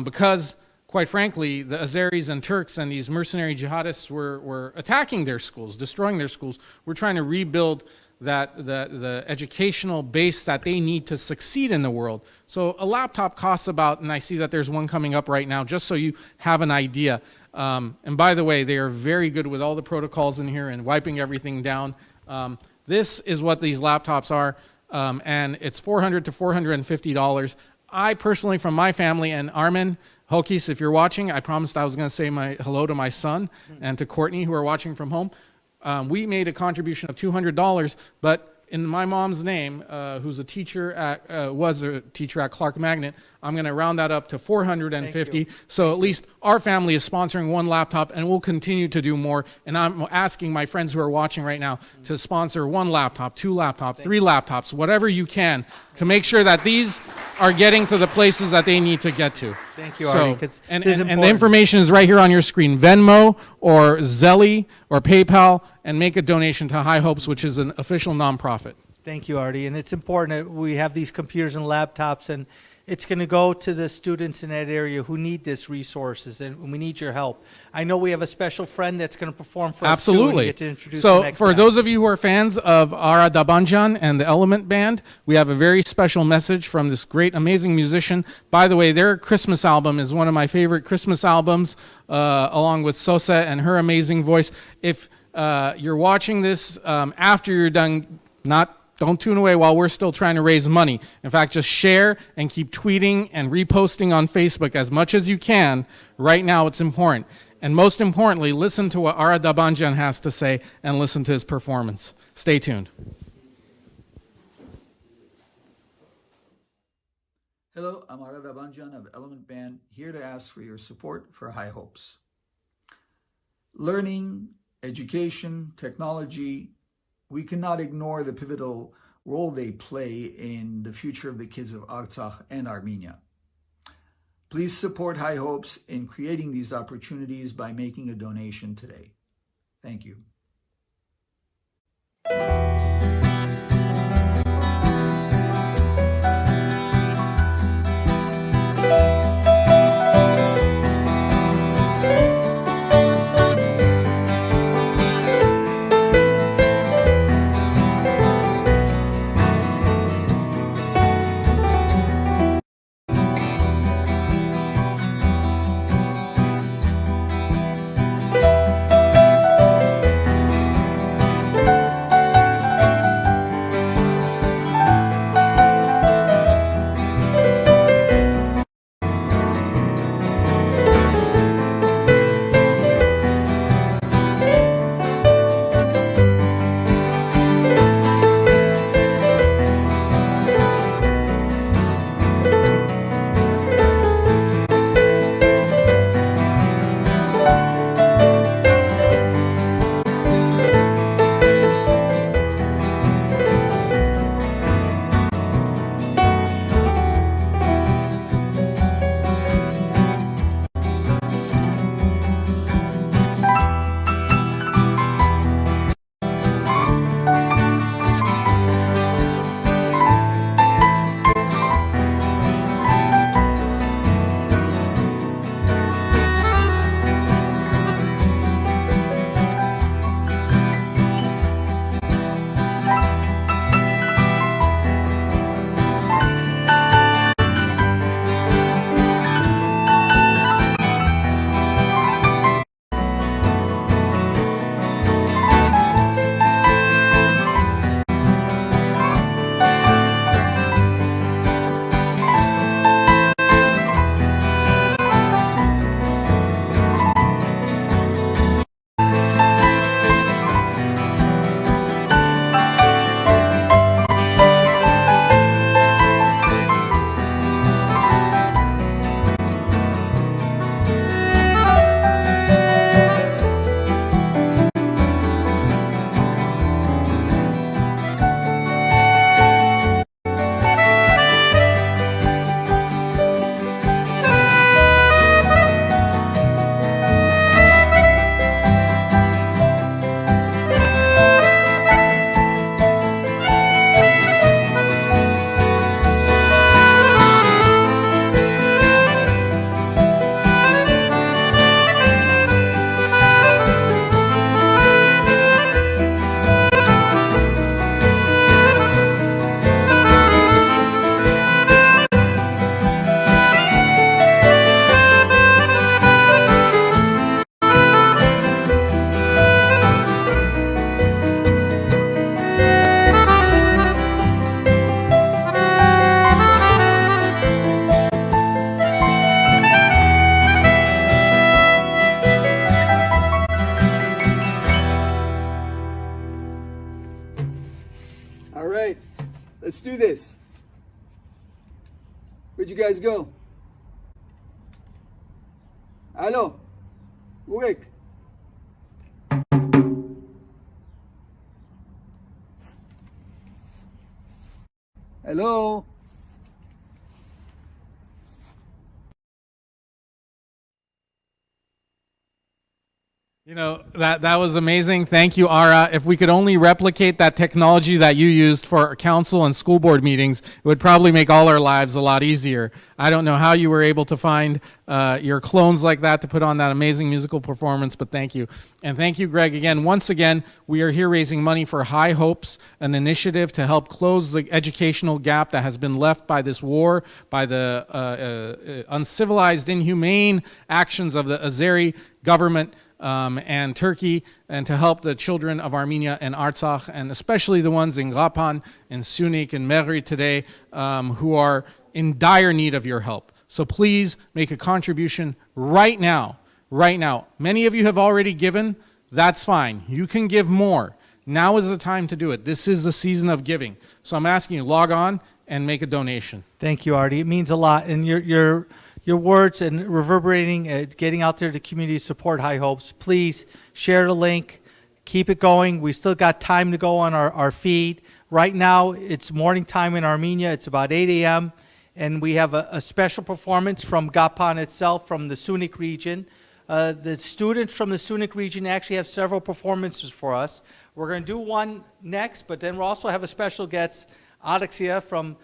because, quite frankly, the Azeris and Turks and these mercenary jihadists were attacking their schools, destroying their schools. We're trying to rebuild the educational base that they need to succeed in the world. So a laptop costs about, and I see that there's one coming up right now, just so you have an idea. And by the way, they are very good with all the protocols in here and wiping everything down. This is what these laptops are, and it's $400 to $450. I personally, from my family, and Armen Hokis, if you're watching, I promised I was going to say hello to my son and to Courtney, who are watching from home. We made a contribution of $200, but in my mom's name, who's was a teacher at Clark Magnet, I'm going to round that up to $450. So at least our family is sponsoring one laptop, and we'll continue to do more. And I'm asking my friends who are watching right now to sponsor one laptop, two laptops, three laptops, whatever you can, to make sure that these are getting to the places that they need to get to. Thank you, Arty. And the information is right here on your screen. Venmo or Zelle or PayPal, and make a donation to Hye Hopes, which is an official nonprofit. Thank you, Arty. And it's important that we have these computers and laptops, and it's going to go to the students in that area who need these resources, and we need your help. I know we have a special friend that's going to perform for us. Absolutely. Get to introduce So the next for time. those of you who are fans of Ara Dablian and the Element Band, we have a very special message from this great, amazing musician. By the way, their Christmas album is one of my favorite Christmas albums, along with Sosa and her amazing voice. If you're watching this after you're done, don't tune away while we're still trying to raise money. In fact, just share and keep tweeting and reposting on Facebook as much as you can. Right now, it's important. And most importantly, listen to what Ara Dablian has to say and listen to his performance. Stay tuned. Hello, I'm Ara Dablian of Element Band, here to ask for your support for Hye Hopes. Learning, education, technology, we cannot ignore the pivotal role they play in the future of the kids of Artsakh and Armenia. Please support Hye Hopes in creating these opportunities by making a donation today. Thank you. All right, let's do this. Where'd you guys go? Hello, Urik. Hello. You know, that was amazing. Thank you, Ara. If we could only replicate that technology that you used for council and school board meetings, it would probably make all our lives a lot easier. I don't know how you were able to find your clones like that to put on that amazing musical performance, but thank you. And thank you, Greg, again. Once again, we are here raising money for Hye Hopes, an initiative to help close the educational gap that has been left by this war, by the uncivilized, inhumane actions of the Azeri government and Turkey, and to help the children of Armenia and Artsakh, and especially the ones in Kapan and Unik and Ada today, who are in dire need of your help. So please make a contribution right now, right now. Many of you have already given. That's fine. You can give more. Now is the time to do it. This is the season of giving. So I'm asking you, log on and make a donation. Thank you, Arty. It means a lot. And your words and reverberating, getting out there to community support Hye Hopes. Please share the link. Keep it going. We still got time to go on our feed. Right now, it's morning time in Armenia. It's about 8 a.m. And we have a special performance from Kapan itself, from the Unik region. The students from the Unik region actually have several performances for us. We're going to do one next, but then we'll also have a special guest, Oxia from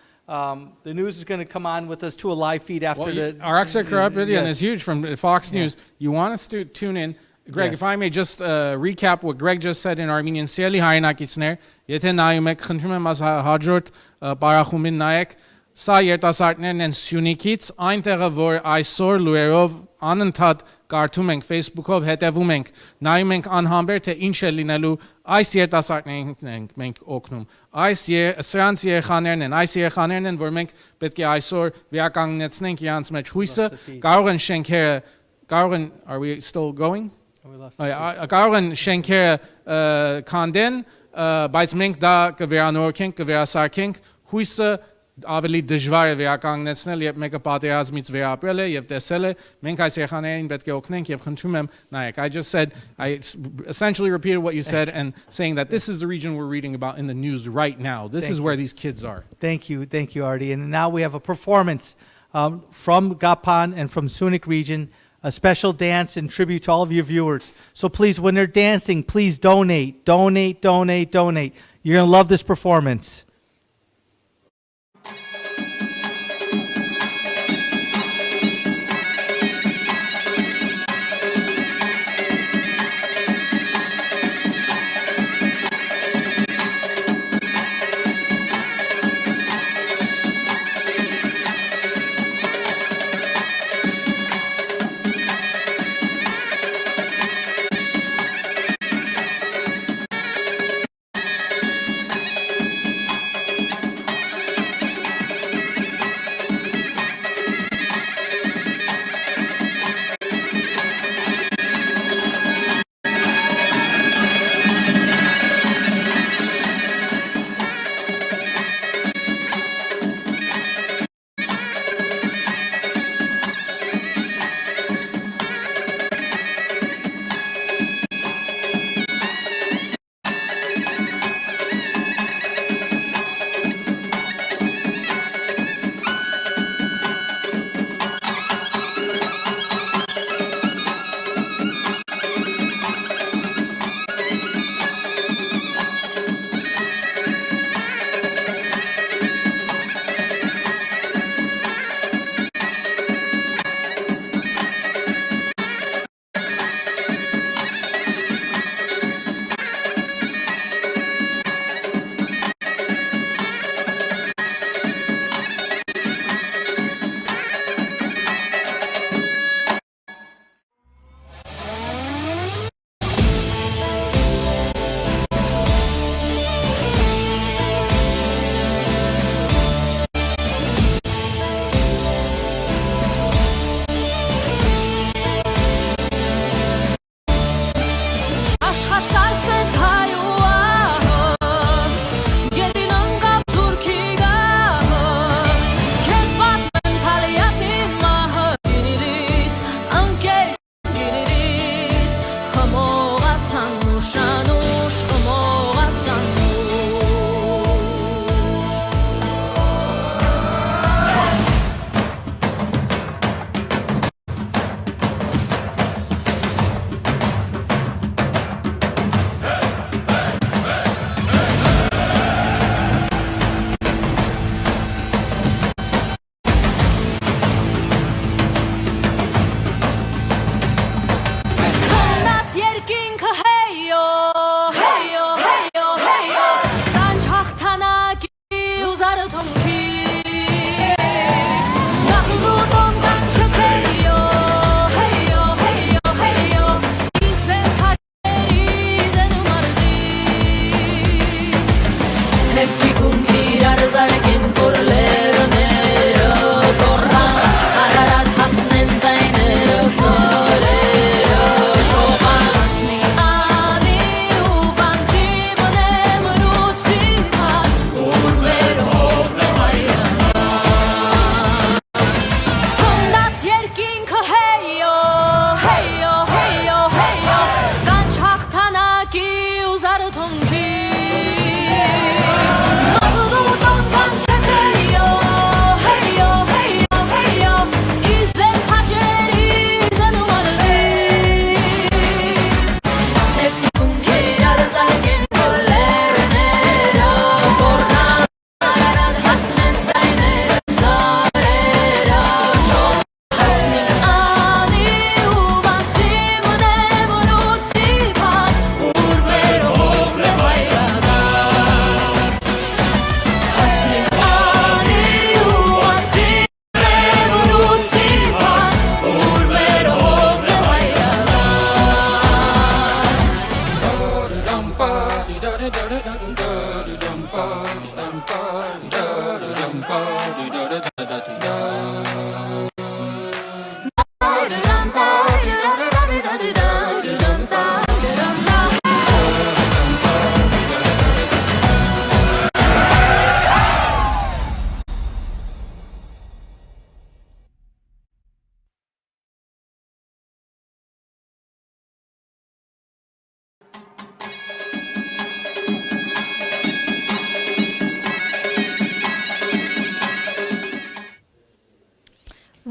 the news is going to come on with us to a live feed after the... Artsakh is huge from Fox News. You want us to tune in. Greg, if I may just recap what Greg just said in Armenian. Սիրելի հայրենակիցներ, եթե նայում եք, խնդրում եմ հաջորդ պարախումին նայեք, սա երիտասարդներն են Սյունիքից, այնտեղը որ այսօր լուրերով անընդհատ կարդում ենք, Facebook-ով հետևում ենք, նայում ենք անհամբեր թե ինչ է լինելու, այս երիտասարդներին ենք մենք օգնում։ Սրանց երեխաներն են, այս երեխաներն են, որ մենք պետք է այսօր վերականգնեցնենք իրանց մեջ հույսը, կարող են շենքերը, կարող են, are we still going? Կարող են շենքերը քանդեն, բայց մենք դա կվերանորոգենք, կվերասարքենք, հույսը ավելի դժվար է վերականգնեցնել, երբ մեկը պատերազմից վերապրել է եւ տեսել է, մենք այս երեխաներին պետք է օգնենք եւ խնդրում եմ նայեք. I just said, I essentially repeated what you said and saying that this is the region we're reading about in the news right now. This is where these kids are. Thank you, Arty. And now we have a performance from Kapan and from Unik region, a special dance in tribute to all of your viewers. So please, when they're dancing, please donate. You're going to love this performance.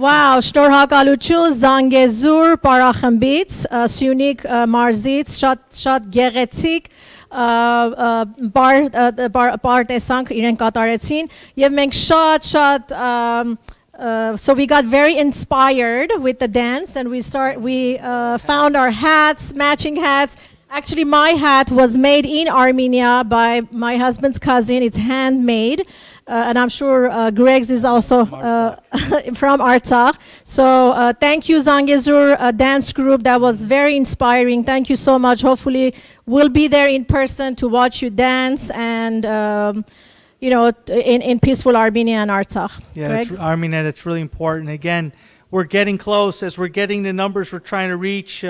Wow, շնորհակալություն Զանգեզուր պարախմբից, Սյունիք մարզից, շատ գեղեցիկ բար տեսանք իրեն կատարեցին եւ մենք շատ so we got very inspired with the dance and we found our hats, matching hats. Actually, my hat was made in Armenia by my husband's cousin. It's handmade. And I'm sure Greg's is also from Artsakh. So thank you, Zangezur dance group. That was very inspiring. Thank you so much. Hopefully, we'll be there in person to watch you dance and, in peaceful Armenia and Artsakh. Yeah, Armenia, that's really important. Again, we're getting close. As we're getting the numbers we're trying to reach,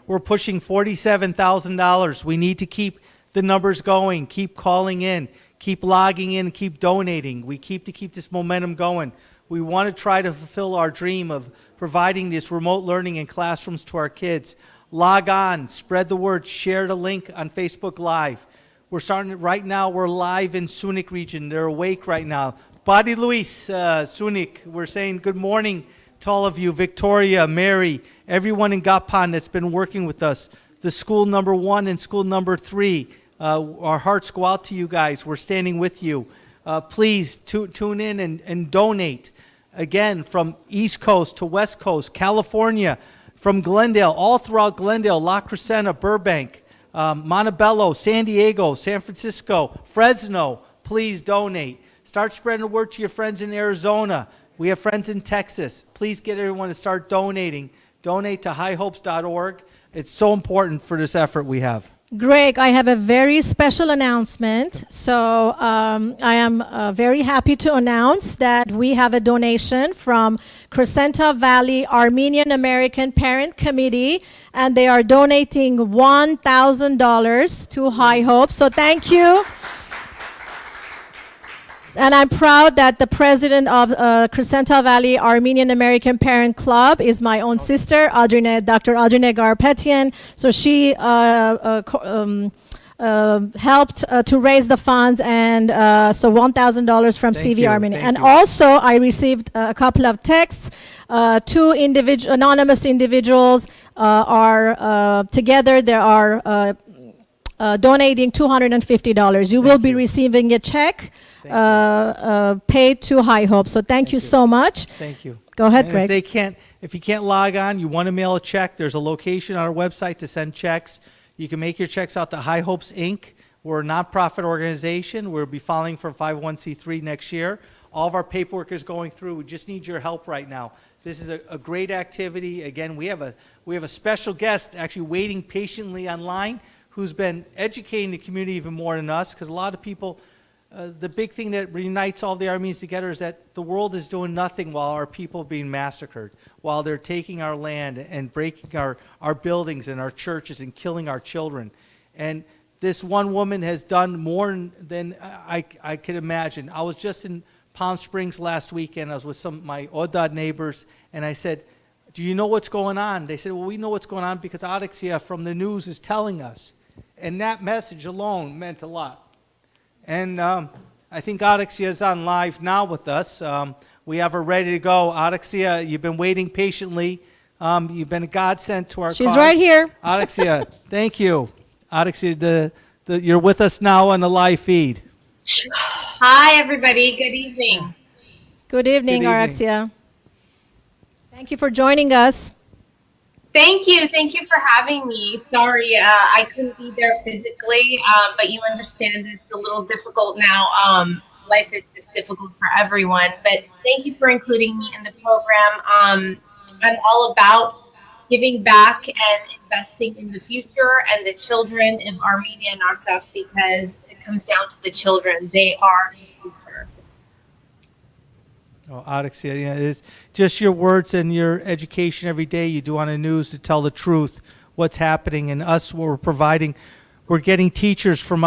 we're pushing $47,000. We need to keep the numbers going, keep calling in, keep logging in, keep donating. We keep this momentum going. We want to try to fulfill our dream of providing this remote learning in classrooms to our kids. Log on, spread the word, share the link on Facebook Live. We're starting right now. We're live in Sunik region. They're awake right now. Badi Luis, Sunik, we're saying good morning to all of you, Victoria, Mary, everyone in Kapan that's been working with us, the school number 1 and school number 3. Our hearts go out to you guys. We're standing with you. Please tune in and donate. Again, from East Coast to West Coast, California, from Glendale, all throughout Glendale, La Crescenta, Burbank, Montebello, San Diego, San Francisco, Fresno. Please donate. Start spreading the word to your friends in Arizona. We have friends in Texas. Please get everyone to start donating. Donate to highhopes.org. It's so important for this effort we have. Greg, I have a very special announcement. So I am very happy to announce that we have a donation from Crescenta Valley Armenian American Parent Committee, and they are donating $1,000 to Hye Hopes. So thank you. And I'm proud that the president of Crescenta Valley Armenian American Parent Club is my own sister, Dr. Adrine Garpetian. So she helped to raise the funds, and so $1,000 from CV Armenia. And also, I received a couple of texts. 2 anonymous individuals are together. They are donating $250. You will be receiving a check paid to Hye Hopes. So thank you so much. Thank you. Go ahead, And Greg. if you can't log on, you want to mail a check, there's a location on our website to send checks. You can make your checks out to Hye Hopes Inc. We're a nonprofit organization. We'll be filing for 501c3 next year. All of our paperwork is going through. We just need your help right now. This is a great activity. Again, we have a special guest actually waiting patiently online who's been educating the community even more than us, because a lot of people, the big thing that reunites all the Armenians together is that the world is doing nothing while our people are being massacred, while they're taking our land and breaking our buildings and our churches and killing our children. And this one woman has done more than I could imagine. I was just in Palm Springs last weekend. I was with some of my Odad neighbors, and I said, do you know what's going on? They said, well, we know what's going on because Oxia from the news is telling us. And that message alone meant a lot. And I think Oxia is on live now with us. We have her ready to go. Oxia, you've been waiting patiently. You've been a godsend to our cause. She's right here. Oxia, thank you. Oxia, you're with us now on the live feed. Hi, everybody. Good evening. Good evening, Arxia. Thank you for joining us. Thank you. Thank you for having me. Sorry, I couldn't be there physically, but you understand it's a little difficult now. Life is just difficult for everyone. But thank you for including me in the program. I'm all about giving back and investing in the future and the children of Armenia and Artsakh, because comes down to the children. They are the future. Oh, Oxia, yeah, it's just your words and your education every day you do on the news to tell the truth, what's happening, and us, what we're providing. We're getting teachers from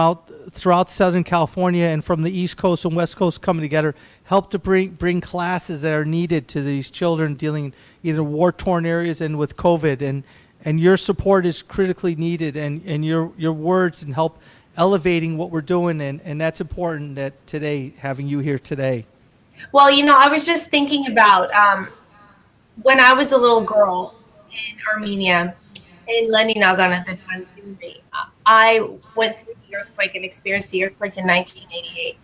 throughout Southern California and from the East Coast and West Coast coming together, help to bring classes that are needed to these children dealing either war-torn areas and with COVID. And your support is critically needed, and your words and help elevating what we're doing, and that's important that today, having you here today. Well, I was just thinking about when I was a little girl in Armenia, in Leninagan at the time, I went through the earthquake and experienced the earthquake in 1988.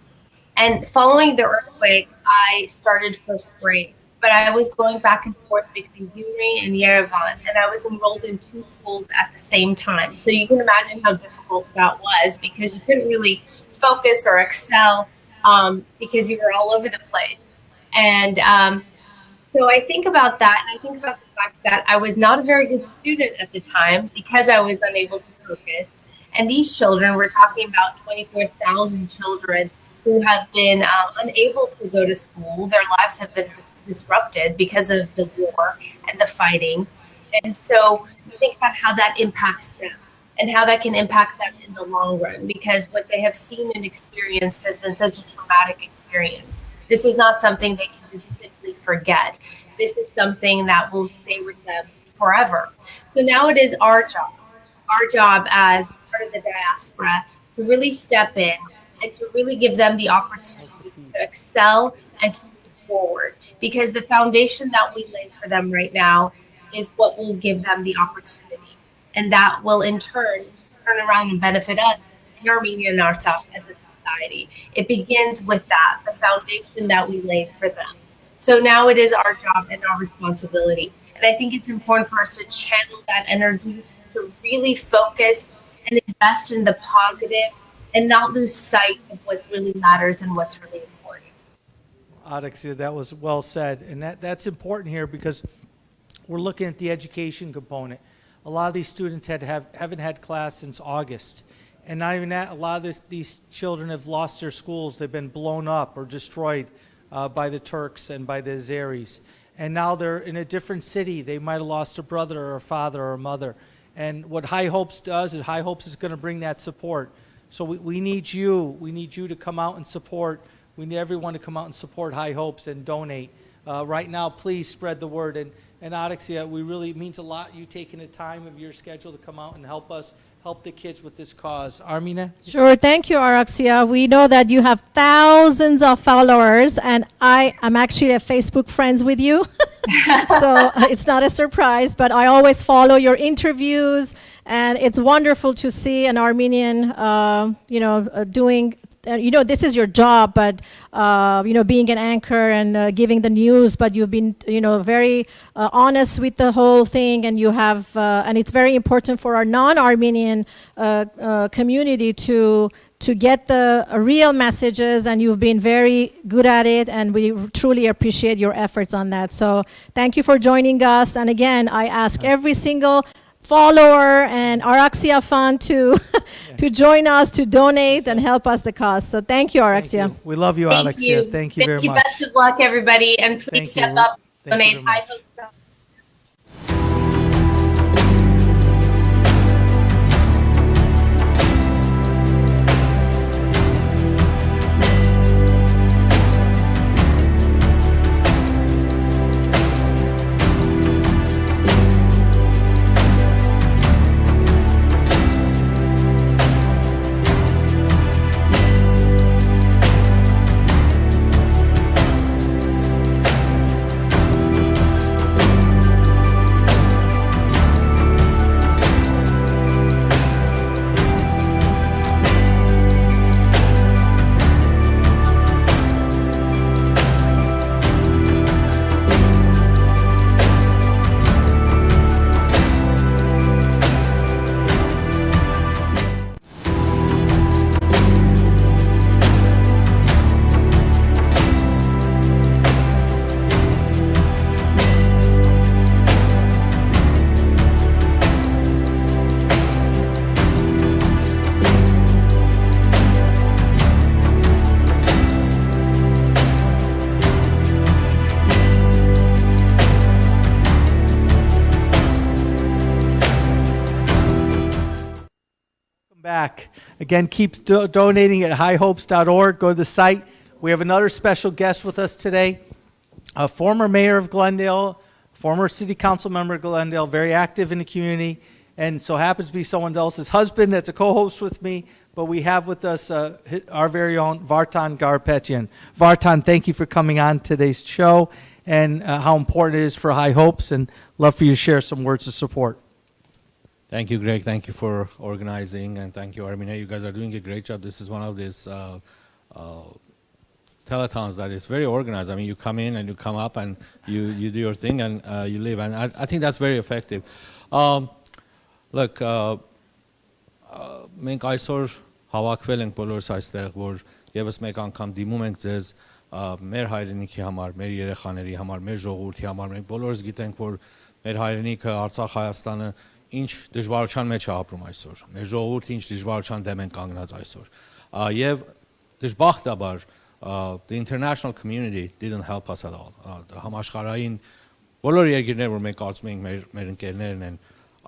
And following the earthquake, I started first grade, but I was going back and forth between Gyumri and Yerevan, and I was enrolled in 2 schools at the same time. So you can imagine how difficult that was, because you couldn't really focus or excel because you were all over the place. And so I think about that, and I think about the fact that I was not a very good student at the time because I was unable to focus. And these children, we're talking about 24,000 children who have been unable to go to school. Their lives have been disrupted because of the war and the fighting. And so you think about how that impacts them and how that can impact them in the long run, because what they have seen and experienced has been such a traumatic experience. This is not something they can simply forget. This is something that will stay with them forever. So now it is our job as part of the diaspora to really step in and to really give them the opportunity to excel and to move forward, because the foundation that we lay for them right now is what will give them the opportunity, and that will in turn around and benefit us in Armenia and Artsakh as a society. It begins with that, the foundation that we lay for them. So now it is our job and our responsibility, and I think it's important for us to channel that energy to really focus and invest in the positive and not lose sight of what really matters and what's really important. Oxia, that was well said, and that's important here because we're looking at the education component. A lot of these students haven't had class since August, and not even that. A lot of these children have lost their schools. They've been blown up or destroyed by the Turks and by the Azeris, and now they're in a different city. They might have lost a brother or a father or a mother. And what Hye Hopes does is Hye Hopes is going to bring that support. So we need you. We need you to come out and support. We need everyone to come out and support Hye Hopes and donate. Right now, please spread the word. And Oxia, it means a lot you taking the time of your schedule to come out and help us help the kids with this cause. Armina? Sure, thank you, Oxia. We know that you have thousands of followers, and I am actually a Facebook friends with you. So it's not a surprise, but I always follow your interviews, and it's wonderful to see an Armenian, doing, this is your job, but, being an anchor and giving the news, but you've been, very honest with the whole thing, and you have, and it's very important for our non-Armenian community to get the real messages, and you've been very good at it, and we truly appreciate your efforts on that. So thank you for joining us. And again, I ask every single follower and Artsakh Fund to join us, to donate and help us the cause. So thank you, Artsakh. We love you, Oxia. Thank you very much. Best of luck, everybody, and please step up, donate. Hye Hopes. back. Again, keep donating at highhopes.org. Go to the site. We have another special guest with us today, a former mayor of Glendale, former city council member of Glendale, very active in the community, and so happens to be someone else's husband that's a co-host with me. But we have with us our very own Varon Garian. Varon, thank you for coming on today's show and how important it is for Hye Hopes, and love for you to share some words of support. Thank you, Greg. Thank you for organizing, and thank you, Armenia. You guys are doing a great job. This is one of these telethons that is very organized. I mean, you come in and you come up and you do your thing and you leave. And I think that's very effective. Look, մենք այսօր հավաքվել ենք բոլորս այստեղ, որ եւս մեկ անգամ դիմում ենք ձեզ մեր հայրենիքի համար, մեր երեխաների համար, մեր ժողովրդի համար։ Մենք բոլորս գիտենք, որ մեր հայրենիքը Արցախ Հայաստանը ինչ դժվարության մեջ է ապրում այսօր։ Մեր ժողովուրդը ինչ դժվարության դեմ են կանգնած այսօր։ Եվ դժբախտաբար the international community didn't help us at all. Համաշխարհային բոլոր երկրները, որ մենք կարծում ենք մեր ընկերներն են,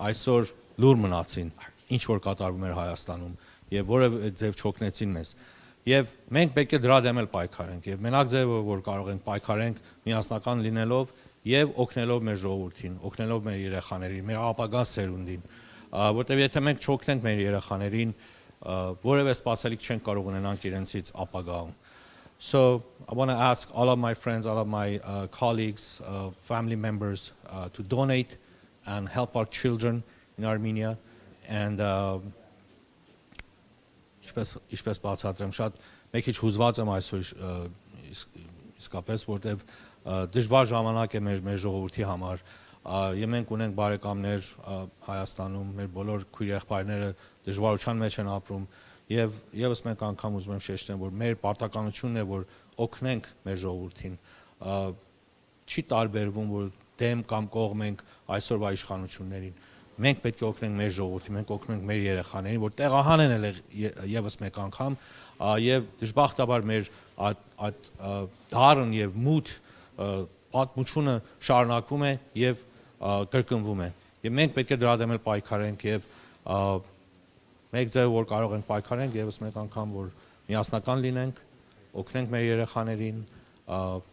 այսօր լուր մնացին, ինչ որ կատարվում էր Հայաստանում, եւ որևէ ձև չօգնեցին մեզ։ Եվ մենք պետք է դրա դեմ էլ պայքարենք, եւ մենակ ձևը, որ կարող ենք պայքարենք, միասնական լինելով եւ օգնելով մեր ժողովրդին, օգնելով մեր երեխաներին, մեր ապագա սերունդին, որտեւ եթե մենք չօգնենք մեր երեխաներին, որևէ սպասելիք չենք կարող ունենանք իրենցից ապագայում։ So I want to ask all of my friends, all of my colleagues, family members to donate and help our children in Armenia. And ինչպես բացատրեմ, շատ մեկ քիչ հուզված եմ այսօր իսկապես, որտեվ դժվար ժամանակ է մեր ժողովրդի համար։ Եվ մենք ունենք բարեկամներ Հայաստանում, մեր բոլոր քույր եղբայրները դժվարության մեջ են ապրում։ Եվ եւս մեկ անգամ ուզում եմ շեշտեմ, որ մեր պարտականությունն է, որ օգնենք մեր ժողովրդին։ Չի տարբերվում, որ դեմ կամ կողմ ենք այսօրվա իշխանություններին։ Մենք պետք է օգնենք մեր ժողովրդին, մենք օգնենք մեր երեխաներին, որ տեղահան են եւս մեկ անգամ, եւ դժբախտաբար մեր այդ դառն եւ մութ պատմությունը շարունակվում է եւ կրկնվում է։ Եվ մենք պետք է դրա դեմ էլ պայքարենք եւ մեկ ձև որ կարող ենք պայքարենք եւս մեկ անգամ որ միասնական լինենք, օգնենք մեր երեխաներին,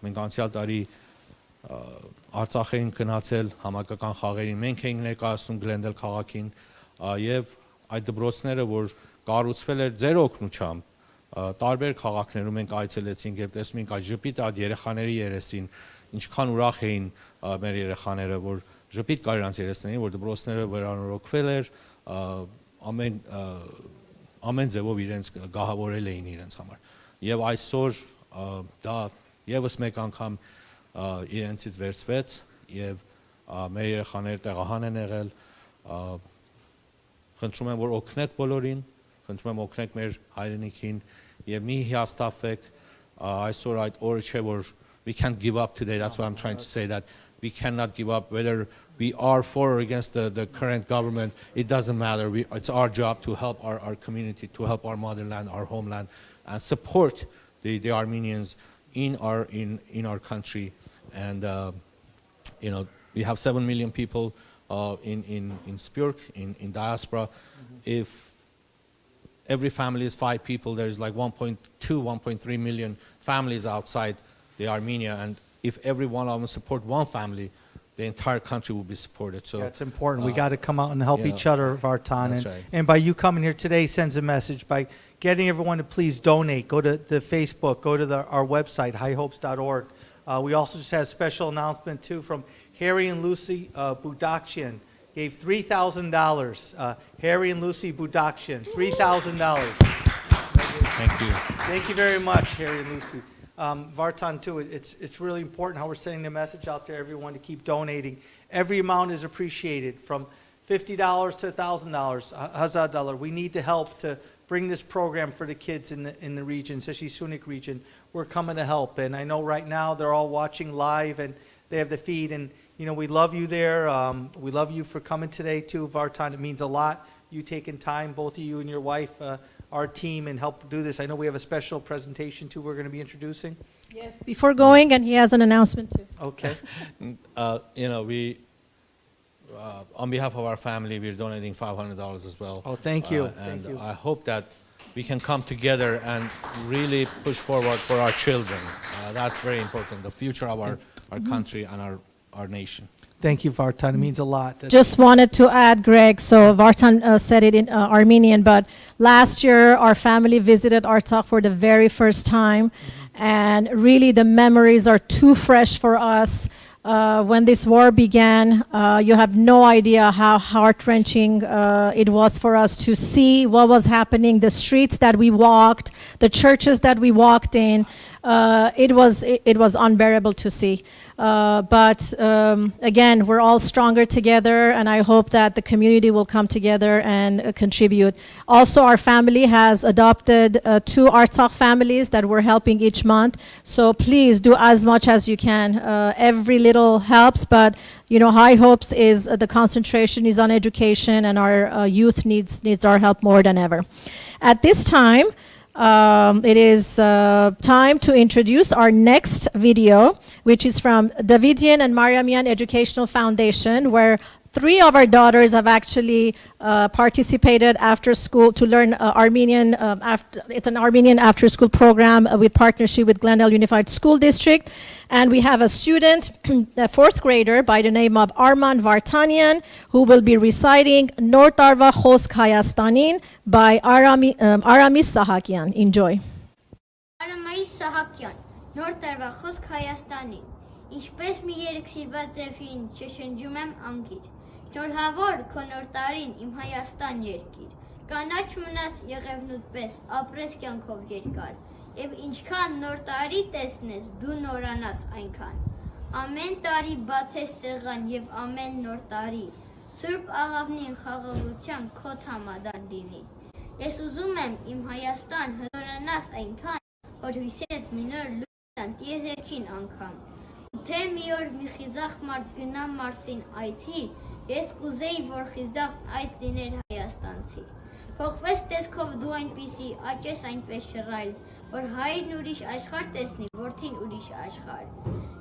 մենք անցյալ տարի Արցախ էին գնացել համակական խաղերին, մենք էինք ներկայացնում Glendale քաղաքին եւ այդ դպրոցները, որ կառուցվել էր ձեր օգնությամբ, տարբեր քաղաքներում մենք այցելեցինք եւ տեսնում ենք այդ ժպիտը այդ երեխաների երեսին, ինչքան ուրախ էին մեր երեխաները, որ ժպիտ կար իրանց երեսներին, որ դպրոցները վերանորոգվել էր, ամեն ձևով իրենց գահավորել էին իրենց համար։ Եվ այսօր դա եւս մեկ անգամ իրենցից վերցվեց եւ մեր երեխաները տեղահան են եղել։ Խնդրում եմ, որ օգնեք բոլորին, խնդրում եմ օգնեք մեր հայրենիքին եւ մի հիասթափվեք, այսօր այդ օրը չէ, որ we can't give up today. That's what I'm trying to say, that we cannot give up whether we are for or against the current government. It doesn't matter. It's our job to help our community, to help our motherland, our homeland, and support the Armenians in our country. And you know, we have 7 million people in Spjörk, in diaspora. If every family is 5 people, there is like 1.2, 1.3 million families outside the Armenia, and if every one of them support one family, the entire country will be supported. So yeah, it's important. We got to come out and help each other, Varon. That's right. And by you coming here today sends a message. By getting everyone to please donate, go to the Facebook, go to our website, highhopes.org. We also just had a special announcement too from Harry and Lucy Budakshian. Gave $3,000. Harry and Lucy Budakshian, $3,000. Thank you. Thank you very much, Harry and Lucy. Varon, too, it's really important how we're sending the message out there, everyone, to keep donating. Every amount is appreciated, from $50 to $1,000, $1,000. We need the help to bring this program for the kids in the region, especially Sunik region. We're coming to help, and I know right now they're all watching live, and they have the feed, and you know we love you there. We love you for coming today, too, Varon. It means a lot. You taking time, both of you and your wife, our team, and help do this. I know we have a special presentation too we're going to be introducing. Yes, before going, and he has an announcement too. Okay. You know, on behalf of our family, we're donating $500 as well. Oh, thank you. And Thank you. I hope that we can come together and really push forward for our children. That's very important, the future of our country and our nation. Thank you, Vartan. It means a lot. Just wanted to add, Greg, so Vartan said it in Armenian, but last year our family visited Artsakh for the very first time, and really the memories are too fresh for us. When this war began, you have no idea how heart-wrenching it was for us to see what was happening, the streets that we walked, the churches that we walked in. It was unbearable to see. But again, we're all stronger together, and I hope that the community will come together and contribute. Also, our family has adopted 2 Artsakh families that we're helping each month. So please do as much as you can. Every little helps, but you know, Hye Hopes is the concentration is on education, and our youth needs our help more than ever. At this time, it is time to introduce our next video, which is from Davidian and Mariamian Educational Foundation, where 3 of our daughters have actually participated after school to learn Armenian. It's an Armenian after-school program with partnership with Glendale Unified School District. And we have a student, a 4th grader by the name of Armen Hovannisian, who will be reciting Nor Tarva Khosk Hayastanin by Armen Sahakian. Enjoy. Armen Sahakian, Nor Tarva Khosk Hayastanin. Ինչպես մի երգսիրված ձևին շշնջում եմ անգիր, շնորհավոր քո նոր տարին իմ Հայաստան երկիր, կանաչ մնաս եղևնուտ պես, ապրես կյանքով երկար, եւ ինչքան նոր տարի տեսնես, դու նորանաս այնքան, ամեն տարի բացես սեղան եւ ամեն նոր տարի, Սուրբ աղավնին խաղաղության քո թամադան լինի, ես ուզում եմ իմ Հայաստան հզորանաս այնքան, որ հույսեդ մի նոր լույսան տիեզերքին անգամ, Թե մի օր մի խիզախ մարդ գնա Մարսին այցի, ես կուզեի, որ խիզախն այդ լիներ Հայաստանցի։ Փոխվես տեսքով դու այնպիսի, աճես այնպես շռայլ, որ հայրն ուրիշ աշխարհ տեսնի, որդին ուրիշ աշխարհ։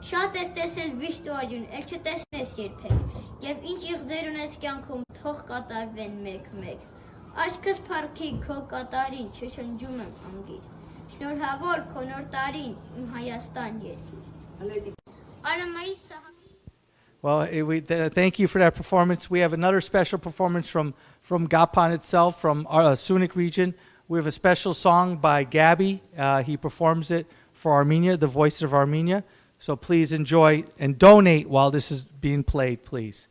Շատ ես տեսել վիշտ ու արյուն, ել չտեսնես երբեք, եւ ինչ իղձեր ունես կյանքում, թող կատարվեն մեկ-մեկ։ Աչքս փառքի քո կատարին, շշնջում եմ անգիր։ Շնորհավոր քո նոր տարին, իմ Հայաստան երկիր։ Well, thank you for that performance. We have another special performance from Kapan itself, from our Sunik region. We have a special song by Gabby. He performs it for Armenia, the Voices of Armenia. So please enjoy and donate while this is being played, please.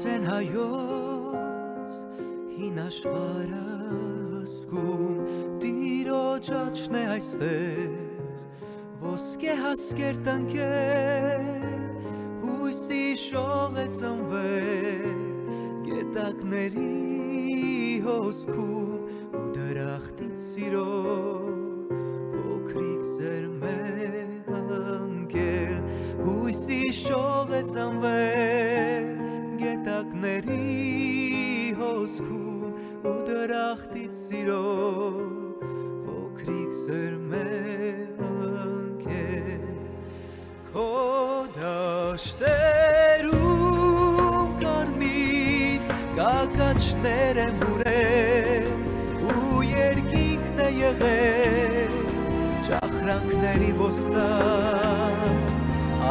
Են հայոց հին աշխարհը հսկում տիրոջ աչքն է այստեղ ոսկե հասկեր տնկել հույսի շող է ծնվել գետակների հոսքում ու դրախտից սիրո փոքրիկ սերմ է հանգել հույսի շող է ծնվել Գետակների հոսքում ու դրախտից սիրո փոքրիկ սերմ է անկել քո դաշտերում կարմիր կակաչներ են բուրել ու երկինքն է եղել ճախրանքների ոստան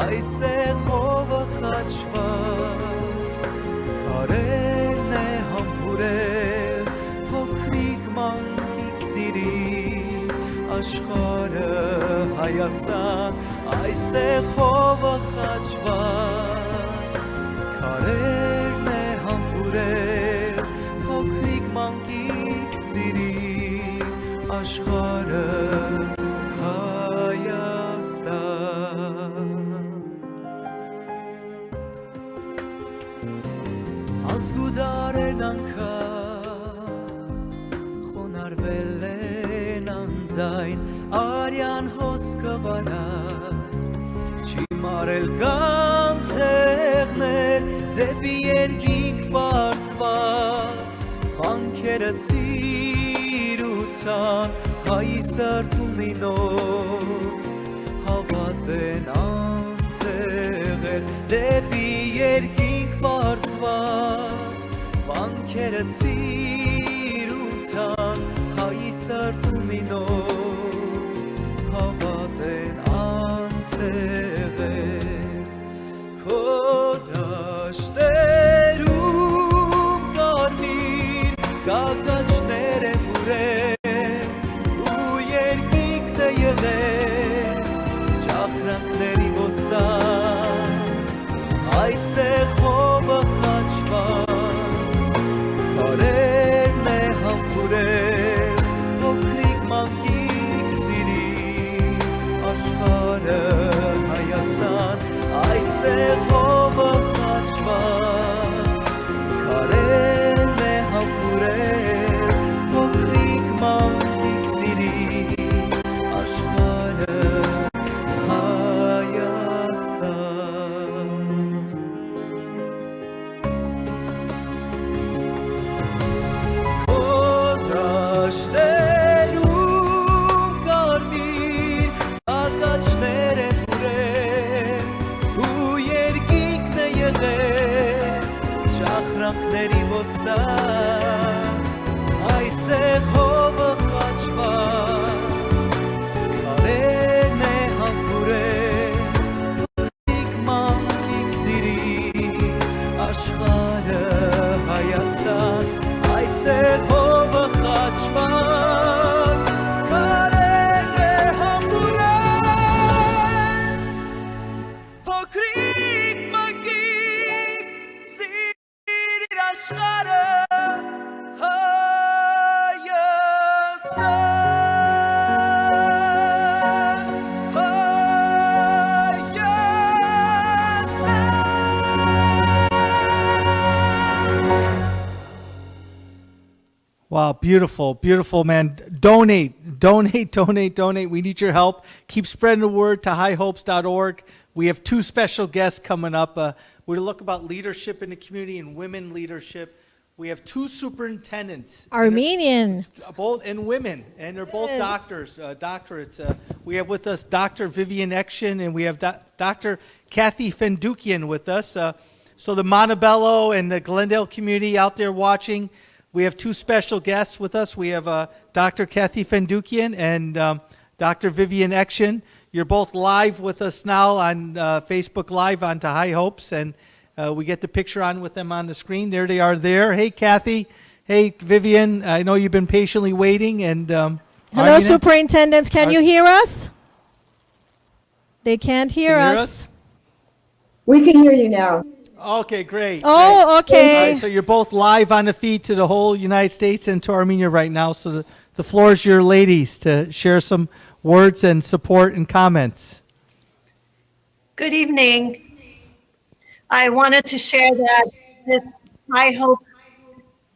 այստեղ հովը խաչված Կարերն է համբուրել փոքրիկ մանքիկ ծիրի աշխարհը Հայաստան այստեղ հովը խաչված Կարերն է համբուրել փոքրիկ մանքիկ ծիրի աշխարհը Հայաստան Ազգուդարերն անգամ խոնարվել են անձայն արյան հոսքը վարար չի Մարել կամ թեղներ դեպի երկինք վարսված Հանքերը ծիրուցան հայի սրտումի նոր Հավատեն անթեղել դեպի երկինք վարսված Հանքերը ծիրուցան հայի սրտումի նոր Հավատեն անթեղել Քո դաշտերում կարմիր գագաճներ են ուրել ու երկինքն է եղել ճախրանքների ոստան այստեղ հովը խաչված քարերն է համբուրել փոքրիկ մանկիկ սիրի աշխարհը Հայաստան այստեղ հովը խաչված քարերն է համբուրել փոքրիկ մանկիկ սիրի աշխարհը Հայաստան Դաշտերում կարմիր ակաչներ են ուրել ու երկինքն է եղել ճախրանքների ոստան այստեղ հովը խաչված քարերն է համբուրել փոքրիկ մանկիկ սիրի աշխարհը Հայաստան այստեղ հովը խաչված քարերն է համբուրել փոքրիկ մանկիկ սիրի աշխարհը Wow, beautiful, beautiful, man. Donate, donate, donate, donate. We need your help. Keep spreading the word to highhopes.org. We have two special guests coming up. We're to look about leadership in the community and women leadership. We have two superintendents. Armenian. Both and women, and they're both doctors, doctorates. We have with us Dr. Vivian Ection, and we have Dr. Kathy Fendukian with us. So the Montebello and the Glendale community out there watching, we have two special guests with us. We have Dr. Kathy Fendukian and Dr. Vivian Ection. You're both live with us now on Facebook Live on to Hye Hopes, and we get the picture on with them on the screen. There they are there. Hey, Kathy. Hey, Vivian. I know you've been patiently waiting. And hello, Superintendents. Can you hear us? They can't hear us. We can hear you now. Okay, great. Oh, great. okay. All right, so you're both live on the feed to the whole United States and to Armenia right now. So the floor is your ladies to share some words and support and comments. Good evening. I wanted to share that this Hye Hopes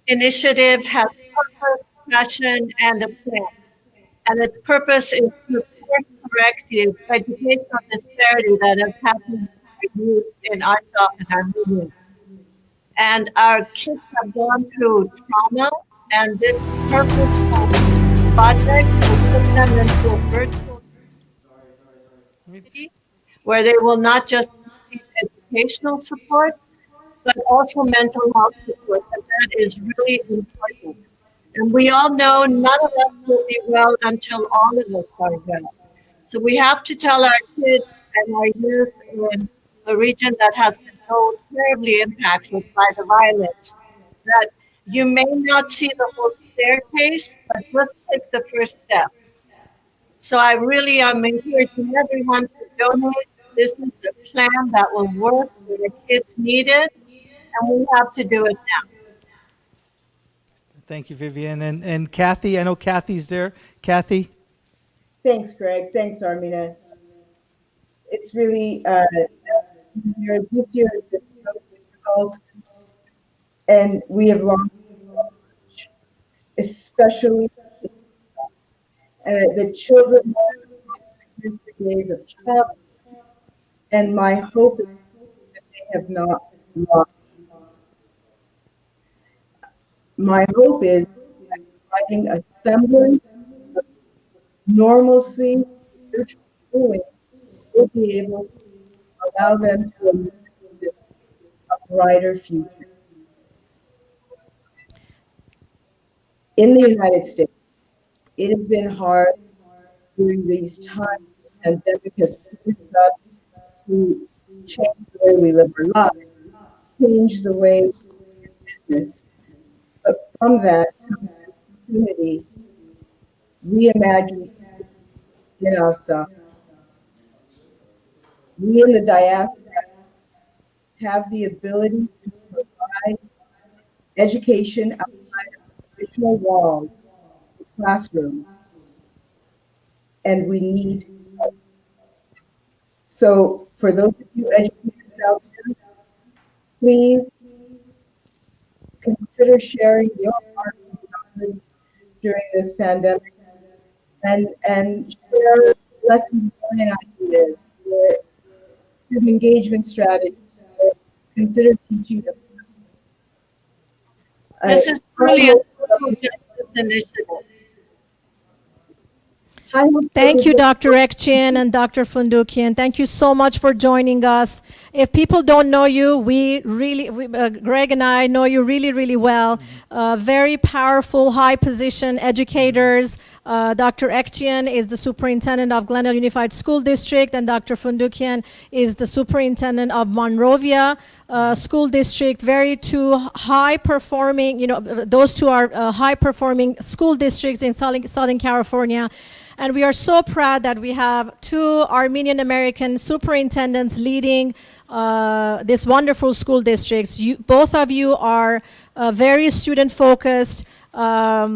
initiative has purpose, passion, and a plan. And its purpose is to force corrective educational disparity that has happened youth in Artsakh and Armenia. And our kids have gone through trauma, and this purposeful project will put them into a virtual community where they will not just receive educational support, but also mental health support. And that is really important. And we all know none of us will be well until all of us are well. So we have to tell our kids and our youth in a region that has been so terribly impacted by the violence, that you may not see the whole staircase, but just take the first step. So I really am encouraging everyone to donate. This is a plan that will work where the kids need it, and we have to do it now. Thank you, Vivian. And Kathy, I know Kathy's there. Kathy? Thanks, Greg. Thanks, Armina. It's really, this year has been so difficult, and we have lost so much, especially the children, the days of childhood, and my hope is that they have not lost. My hope is that providing a semblance of normalcy, virtual schooling will be able to allow them to imagine a brighter future. In the United States, it has been hard during these times. The pandemic has forced us to change the way we live our lives, change the way we do business. But from that comes an opportunity, reimagine in Artsakh. We in the diaspora have the ability to provide education outside of traditional walls, the classroom, and we need help. So for those of you educators out there, please consider sharing your heart and knowledge during this pandemic and share lesson learned ideas, or student engagement strategies, or consider teaching them. This is really a social justice initiative. Thank you, Dr. Ekchin and Dr. Fundukian. Thank you so much for joining us. If people don't know you, Greg and I know you really, really well. Very powerful, high-position educators. Dr. Ekchin is the superintendent of Glendale Unified School District, and Dr. Fundukian is the superintendent of Monrovia School District. Very two high-performing, those two are high-performing school districts in Southern California. And we are so proud that we have two Armenian American superintendents leading this wonderful school districts. Both of you are very student focused, are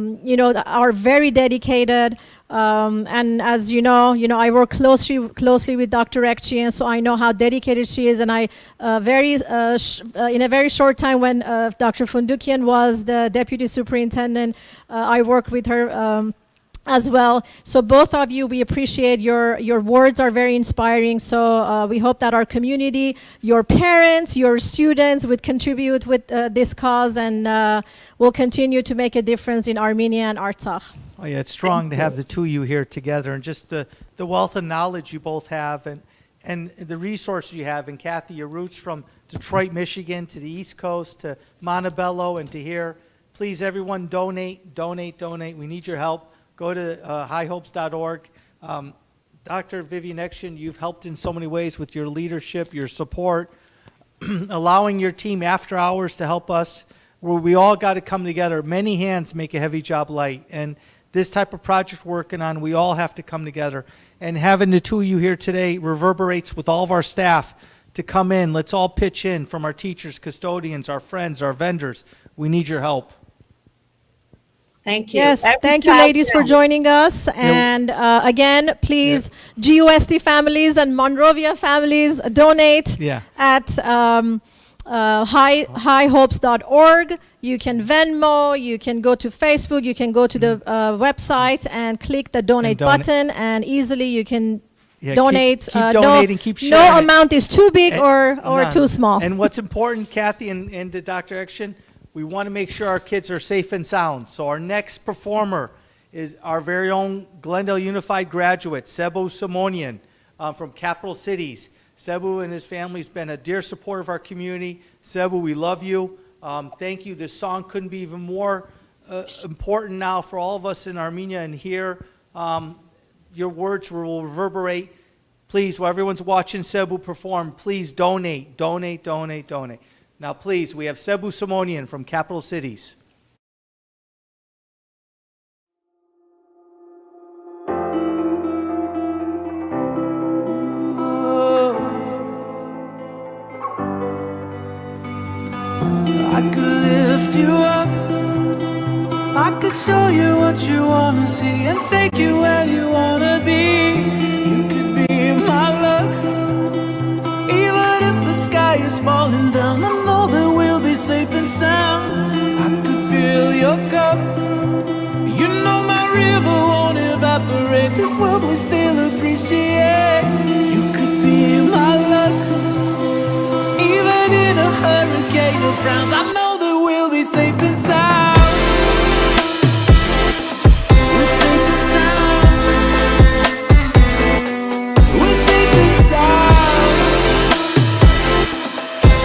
very dedicated. And as you know, I work closely with Dr. Ekchin, so I know how dedicated she is. And I in a very short time when Dr. Fundukian was the deputy superintendent, I worked with her as well. So both of you, we appreciate your words are very inspiring. So we hope that our community, your parents, your students would contribute with this cause, and will continue to make a difference in Armenia and Artsakh. Oh yeah, it's strong to have the two of you here together, and just the wealth of knowledge you both have, and the resources you have. And Kathy, your roots from Detroit, Michigan to the East Coast to Montebello and to here. Please, everyone, donate. We need your help. Go to hyehopes.org. Dr. Vivian Ekchin, you've helped in so many ways with your leadership, your support, allowing your team after hours to help us, where we all got to come together. Many hands make a heavy job light. And this type of project we're working on, we all have to come together. And having the two of you here today reverberates with all of our staff to come in. Let's all pitch in, from our teachers, custodians, our friends, our vendors. We need your help. Thank you. Yes, thank you, ladies, for joining us. And again, please, GUSD families and Monrovia families, donate at hyehopes.org. You can Venmo, you can go to Facebook, you can go to the website and click the donate button, and easily you can donate. Keep donating, keep sharing. No amount is too big or too small. And what's important, Kathy and Dr. Ekchin, we want to make sure our kids are safe and sound. So our next performer is our very own Glendale Unified graduate, Sebo Simonian, from Capital Cities. Sebo and his family has been a dear support of our community. Sebo, we love you. Thank you. This song couldn't be even more important now for all of us in Armenia and here. Your words will reverberate. Please, while everyone's watching Sebo perform, please donate. Now, please, we have Sebo Simonian from Capital Cities. I could lift you up, I could show you what you want to see and take you where you want to be. You could be my luck. Even if the sky is falling down, I know that we'll be safe and sound. I could fill your cup. You know my river won't evaporate. This world we still appreciate. You could be my luck. frowns. I know that we'll be safe and sound. We're safe and sound. We're safe and sound.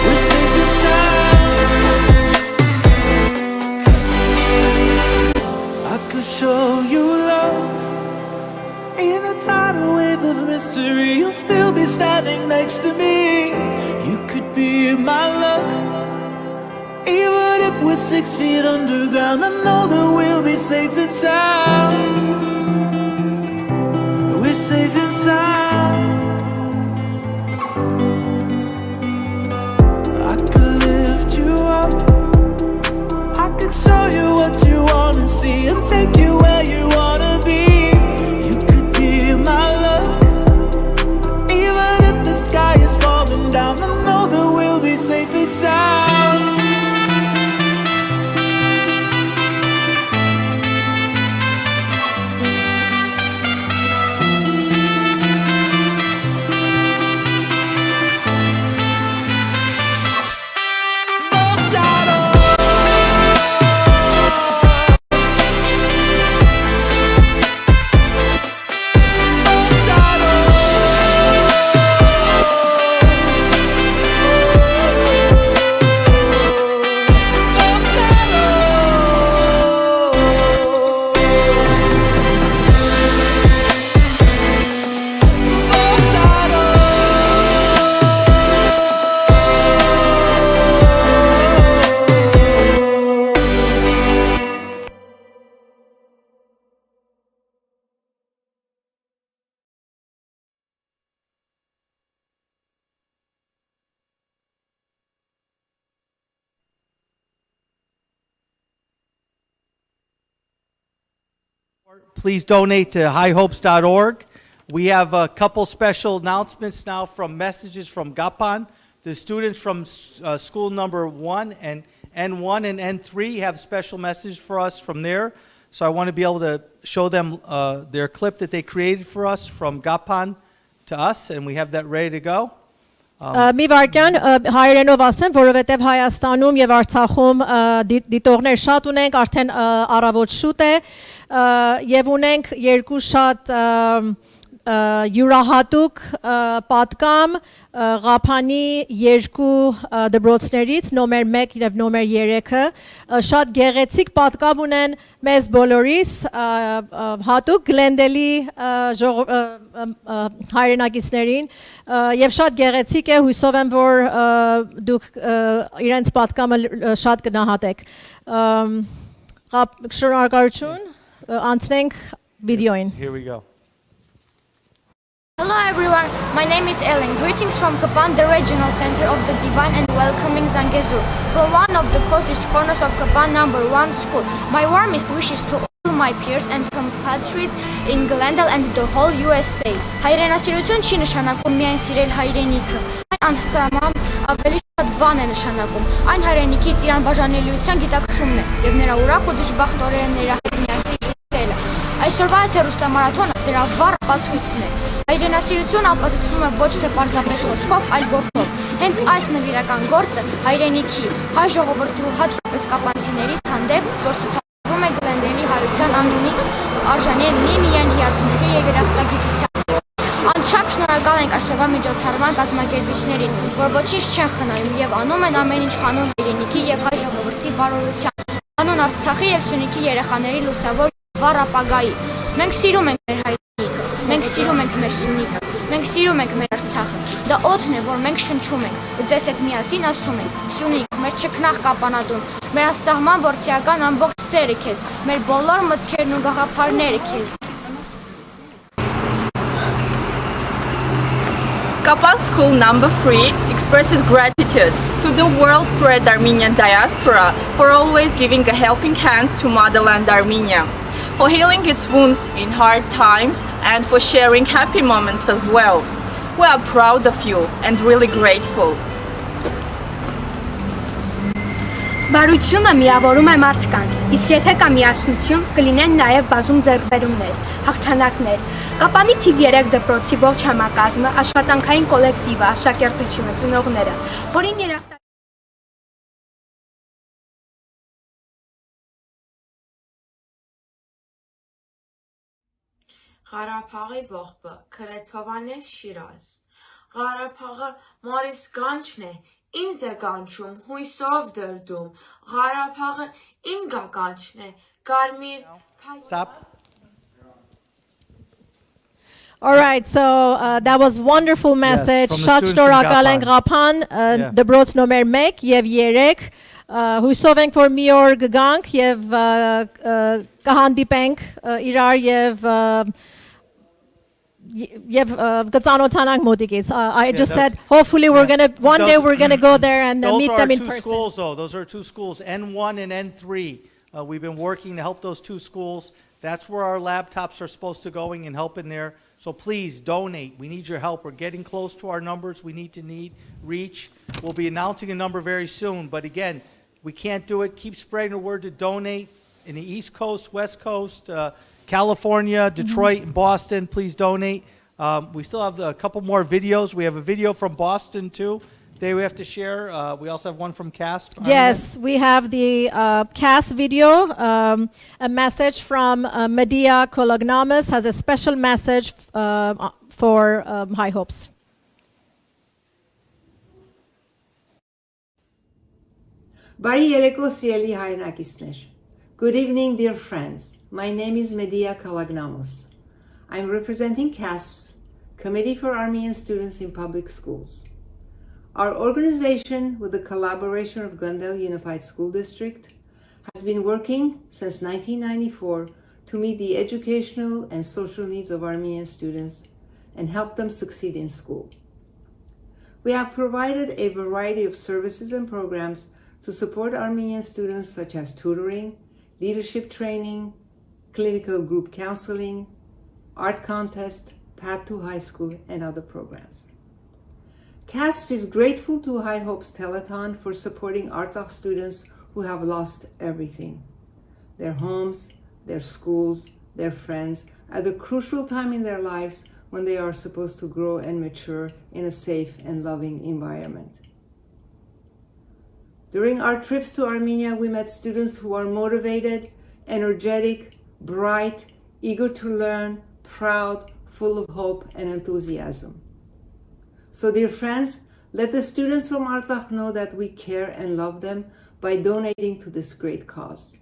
We're safe and sound. I could show you love in a tidal wave of mystery. You'll still be standing next to me. You could be my luck. Even if we're 6 feet underground, I know that we'll be safe and sound. We're safe and sound. I could lift you up. I could show you what you wanna see and take you where you wanna be. You could be my love. Even if the sky is falling down, I know that we'll be safe and sound. Please donate to highhopes.org. We have a couple special announcements now from messages from Kapan. The students from school number 1 and N1 and N3 have special messages for us from there. So I want to be able to show them their clip that they created for us from Kapan to us, and we have that ready to go. Մի վարքյան հայերենով ասեմ, որովհետև Հայաստանում եւ Արցախում դիտողներ շատ ունենք, արդեն առավոտ շուտ է եւ ունենք երկու շատ յուրահատուկ պատկամ Ղափանի երկու դպրոցներից նոմեր 1 եւ նոմեր 3-ը շատ գեղեցիկ պատկամ ունեն մեզ բոլորիս հատուկ Glendale հայրենակիցներին եւ շատ գեղեցիկ է, հույսով եմ որ դուք իրենց պատկամը շատ կնահատեք շնորհակալություն անցնենք վիդեոին. Here we go. Hello everyone, my name is Ellen. Greetings from Kapan, the regional center of the divine and welcoming Zangezur. From one of the closest corners of Kapan, number 1 school. My warmest wishes to all my peers and compatriots in Glendale and the whole USA. Հայրենասիրություն չի նշանակում միայն սիրել հայրենիքը. Այն անհասարման ավելի շատ բան է նշանակում. Այն հայրենիքից իրան բաժանելիության գիտակցումն է եւ նրա ուրախ ու դժբախտ օրերը նրա հետ միասին լցելը. Այսօրվա այս հեռուստամարաթոնը դրա վառ ապացույցն է. Հայրենասիրությունը ապացուցվում է ոչ թե պարզապես խոսքով, այլ գործով։ Հենց այս նվիրական գործը հայրենիքի, հայ ժողովրդի ու հատկապես կապանցիներից հանդեպ, որ ցուցադրվում է Glendale հայության անունից, արժանի է միայն հիացմունքի եւ երախտագիտության։ Անչափ շնորհակալ ենք այսօրվա միջոցառման կազմակերպիչներին, որ ոչինչ չեն խնայում եւ անում են ամեն ինչ հանուն հայրենիքի եւ հայ ժողովրդի բարօրության, հանուն Արցախի եւ Սյունիքի երեխաների լուսավոր վառ ապագայի։ Մենք սիրում ենք մեր հայրենիքը, մենք սիրում ենք մեր Սյունիքը, մենք սիրում ենք մեր Արցախը։ Դա օդն է, որ մենք շնչում ենք ու ձեզ հետ միասին ասում ենք. Սյունիք, մեր չքնաղ կապանատուն, մեր անսահման որդիական ամբողջ սերը քեզ, մեր բոլոր մտքերն ու գաղափարները քեզ։ Kapan School number 3 expresses gratitude to the world-spread Armenian diaspora for always giving a helping hand to motherland Armenia, for healing its wounds in hard times, and for sharing happy moments as well. We are proud of you and really grateful. Բարությունը միավորում է մարդկանց, իսկ եթե կա միասնություն, կլինեն նաև բազում ձեռքբերումներ, հաղթանակներ։ Կապանի թիվ 3 դպրոցի ողջ համակազմը, աշխատանքային կոլեկտիվը, աշակերտությունը, ծնողները, որին երախտագիտություն Ղարաբաղի ողբը Քրեթովան է Շիրազ։ Ղարաբաղը մորիս կանչն է, ինձ է կանչում, հույսով դրդում։ Ղարաբաղը իմ գականչն է, կարմիր Stop. All right, so that was wonderful message. from the Շատ students from շնորհակալ ենք Kapan, դպրոց նոմեր 1 եւ 3։ Հույսով ենք, որ մի օր կգանք եւ կհանդիպենք իրար եւ կծանոթանանք մոտիկից. I just said hopefully one day we're going to go there and meet them in person. Those are two schools though. Those are two schools, N1 and N3. We've been working to help those two schools. That's where our laptops are supposed to going and helping there. So please donate. We need your help. We're getting close to our numbers. We need to reach. We'll be announcing a number very soon. But again, we can't do it. Keep spreading the word to donate in the East Coast, West Coast, California, Detroit, and Boston. Please donate. We still have a couple more videos. We have a video from Boston too. We have to share. We also have one from CASP. Yes, we have the CASP video. A message from Medea Kolognamus has a special message for Hye Hopes. Բարի երեկո սիրելի հայրենակիցներ. Good evening, dear friends. My name is Medea Kolognamus. I'm representing CASP's Committee for Armenian Students in Public Schools. Our organization, with the collaboration of Glendale Unified School District, has been working since 1994 to meet the educational and social needs of Armenian students and help them succeed in school. We have provided a variety of services and programs to support Armenian students, such as tutoring, leadership training, clinical group counseling, art contest, Path to High School, and other programs. CASP is grateful to Hye Hopes Telethon for supporting Artsakh students who have lost everything: their homes, their schools, their friends, at a crucial time in their lives when they are supposed to grow and mature in a safe and loving environment. During our trips to Armenia, we met students who are motivated, energetic, bright, eager to learn, proud, full of hope and enthusiasm. So dear friends, let the students from Artsakh know that we care and love them by donating to this great cause.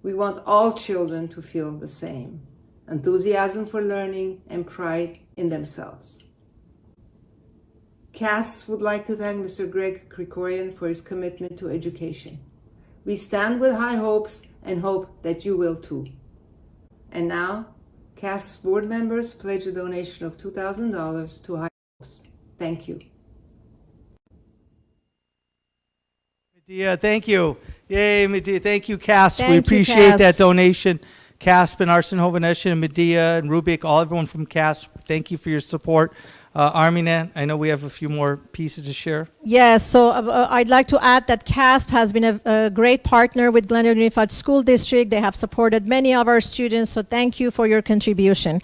We want all children to feel the same: enthusiasm for learning and pride in themselves. CASP would like to thank Mr. Greg Krikorian for his commitment to education. We stand with Hye Hopes and hope that you will too. And now, CASP board members pledge a donation of $2,000 to Hye Hopes. Thank you. Medea, thank you. Yay, Medea. Thank you, CASP. Thank We you, appreciate CASP. that donation. CASP and Armen Hovannisian and Medea and Rubik, everyone from CASP, thank you for your support. Armenian, I know we have a few more pieces to share. Yes, so I'd like to add that CASP has been a great partner with Glendale Unified School District. They have supported many of our students, so thank you for your contribution.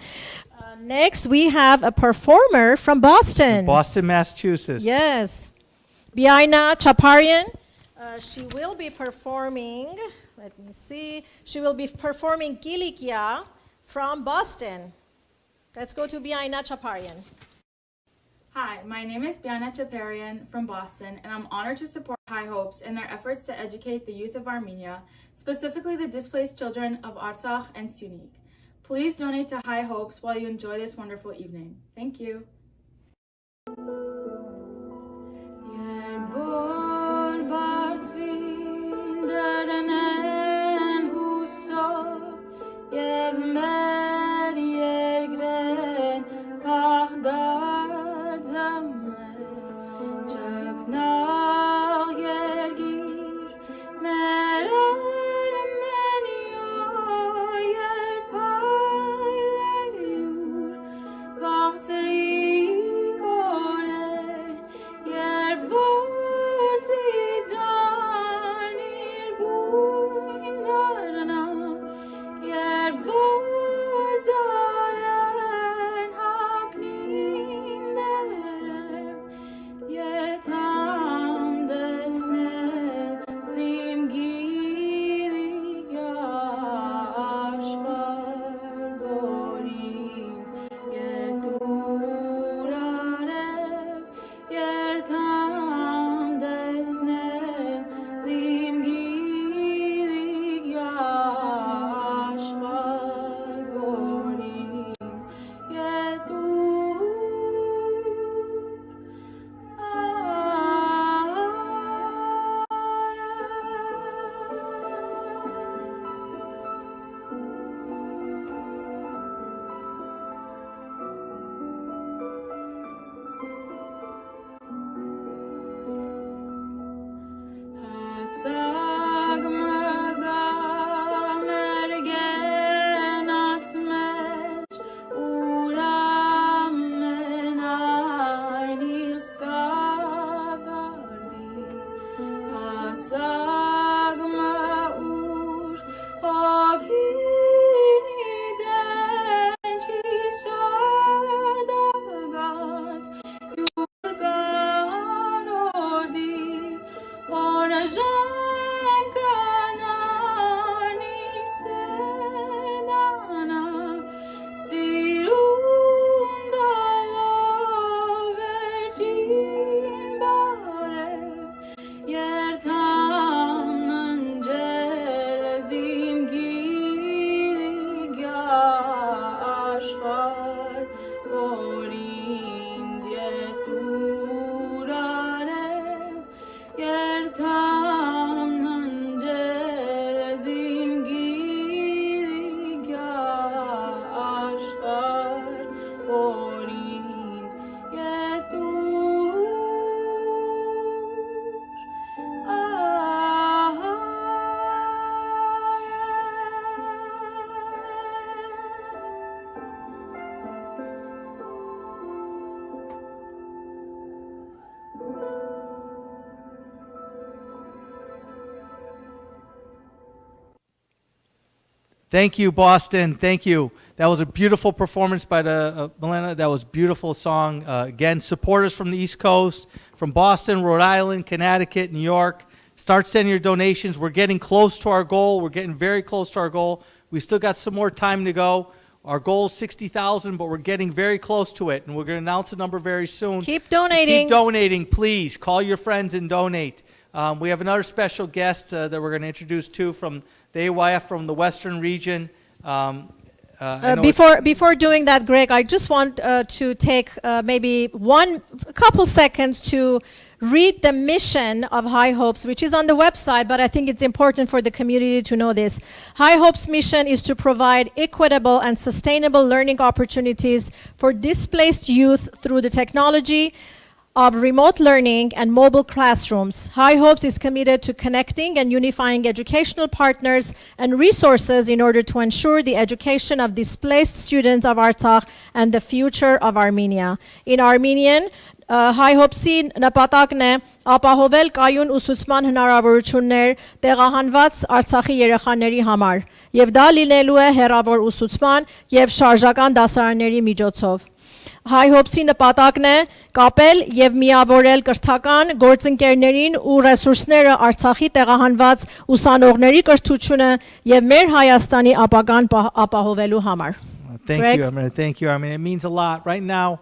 Next, we have a performer from Boston. Boston, Massachusetts. Yes. Biaina Chaparian. She will be performing, let me see, she will be performing Kilikia from Boston. Let's go to Biaina Chaparian. Hi, my name is Biana Chaparian from Boston, and I'm honored to support Hye Hopes in their efforts to educate the youth of Armenia, specifically the displaced children of Artsakh and Unik. Please donate to Hye Hopes while you enjoy this wonderful evening. Thank you. Երբ որ Thank you, Boston. Thank you. That was a beautiful performance by the Milena. That was a beautiful song. Again, supporters from the East Coast, from Boston, Rhode Island, Connecticut, New York. Start sending your donations. We're getting close to our goal. We're getting very close to our goal. We still got some more time to go. Our goal is 60,000, but we're getting very close to it, and we're going to announce the number very soon. Keep donating. Keep donating, please. Call your friends and donate. We have another special guest that we're going to introduce too from the AYF from the Western region. Before doing that, Greg, I just want to take maybe a couple seconds to read the mission of Hye Hopes, which is on the website, but I think it's important for the community to know this. Hye Hopes' mission is to provide equitable and sustainable learning opportunities for displaced youth through the technology of remote learning and mobile classrooms. Hye Hopes is committed to connecting and unifying educational partners and resources in order to ensure the education of displaced students of Artsakh and the future of Armenia. In Armenian, Hye Hopes-ի նպատակն է ապահովել կայուն ուսուցման հնարավորություններ տեղահանված Արցախի երեխաների համար, եւ դա լինելու է հեռավոր ուսուցման եւ շարժական դասարանների միջոցով։ Hye Hopes-ի նպատակն է կապել եւ միավորել կրթական գործընկերներին ու ռեսուրսները Արցախի տեղահանված ուսանողների կրթությունը եւ մեր Հայաստանի ապագան ապահովելու համար։ Thank you, Armen. Thank you, Armen. It means a lot. Right now,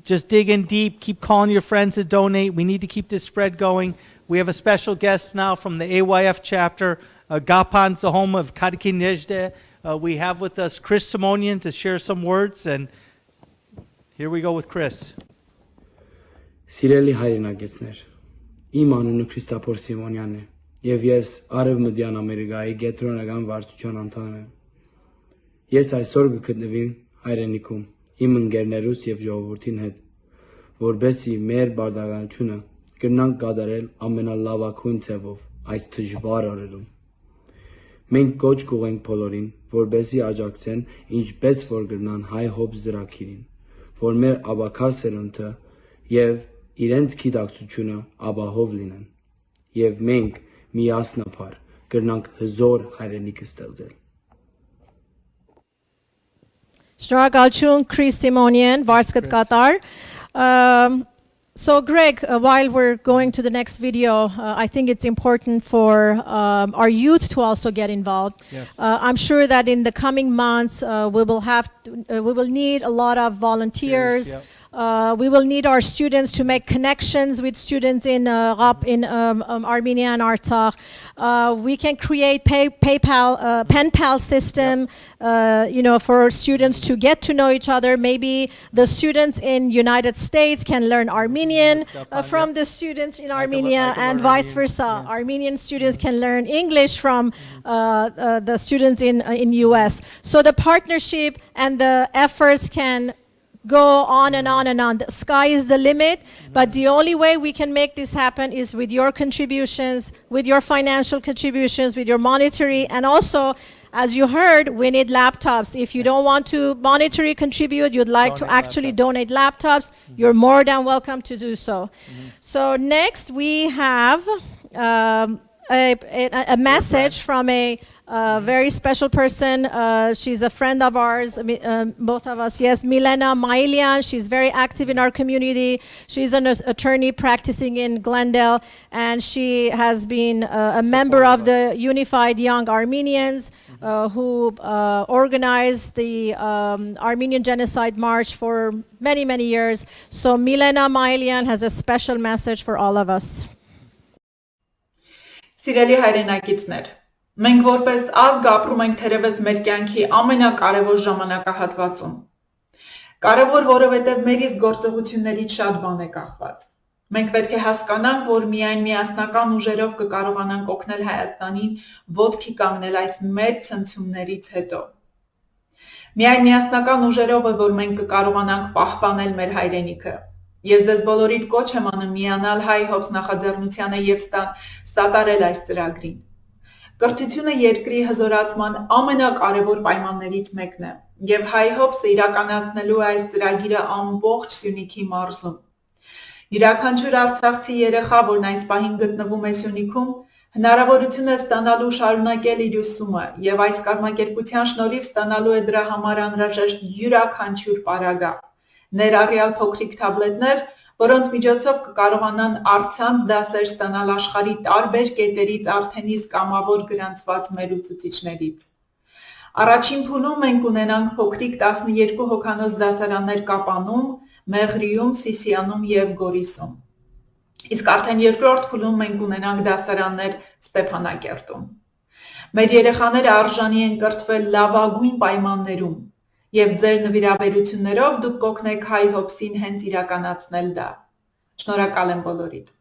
just dig in deep. Keep calling your friends to donate. We need to keep this spread going. We have a special guest now from the AYF chapter. Kapan's the home of Arty Kakan. We have with us Chris Simonian to share some words, and here we go with Chris. Սիրելի հայրենակիցներ, իմ անունը Քրիստոփոր Սիմոնյանն է, եւ ես Արևմտյան Ամերիկայի գետրոնական վարչության անդամ եմ։ Ես այսօր կգտնվեմ հայրենիքում իմ ընկերներուս եւ ժողովրդին հետ, որբեսի մեր բարդականությունը կրնանք կատարել ամենալավագույն ձևով այս դժվար օրերում։ Մենք կոչ կուղենք բոլորին, որբեսի աջակցեն ինչպես որ կրնան Hye Hopes ծրագիրին, որ մեր աբակա սերունդը եւ իրենց գիտակցությունը ապահով լինեն, եւ մենք միասնապար կրնանք հզոր հայրենիք ստեղծել։ Շնորհակալություն, Chris Simonian, Varskat Qatar. So Greg, while we're going to the next video, I think it's important for our youth to also get involved. Yes. I'm sure that in the coming months, we will need a lot of volunteers. Yep. We will need our students to make connections with students in Armenia and Artsakh. We can create PayPal, pen pal system, for students to get to know each other. Maybe the students in United States can learn Armenian from the students in Armenia, and vice versa. Yeah. Armenian students can learn English from the students in US. So the partnership and the efforts can go on and on and on. The sky is the limit, but the only way we can make this happen is with your contributions, with your financial contributions, with your monetary, and also, as you heard, we need laptops. If you don't want to monetarily contribute, you'd like to actually donate laptops, you're more than welcome to do so. So next we have a message from a very special person. She's a friend of ours, both of us, yes, Milena Mailian. She's very active in our community. She's an attorney practicing in Glendale, and she has been a member of the Unified Young Armenians who organized the Armenian Genocide March for many, many years. So Milena Mailian has a special message for all of us. Սիրելի հայրենակիցներ, մենք որպես ազգ ապրում ենք թերևս մեր կյանքի ամենակարևոր ժամանակահատվածում։ Կարևոր, որովհետև մեր իսկ գործողություններից շատ բան է կախված։ Մենք պետք է հասկանանք, որ միայն միասնական ուժերով կկարողանանք օգնել Հայաստանին ոտքի կանգնել այս մեծ ցնցումներից հետո։ Միայն միասնական ուժերով է, որ մենք կկարողանանք պահպանել մեր հայրենիքը։ Ես ձեզ բոլորիդ կոչ եմ անում միանալ Hye Hopes նախաձեռնությանը եւ սատարել այս ծրագրին։ Կրթությունը երկրի հզորացման ամենակարևոր պայմաններից մեկն է, եւ Hye Hopes-ը իրականացնելու այս ծրագիրը ամբողջ Սյունիքի մարզում։ Յուրաքանչյուր արցախցի երեխա, որն այս պահին գտնվում է Սյունիքում, հնարավորություն է ստանալու շարունակել իր ուսումը եւ այս կազմակերպության շնորհիվ ստանալու է դրա համար անհրաժեշտ յուրաքանչյուր պարագա, ներառյալ փոքրիկ թաբլետներ, որոնց միջոցով կկարողանան առցանց դասեր ստանալ աշխարհի տարբեր կետերից արդեն իսկ կամավոր գրանցված մեր ուսուցիչներից։ Առաջին փուլում մենք ունենանք փոքրիկ 12 հոգանոց դասարաններ Կապանում, Մեղրիում, Սիսիանում եւ Գորիսում։ Իսկ արդեն երկրորդ փուլում մենք ունենանք դասարաններ Ստեփանակերտում։ Մեր երեխաները արժանի են կրթվել լավագույն պայմաններում եւ ձեր նվիրաբերություններով դուք կօգնեք Hye Hopes-ին հենց իրականացնել դա։ Շնորհակալ եմ բոլորիդ։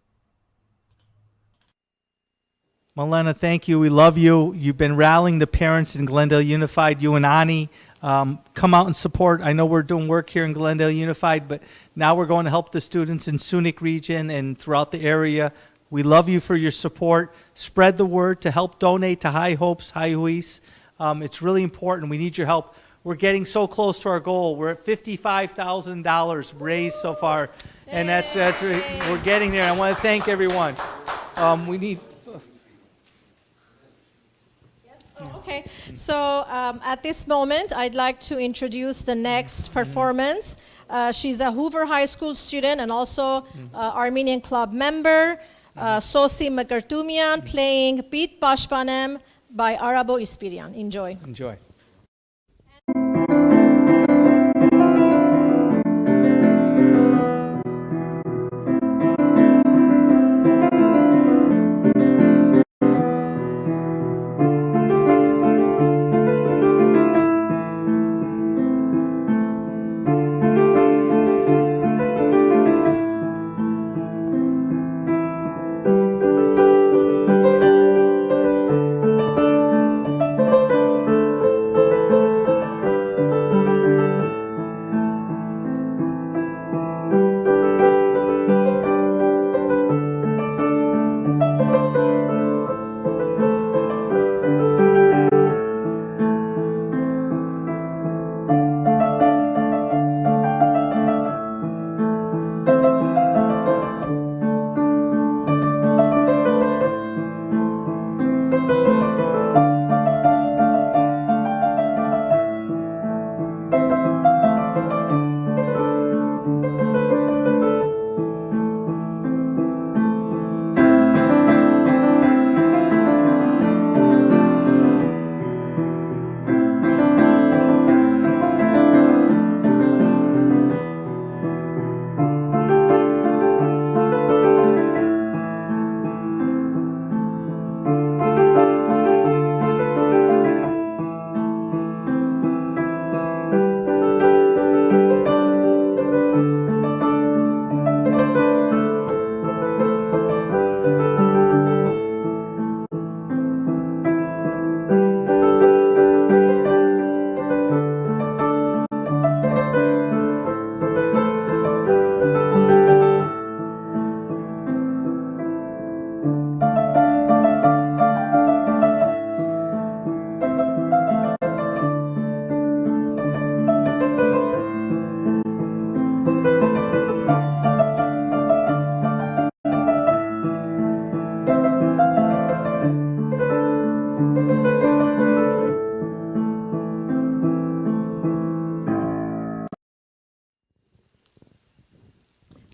Malena, thank you. We love you. You've been rallying the parents in Glendale Unified, you and Ani. Come out and support. I know we're doing work here in Glendale Unified, but now we're going to help the students in Sunik region and throughout the area. We love you for your support. Spread the word to help donate to Hye Hopes, Hye Hopes. It's really important. We need your help. We're getting so close to our goal. We're at $55,000 raised so far, and that's we're getting there. I want to thank everyone. We need. Okay, so at this moment, I'd like to introduce the next performance. She's a Hoover High School student and also Armenian club member, Sosi Makartumian, playing Beat Bashpanem by Arabo Ispirian. Enjoy. Enjoy.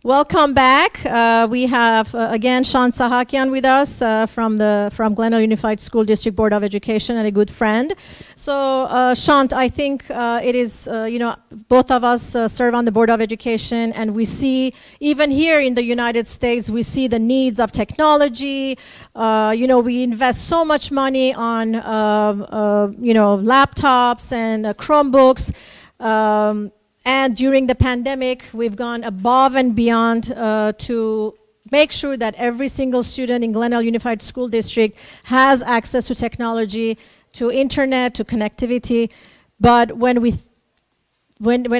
Welcome back. We have again Shant Sahakian with us from Glendale Unified School District Board of Education and a good friend. So Shant, I think it is, both of us serve on the Board of Education, and we see, even here in the United States, we see the needs of technology. We invest so much money on, laptops and Chromebooks. And during the pandemic, we've gone above and beyond to make sure that every single student in Glendale Unified School District has access to technology, to internet, to connectivity. But when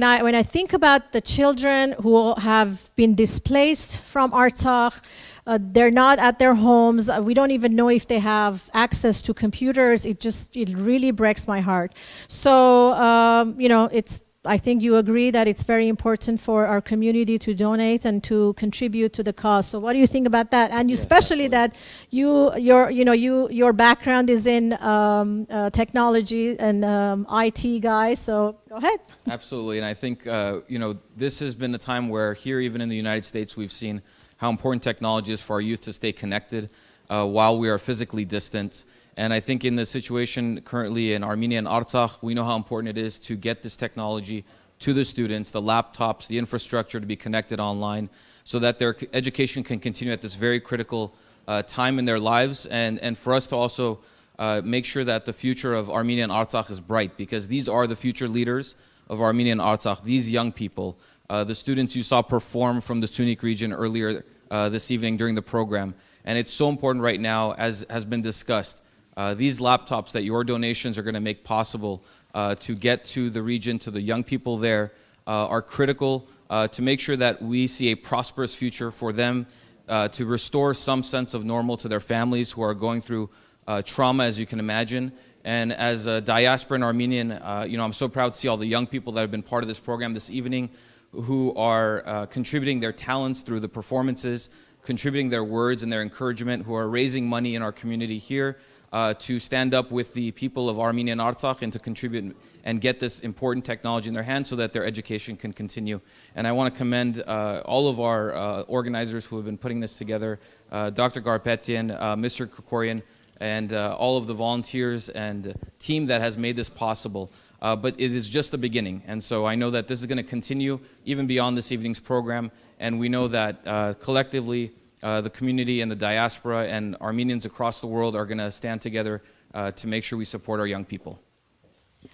I think about the children who have been displaced from Artsakh, they're not at their homes. We don't even know if they have access to computers. It really breaks my heart. So, I think you agree that it's very important for our community to donate and to contribute to the cause. So what do you think about that? And Yes, especially that your background is in technology and IT guys. So go ahead. Absolutely, and I think this has been a time where here, even in the United States, we've seen how important technology is for our youth to stay connected while we are physically distant. And I think in the situation currently in Armenia and Artsakh, we know how important it is to get this technology to the students, the laptops, the infrastructure to be connected online, so that their education can continue at this very critical time in their lives, and for us to also make sure that the future of Armenia and Artsakh is bright, because these are the future leaders of Armenia and Artsakh, these young people, the students you saw perform from the Sunik region earlier this evening during the program. And it's so important right now, as has been discussed, these laptops that your donations are going to make possible to get to the region, to the young people there, are critical to make sure that we see a prosperous future for them, to restore some sense of normal to their families who are going through trauma, as you can imagine. And as a diaspora in Armenian, I'm so proud to see all the young people that have been part of this program this evening, who are contributing their talents through the performances, contributing their words and their encouragement, who are raising money in our community here, to stand up with the people of Armenia and Artsakh and to contribute and get this important technology in their hands so that their education can continue. And I want to commend all of our organizers who have been putting this together, Dr. Garpetian, Mr. Krikorian, and all of the volunteers and team that has made this possible. But it is just the beginning. And so I know that this is going to continue even beyond this evening's program. And we know that collectively, the community and the diaspora and Armenians across the world are going to stand together to make sure we support our young people.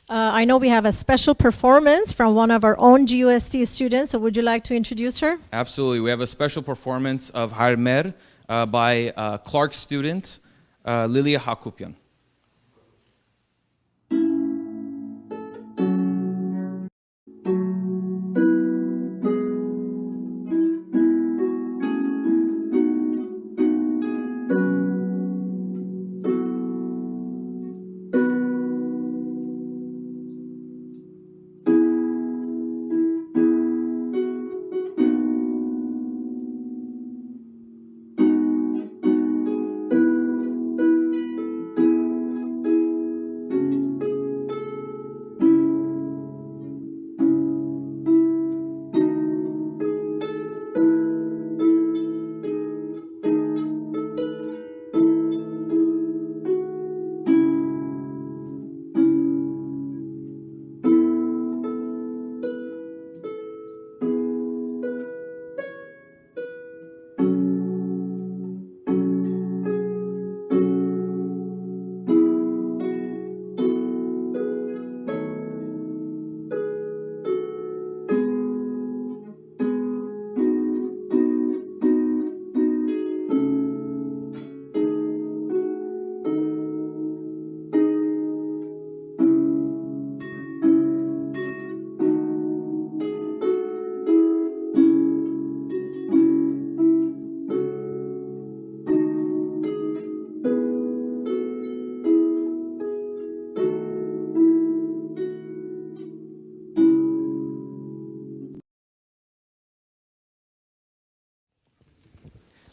I know we have a special performance from one of our own GUST students, so would you like to introduce her? Absolutely. We have a special performance of Harmer by Clark student Lilia Hakupian.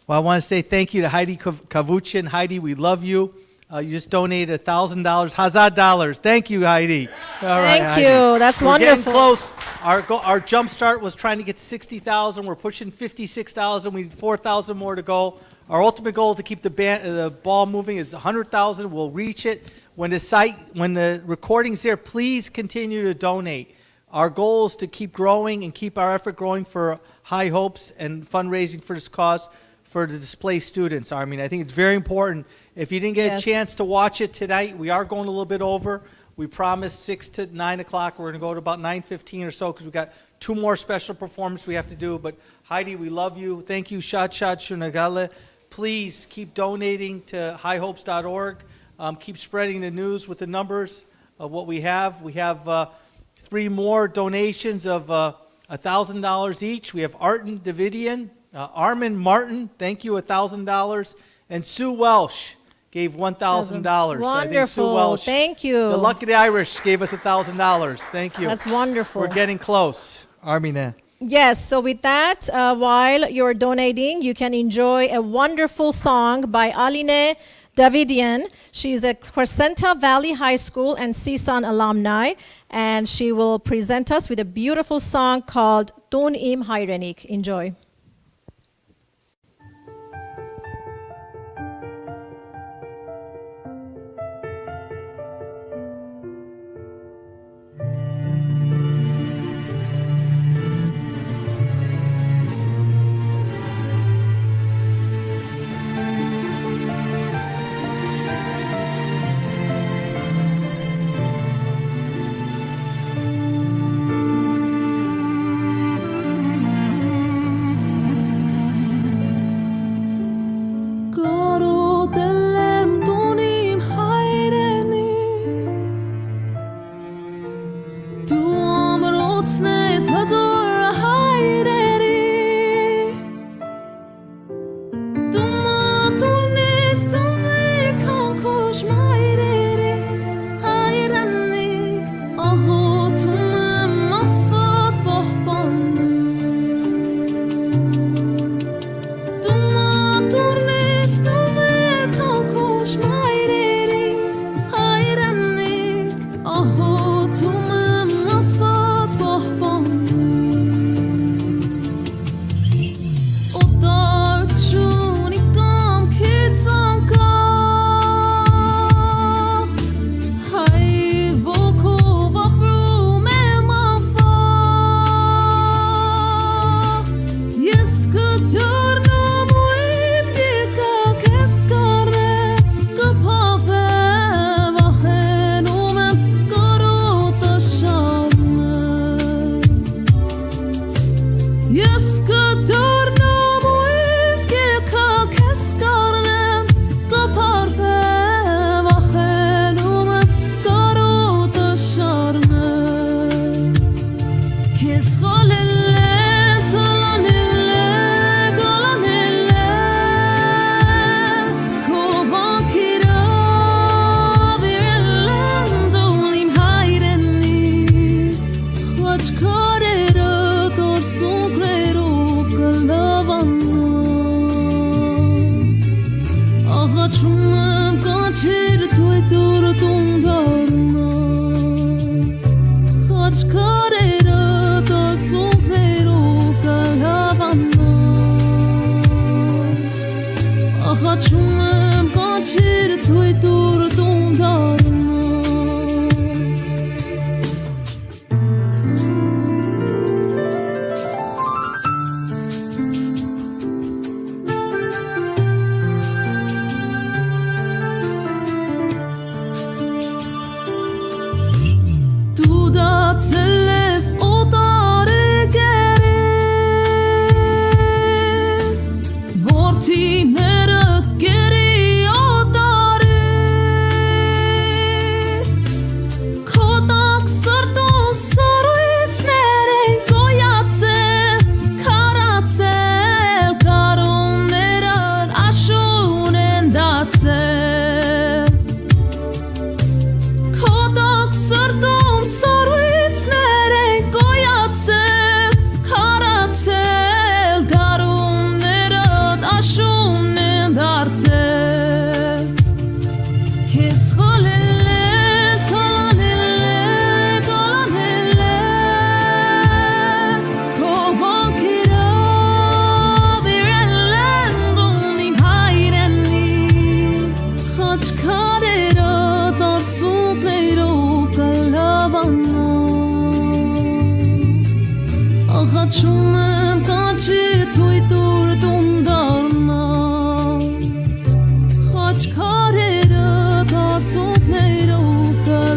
Well, I want to say thank you to Heidi Kavuchin. Heidi, we love you. You just donated $1,000, Hazard dollars. Thank you, Heidi. All right, Thank you. That's We're wonderful. getting close. Our jump start was trying to get 60,000. We're pushing 56,000. We need 4,000 more to go. Our ultimate goal to keep the ball moving is 100,000. We'll reach it. When the recording's there, please continue to donate. Our goal is to keep growing and keep our effort growing for Hye Hopes and fundraising for this cause for the displaced students. I mean, I think it's very important. If you didn't get a chance to watch it tonight, we are going a little bit over, We promised 6 to 9 o'clock. We're going to go to about 9:15 or so because we've got 2 more special performances we have to do. But Heidi, we love you. Thank you, Shat Shunagale. Please keep donating to highhopes.org. Keep spreading the news with the numbers of what we have. We have 3 more donations of $1,000 each. We have Arten Davidian, Armen Martin, thank you, $1,000, and Sue Welsh gave $1,000. Wonderful. I think Sue Welsh, Thank you. the Luck of the Irish, gave us $1,000. Thank you. That's wonderful. We're getting close. Armenia. Yes, so with that, while you're donating, you can enjoy a wonderful song by Aline Davidian. She's a Crescenta Valley High School and CSUN alumni, and she will present us with a beautiful song called Tun Im Hayrenik. Enjoy.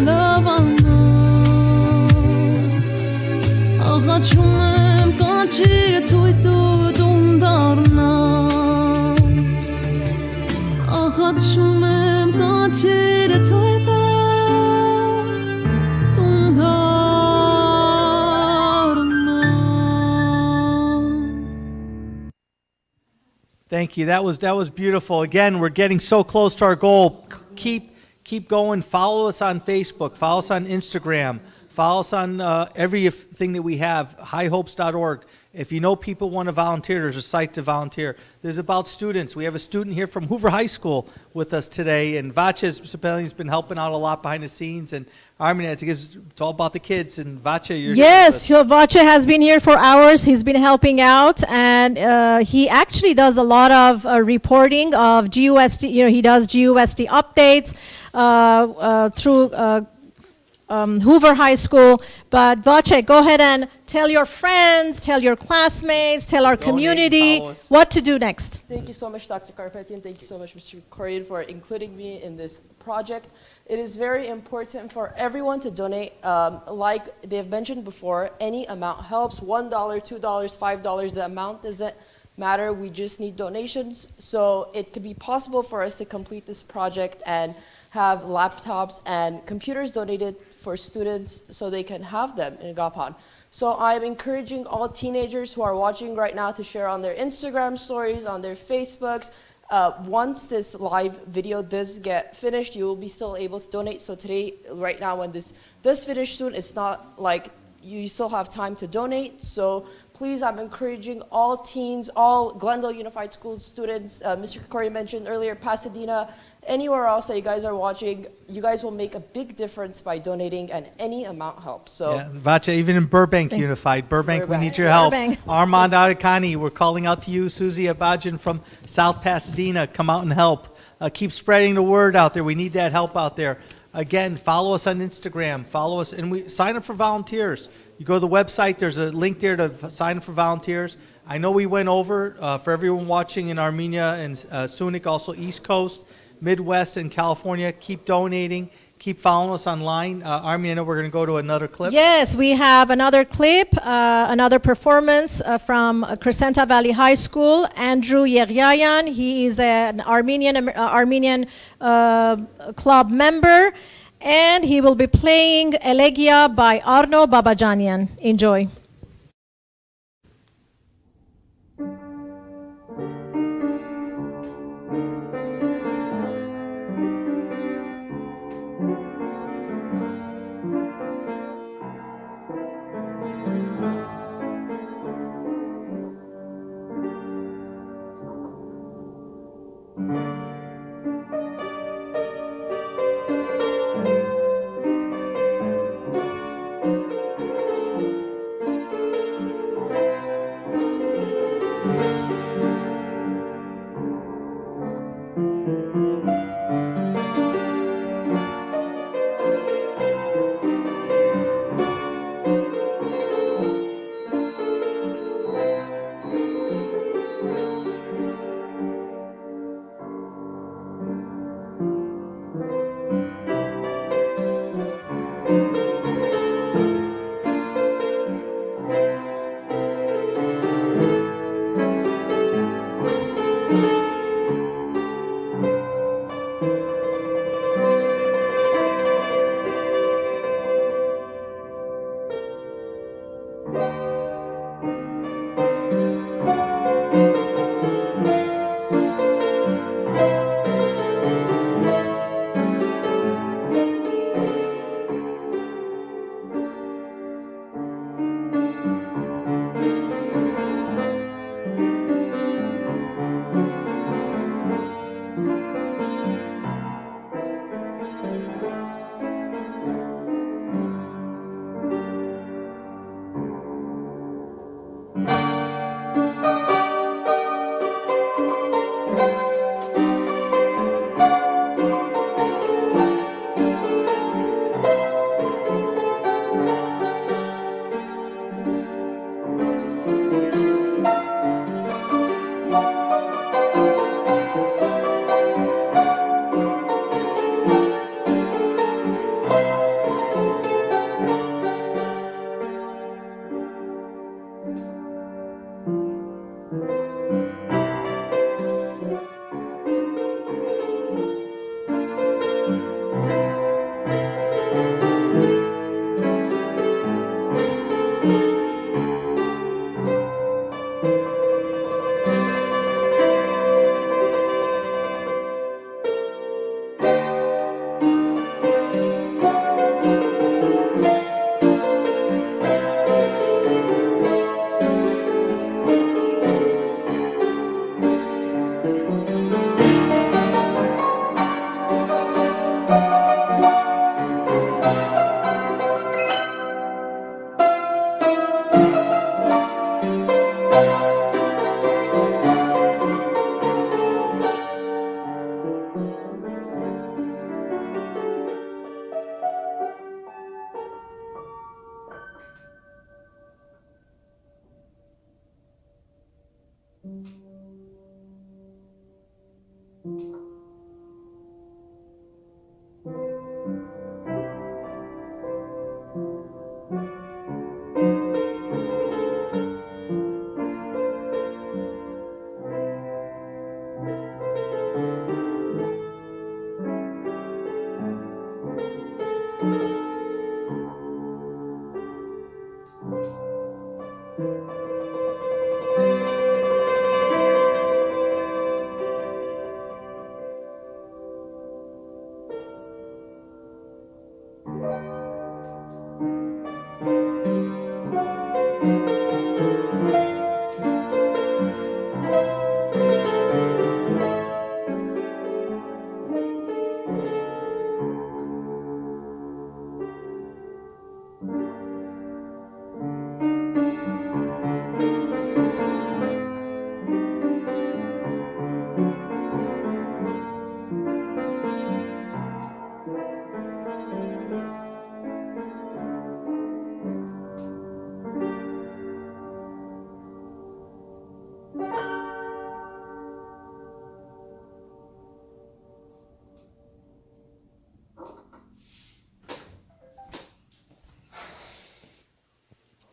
Love Thank you. That was beautiful. Again, we're getting so close to our goal. Keep going. Follow us on Facebook. Follow us on Instagram. Follow us on everything that we have. HyeHopes.org. If you know people want to volunteer, there's a site to volunteer. There's about students. We have a student here from Hoover High School with us today, and Vacha has been helping out a lot behind the scenes. And Armen, it's all about the kids. And Vacha, you're Yes, so Vacha has been here for hours. He's been helping out, and he actually does a lot of reporting of GUSD. He does GUSD updates through Hoover High School. But Vache, go ahead and tell your friends, tell your classmates, tell our community what to do next. Thank you so much, Dr. Karapetian. Thank you so much, Mr. Korean, for including me in this project. It is very important for everyone to donate. Like they've mentioned before, any amount helps. $1, $2, $5, the amount doesn't matter. We just need donations. So it could be possible for us to complete this project and have laptops and computers donated for students so they can have them in Kapan. So I'm encouraging all teenagers who are watching right now to share on their Instagram stories, on their Facebooks. Once this live video does get finished, you will be still able to donate. So today, right now, when this does finish soon, it's not like you still have time to donate. So please, I'm encouraging all teens, all Glendale Unified School students, Mr. Corey mentioned earlier, Pasadena, anywhere else that you guys are watching, you guys will make a big difference by donating, and any amount helps. So, yeah, Vacha, even in Burbank Unified, Burbank, we need your help. Armand Adikani, we're calling out to you. Susie Abajan from South Pasadena, come out and help. Keep spreading the word out there. We need that help out there. Again, follow us on Instagram. Follow us, and we sign up for volunteers. You go to the website. There's a link there to sign up for volunteers. I know we went over for everyone watching in Armenia and Sunik, also East Coast, Midwest, and California. Keep donating. Keep following us online. Army, I know we're going to go to another clip. Yes, we have another clip, another performance from Crescenta Valley High School. Andrew Yeryayan, he is an Armenian club member, and he will be playing Elegia by Arno Babajanian. Enjoy.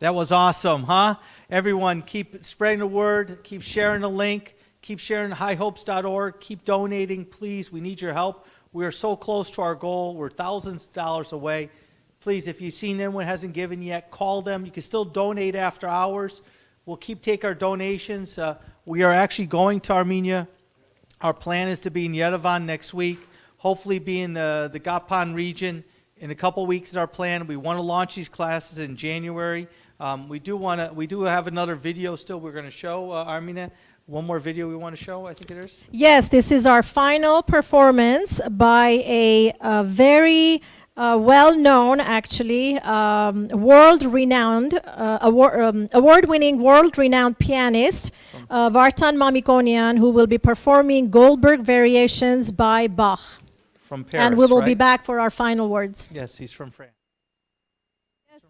That was awesome, huh? Everyone, keep spreading the word, keep sharing the link, keep sharing highhopes.org, keep donating, please. We need your help. We are so close to our goal. We're thousands of dollars away. Please, if you've seen anyone who hasn't given yet, call them. You can still donate after hours. We'll keep taking our donations. We are actually going to Armenia. Our plan is to be in Yerevan next week, hopefully be in the Kapan region. In a couple weeks is our plan. We want to launch these classes in January. We do have another video still we're going to show, Armenia. One more video we want to show, I think it is. Yes, this is our final performance by a very well-known, actually, world-renowned, award-winning, world-renowned pianist, Vartan Mamikonian, who will be performing Goldberg Variations by Bach. From Paris, and we will be right? back for our final words. Yes, he's from France. Yes.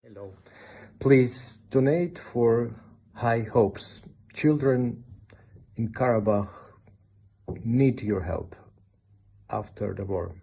Hello. Please donate for Hye Hopes. Children in Karabakh need your help after the war.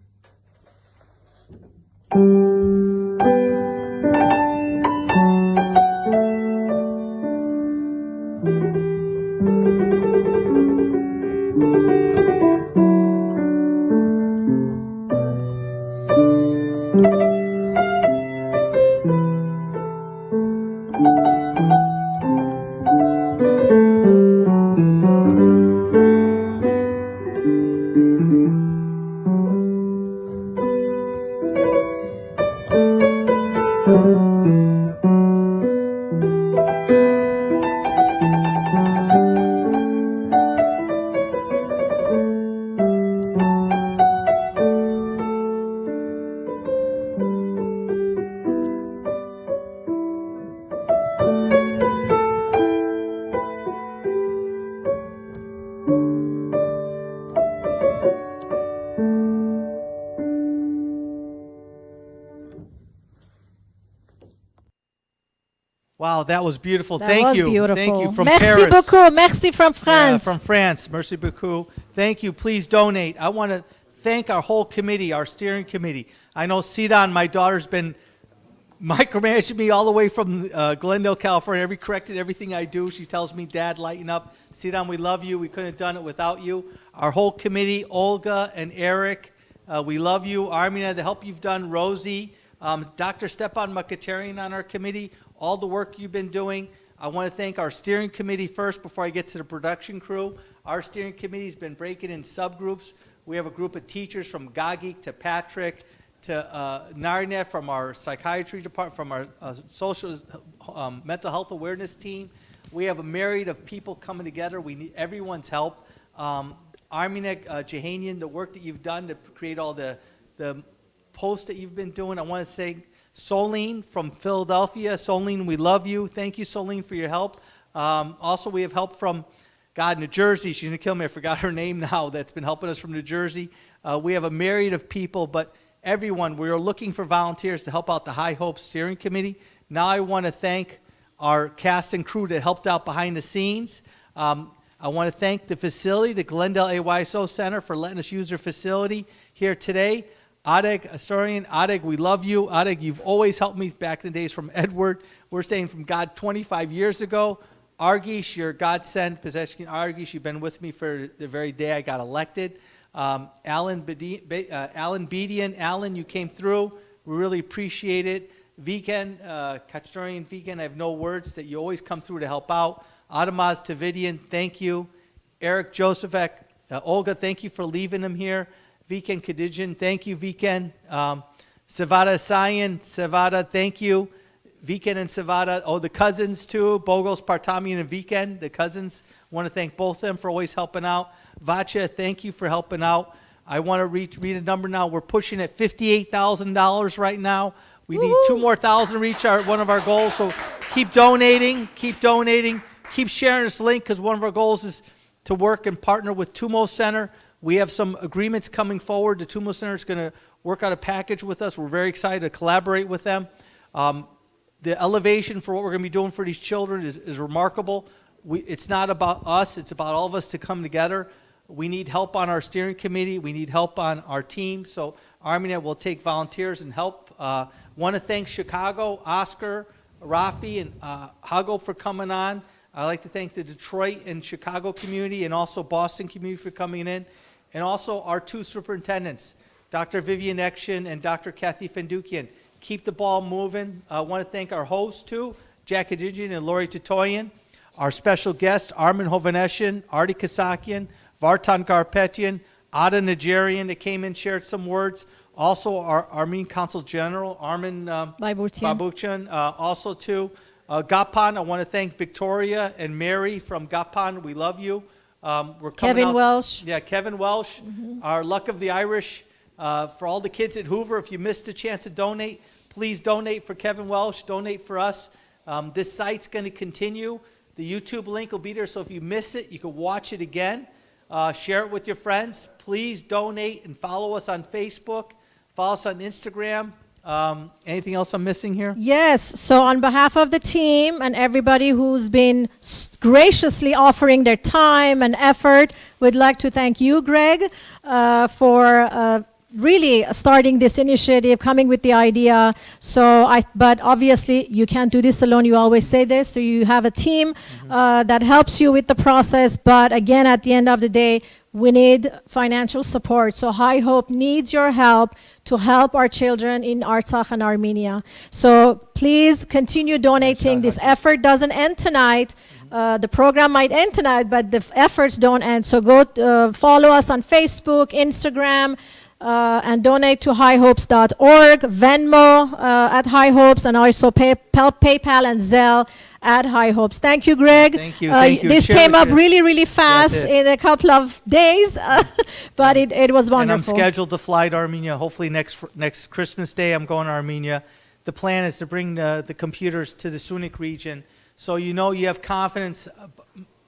Wow, that was beautiful. That Thank was you. beautiful. Thank you from Merci Paris. beaucoup. Merci from France. Yeah, from France. Merci beaucoup. Thank you. Please donate. I want to thank our whole committee, our steering committee. I know Sidan, my daughter's been micromanaging me all the way from Glendale, California. Corrected everything I do. She tells me, Dad, lighten up. Sidan, we love you. We couldn't have done it without you. Our whole committee, Olga and Eric, we love you. Armenia, the help you've done. Rosie, Dr. Stepan Mkhitaryan on our committee, all the work you've been doing. I want to thank our steering committee first before I get to the production crew. Our steering committee has been breaking in subgroups. We have a group of teachers from Gagik to Patrick to Narinet from our psychiatry department, from our social mental health awareness team. We have a myriad of people coming together. We need everyone's help. Armenia Jahanian, the work that you've done to create all the posts that you've been doing. I want to say Soline from Philadelphia. Soline, we love you. Thank you, Soline, for your help. Also, we have help from, New Jersey. She's going to kill me. I forgot her name now. That's been helping us from New Jersey. We have a myriad of people, but everyone, we are looking for volunteers to help out the Hye Hopes Steering Committee. Now I want to thank our cast and crew that helped out behind the scenes. I want to thank the facility, the Glendale AYSO Center, for letting us use their facility here today. Adeg, historian, Adeg, we love you. Adeg, you've always helped me back in the days from Edward. We're saying from God 25 years ago. Argish, your God-sent possession. Argish, you've been with me for the very day I got elected. Alan Bedian, Alan, you came through. We really appreciate it. Viken, Kachtorian Viken, I have no words that you always come through to help out. Adamaz Tavidian, thank you. Eric Josephek, Olga, thank you for leaving him here. Viken Kadijan, thank you, Viken. Savada Sayan, Savada, thank you. Viken and Savada, the cousins too, Bogos, Partamian, and Viken, the cousins. Want to thank both of them for always helping out. Vacha, thank you for helping out. I want to read a number now. We're pushing at $58,000 right now. We need 2 more thousand to reach one of our goals. So keep donating, keep sharing this link, because one of our goals is to work and partner with Tumo Center. We have some agreements coming forward. The Tumo Center is going to work out a package with us. We're very excited to collaborate with them. The elevation for what we're going to be doing for these children is remarkable. It's not about us. It's about all of us to come together. We need help on our steering committee. We need help on our team. So Armenia will take volunteers and help. Want to thank Chicago, Oscar, Rafi, and Hago for coming on. I'd like to thank the Detroit and Chicago community, and also Boston community for coming in. And also our 2 superintendents, Dr. Vivian Ection and Dr. Kathy Fendukian. Keep the ball moving. I want to thank our hosts too, Jack Kadijian and Lori Titoyan. Our special guest, Armen Hovannisian, Arty Kakan, Varon Garian, Ada Nigerian, that came in, shared some words. Also our Armenian Consul General, Armen Hovannisian, also too. Kapan, I want to thank Victoria and Mary from Kapan. We love you. We're coming Kevin out. Welsh. Yeah, Kevin Welsh, our Luck of the Irish. For all the kids at Hoover, if you missed the chance to donate, please donate for Kevin Welsh, donate for us. This site's going to continue. The YouTube link will be there, so if you miss it, you can watch it again. Share it with your friends. Please donate and follow us on Facebook. Follow us on Instagram. Anything else I'm missing here? Yes, so on behalf of the team and everybody who's been graciously offering their time and effort, we'd like to thank you, Greg, for really starting this initiative, coming with the idea. But obviously you can't do this alone. You always say this. So you have a team that helps you with the process. But again, at the end of the day, we need financial support. So Hye Hope needs your help to help our children in Artsakh and Armenia. So please continue donating. This effort doesn't end tonight. The program might end tonight, but the efforts don't end. So go follow us on Facebook, Instagram, and donate to highhopes.org, Venmo at Hye Hopes, and also PayPal and Zelle at Hye Hopes. Thank you, Greg. Thank you. Thank you. This Share came with up you. really, really fast in a couple of days, but it was wonderful. And I'm scheduled to fly to Armenia. Hopefully next Christmas Day, I'm going to Armenia. The plan is to bring the computers to the Sunik region. So you know you have confidence.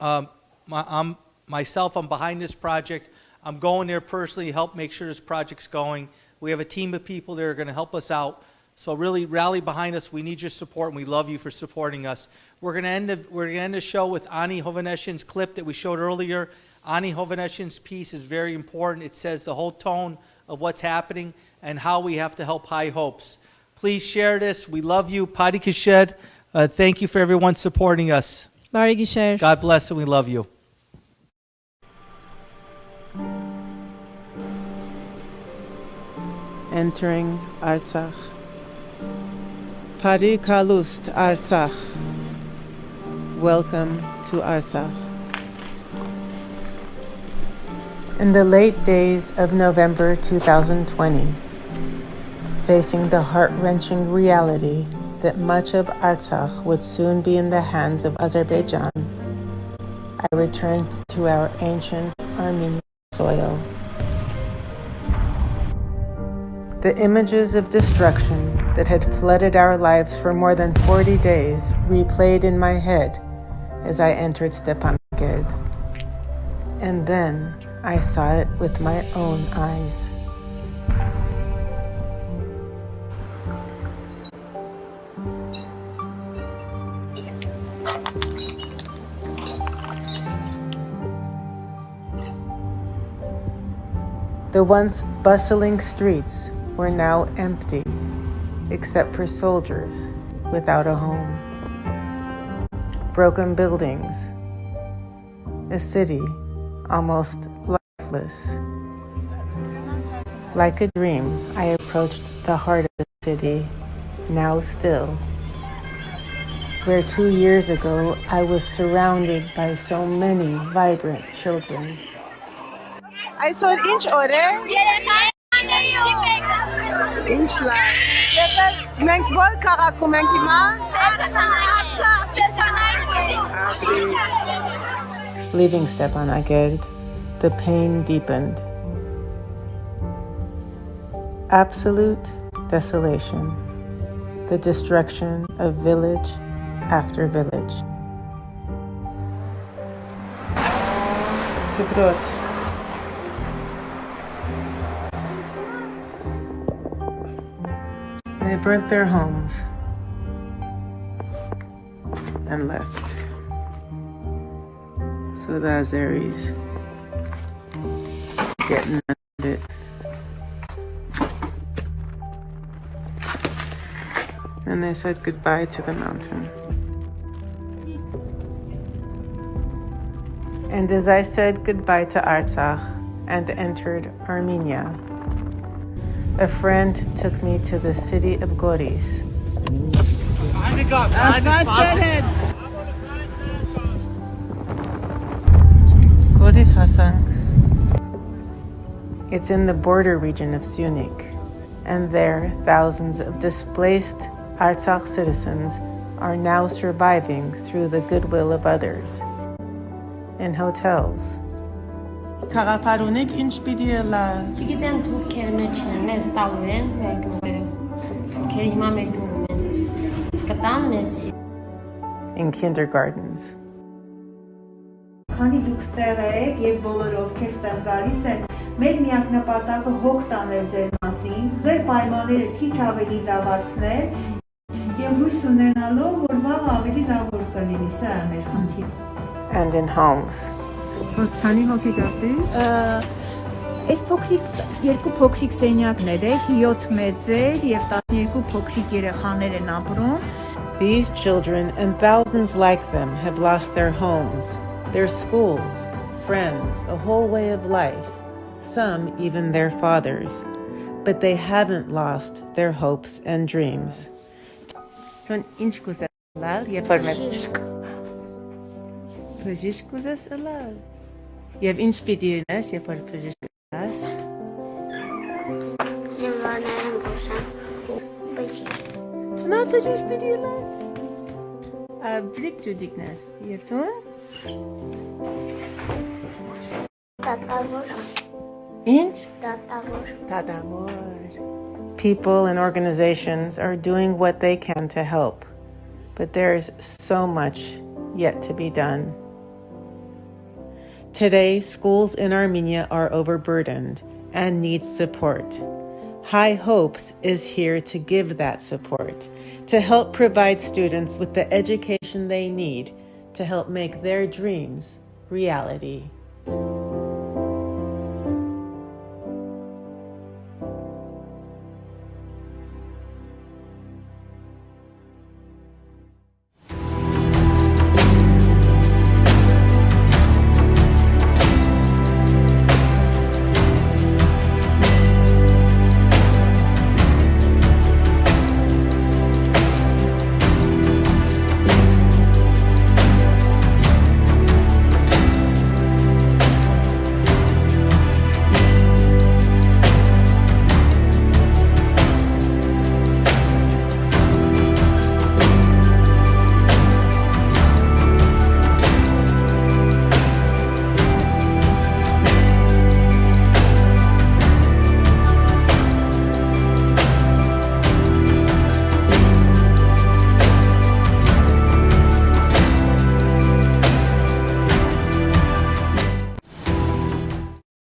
I'm behind this project. I'm going there personally to help make sure this project's going. We have a team of people that are going to help us out. So really rally behind us. We need your support, and we love you for supporting us. We're going to end the show with Armen Hovannisian's clip that we showed earlier. Armen Hovannisian's piece is very important. It says the whole tone of what's happening and how we have to help Hye Hopes. Please share this. We love you. Padi Kashed. Thank you for everyone supporting us. God bless, and we love you. Entering Artsakh. Pari Kalust, Artsakh. Welcome to Artsakh. In the late days of November 2020, facing the heart-wrenching reality that much of Artsakh would soon be in the hands of Azerbaijan, I returned to our ancient Armenian soil. The images of destruction that had flooded our lives for more than 40 days replayed in my head as I entered Stepanakert. And then I saw it with my own eyes. The once bustling streets were now empty, except for soldiers without a home. Broken buildings, a city almost lifeless. Like a dream, I approached the heart of the city, now still, where 2 years ago I was surrounded by so many vibrant children. Այսօր ինչ օր է։ Ինչ լավ։ Եվ մենք որ քաղաքում ենք հիմա։ Leaving Stepanakert, the pain deepened. Absolute desolation, the destruction of village after village. They burnt their homes and left. So the Azeris get none of it. And they said goodbye to the mountain. And as I said goodbye to Artsakh and entered Armenia, a friend took me to the city of Goris. Goris Hasan. It's in the border region of Unik, and there thousands of displaced Artsakh citizens are now surviving through the goodwill of others. In hotels. Քաղաքարունիկ ինչ պիտի լա։ Չգիտեմ թուրքերը մեջն են, մեզ տալու են մեր գյուղերը։ Թուրքերը հիմա մեր գյուղում են։ Կտան մեզ։ In kindergartens. Քանի դուք ստեղ եք եւ բոլոր ովքեր ստեղ գալիս են, մեր միակ նպատակը հոգ տանել ձեր մասին, ձեր պայմանները քիչ ավելի լավացնել եւ հույս ունենալով, որ վաղ ավելի լավ որ կլինի, սա է մեր խնդիրը։ And in homes. Քանի հոգի գտի։ Այս փոքրիկ երկու փոքրիկ սենյակներ է, 7 մեծեր եւ 12 փոքրիկ երեխաներ են ապրում։ These children and thousands like them have lost their homes, their schools, friends, a whole way of life, some even their fathers, but they haven't lost their hopes and dreams. Բժիշկ կուզես ըլալ։ Եվ ինչ պիտի ունես, երբ որ բժիշկ ըլաս։ Զինվորներն բուժան, բժիշկ։ Նա բժիշկ պիտի ըլաս։ Բրիկ ջուդիկներ, ետուն։ Դատավոր։ Ինչ։ Դատավոր։ Դատավոր։ People and organizations are doing what they can to help, but there's so much yet to be done. Today, schools in Armenia are overburdened and need support. Hye Hopes is here to give that support, to help provide students with the education they need to help make their dreams reality.